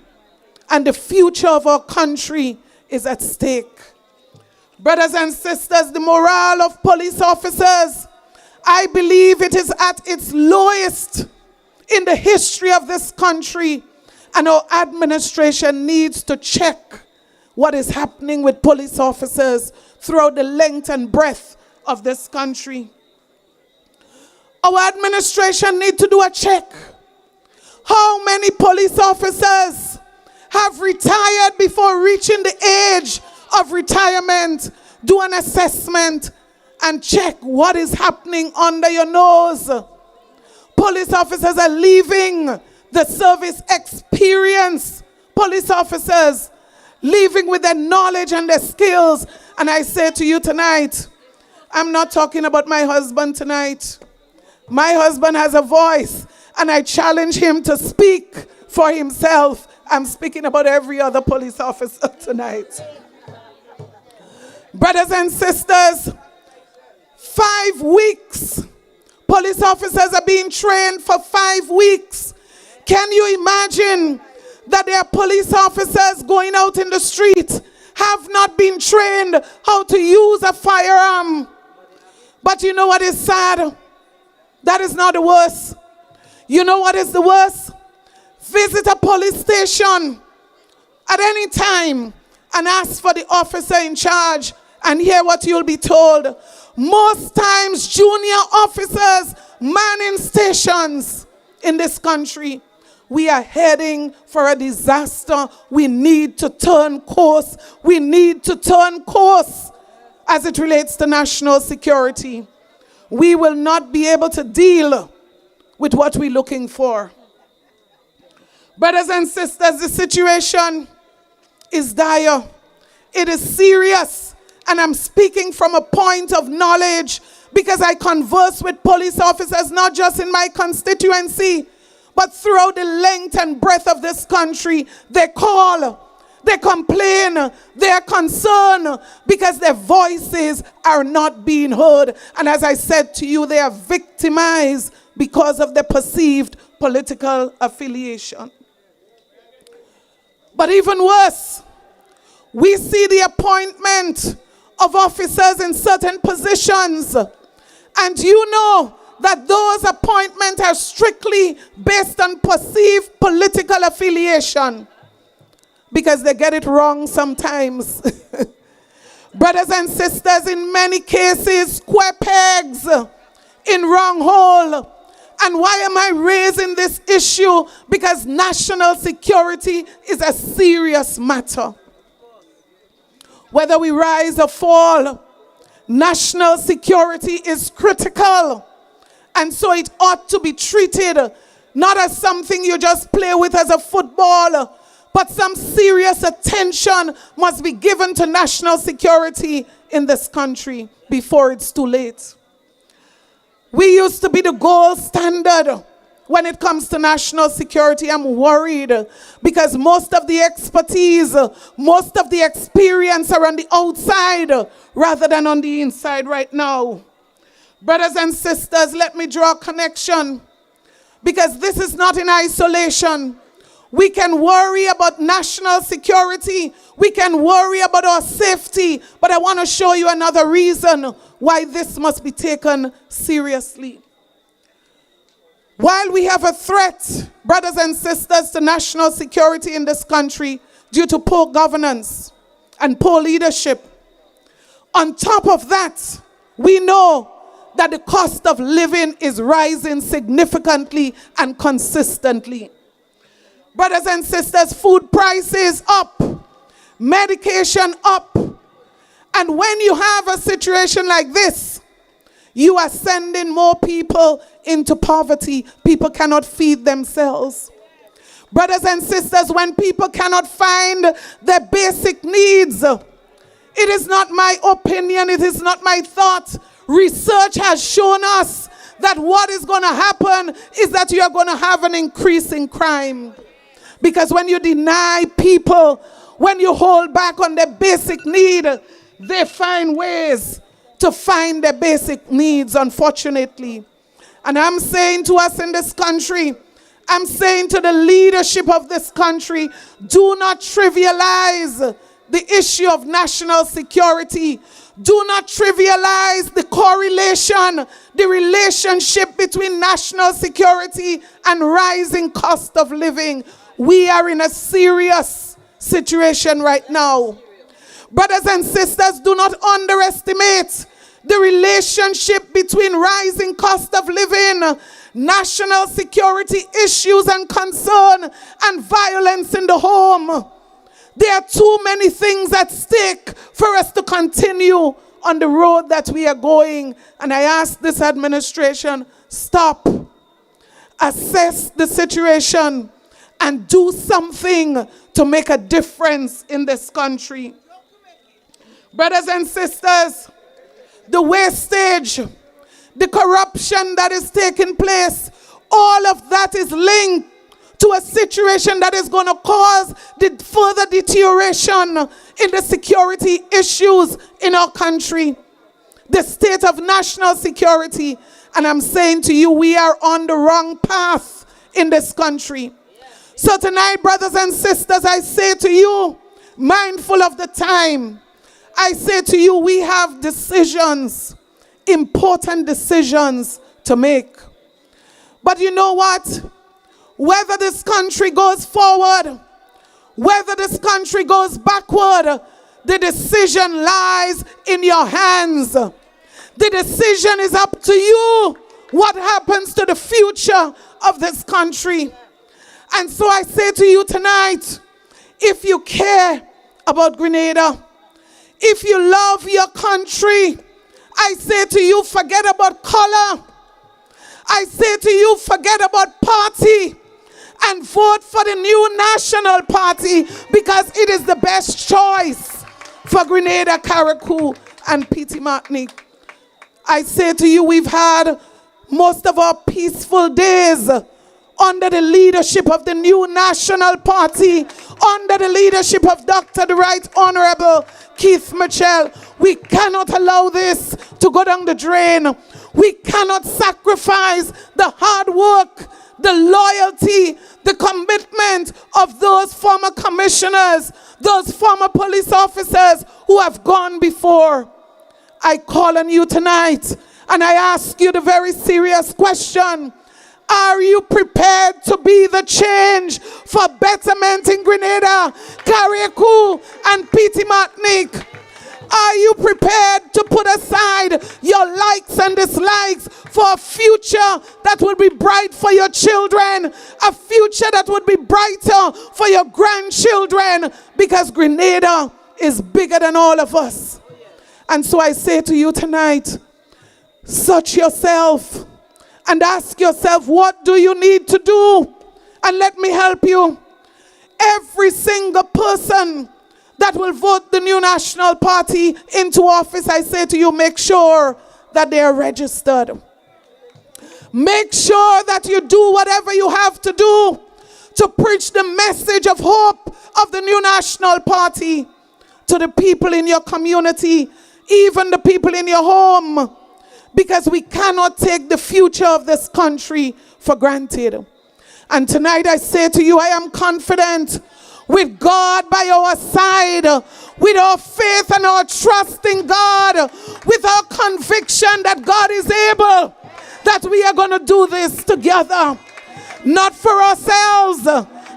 and the future of our country is at stake. Brothers and sisters, the morale of police officers I believe it is at its lowest in the history of this country, and our administration needs to check what is happening with police officers throughout the length and breadth of this country. Our administration needs to do a check. How many police officers have retired before reaching the age of retirement? Do an assessment and check what is happening under your nose. Police officers are leaving the service experience. Police officers leaving with their knowledge and their skills. And I say to you tonight, I'm not talking about my husband tonight. My husband has a voice, and I challenge him to speak for himself. I'm speaking about every other police officer tonight. Brothers and sisters, 5 weeks. Police officers are being trained for 5 weeks. Can you imagine that there are police officers going out in the street, have not been trained how to use a firearm? But you know what is sad? That is not the worst. You know what is the worst? Visit a police station at any time and ask for the officer in charge and hear what you'll be told. Most times, junior officers manning stations in this country. We are heading for a disaster. We need to turn course. We need to turn course as it relates to national security. We will not be able to deal with what we're looking for. Brothers and sisters, the situation is dire. It is serious. And I'm speaking from a point of knowledge because I converse with police officers not just in my constituency, but throughout the length and breadth of this country. They call, they complain, they are concerned because their voices are not being heard. And as I said to you, they are victimized because of their perceived political affiliation. But even worse, we see the appointment of officers in certain positions. And you know that those appointments are strictly based on perceived political affiliation, because they get it wrong sometimes. Brothers and sisters, in many cases, square pegs in wrong hole. And why am I raising this issue? Because national security is a serious matter. Whether we rise or fall, national security is critical. And so it ought to be treated not as something you just play with as a football, but some serious attention must be given to national security in this country before it's too late. We used to be the gold standard when it comes to national security. I'm worried because most of the expertise, most of the experience are on the outside rather than on the inside right now. Brothers and sisters, let me draw a connection, because this is not in isolation. We can worry about national security. We can worry about our safety. But I want to show you another reason why this must be taken seriously. While we have a threat, brothers and sisters, to national security in this country due to poor governance and poor leadership, on top of that, we know that the cost of living is rising significantly and consistently. Brothers and sisters, food prices up, medication up. And when you have a situation like this, you are sending more people into poverty. People cannot feed themselves. Brothers and sisters, when people cannot find their basic needs, it is not my opinion, it is not my thought. Research has shown us that what is going to happen is that you are going to have an increase in crime. Because when you deny people, when you hold back on their basic need, they find ways to find their basic needs, unfortunately. And I'm saying to us in this country, I'm saying to the leadership of this country, do not trivialize the issue of national security. Do not trivialize the correlation, the relationship between national security and rising cost of living. We are in a serious situation right now. Brothers and sisters, do not underestimate the relationship between rising cost of living, national security issues and concern, and violence in the home. There are too many things at stake for us to continue on the road that we are going. And I ask this administration, stop, assess the situation, and do something to make a difference in this country. Brothers and sisters, the wastage, the corruption that is taking place, all of that is linked to a situation that is going to cause the further deterioration in the security issues in our country, the state of national security. And I'm saying to you, we are on the wrong path in this country. So tonight, brothers and sisters, I say to you, mindful of the time, I say to you, we have decisions, important decisions to make. But you know what? Whether this country goes forward, whether this country goes backward, the decision lies in your hands. The decision is up to you. What happens to the future of this country? And so I say to you tonight, if you care about Grenada, if you love your country, I say to you, forget about color. I say to you, forget about party and vote for the new national party, because it is the best choice for Grenada, Carriacou, and Petit Martinique. I say to you, we've had most of our peaceful days under the leadership of the new national party, under the leadership of Dr. the Right Honorable Keith Mitchell. We cannot allow this to go down the drain. We cannot sacrifice the hard work, the loyalty, the commitment of those former commissioners, those former police officers who have gone before. I call on you tonight and I ask you the very serious question. Are you prepared to be the change for betterment in Grenada, Carriacou, and Petit Martinique? Are you prepared to put aside your likes and dislikes for a future that will be bright for your children, a future that would be brighter for your grandchildren? Because Grenada is bigger than all of us. And so I say to you tonight, search yourself and ask yourself, what do you need to do? And let me help you. Every single person that will vote the new national party into office, I say to you, make sure that they are registered. Make sure that you do whatever you have to do to preach the message of hope of the new national party to the people in your community, even the people in your home, because we cannot take the future of this country for granted. And tonight I say to you, I am confident, with God by our side, with our faith and our trust in God, with our conviction that God is able, that we are going to do this together. Not for ourselves,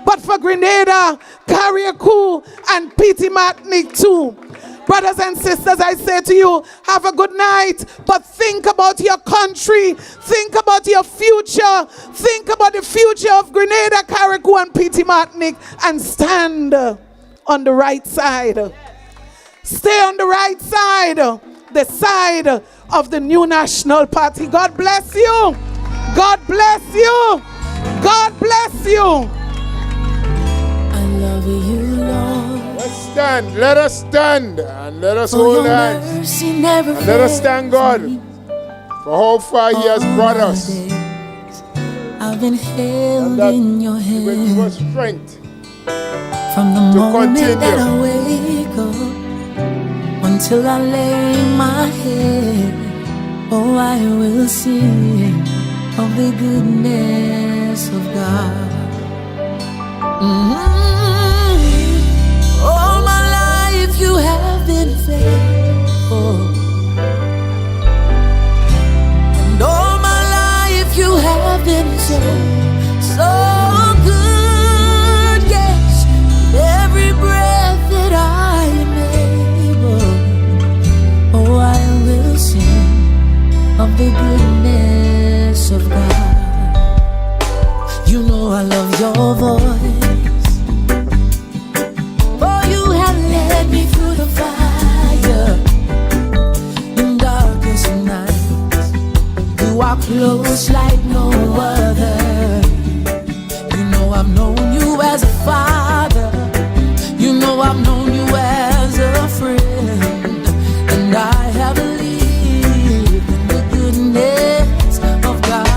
but for Grenada, Carriacou, and Petit Martinique too. Brothers and sisters, I say to you, have a good night, but think about your country, think about your future, think about the future of Grenada, Carriacou, and Petit Martinique, and stand on the right side. Stay on the right side, the side of the new national party. God bless you. God bless you. God bless you. I love you, Lord. Let's stand. Let us stand and let us hold hands. And let us thank God for how far He has brought us. I've been held in your hand. Will give us strength from the to moment continue. that I wake up until I lay my head. Oh, I will sing of the goodness of God. All my life been faithful. And all my life you have been so, so good. Yes, every breath that I am able, oh, I will sing of the goodness of God. You know I love your voice, for you have led me through the fire in darkest nights. You are close like no other. You know I've known you as a father. You know I've known you as a friend. And I have believed in the goodness of God.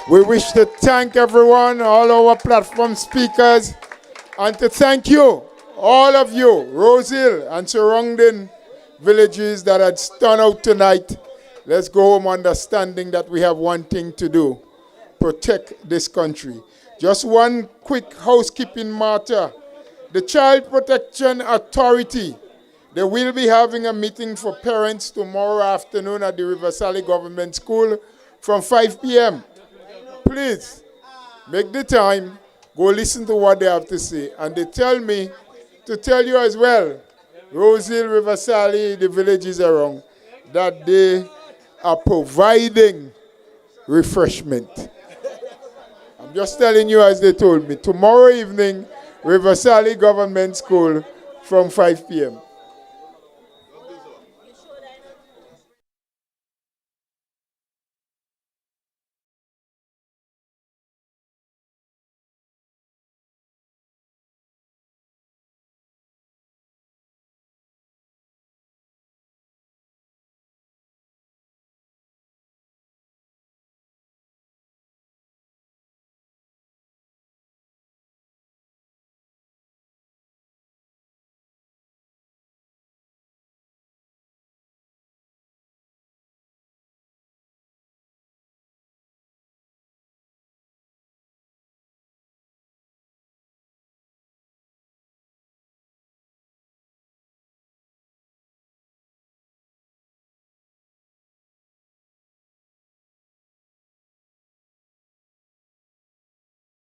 We wish to thank everyone, all our platform speakers, and to thank you, all of you, Rose Hill and surrounding villages that had turned out tonight. Let's go home understanding that we have one thing to do: protect this country. Just one quick housekeeping matter. The Child Protection Authority, they will be having a meeting for parents tomorrow afternoon at the River Sally Government School from 5 p.m. Please, make the time, go listen to what they have to say. And they tell me to tell you as well, Rose Hill, River Sally, the villages around, that they are providing refreshment. I'm just telling you as they told me. Tomorrow evening, River Sally Government School from 5 p.m.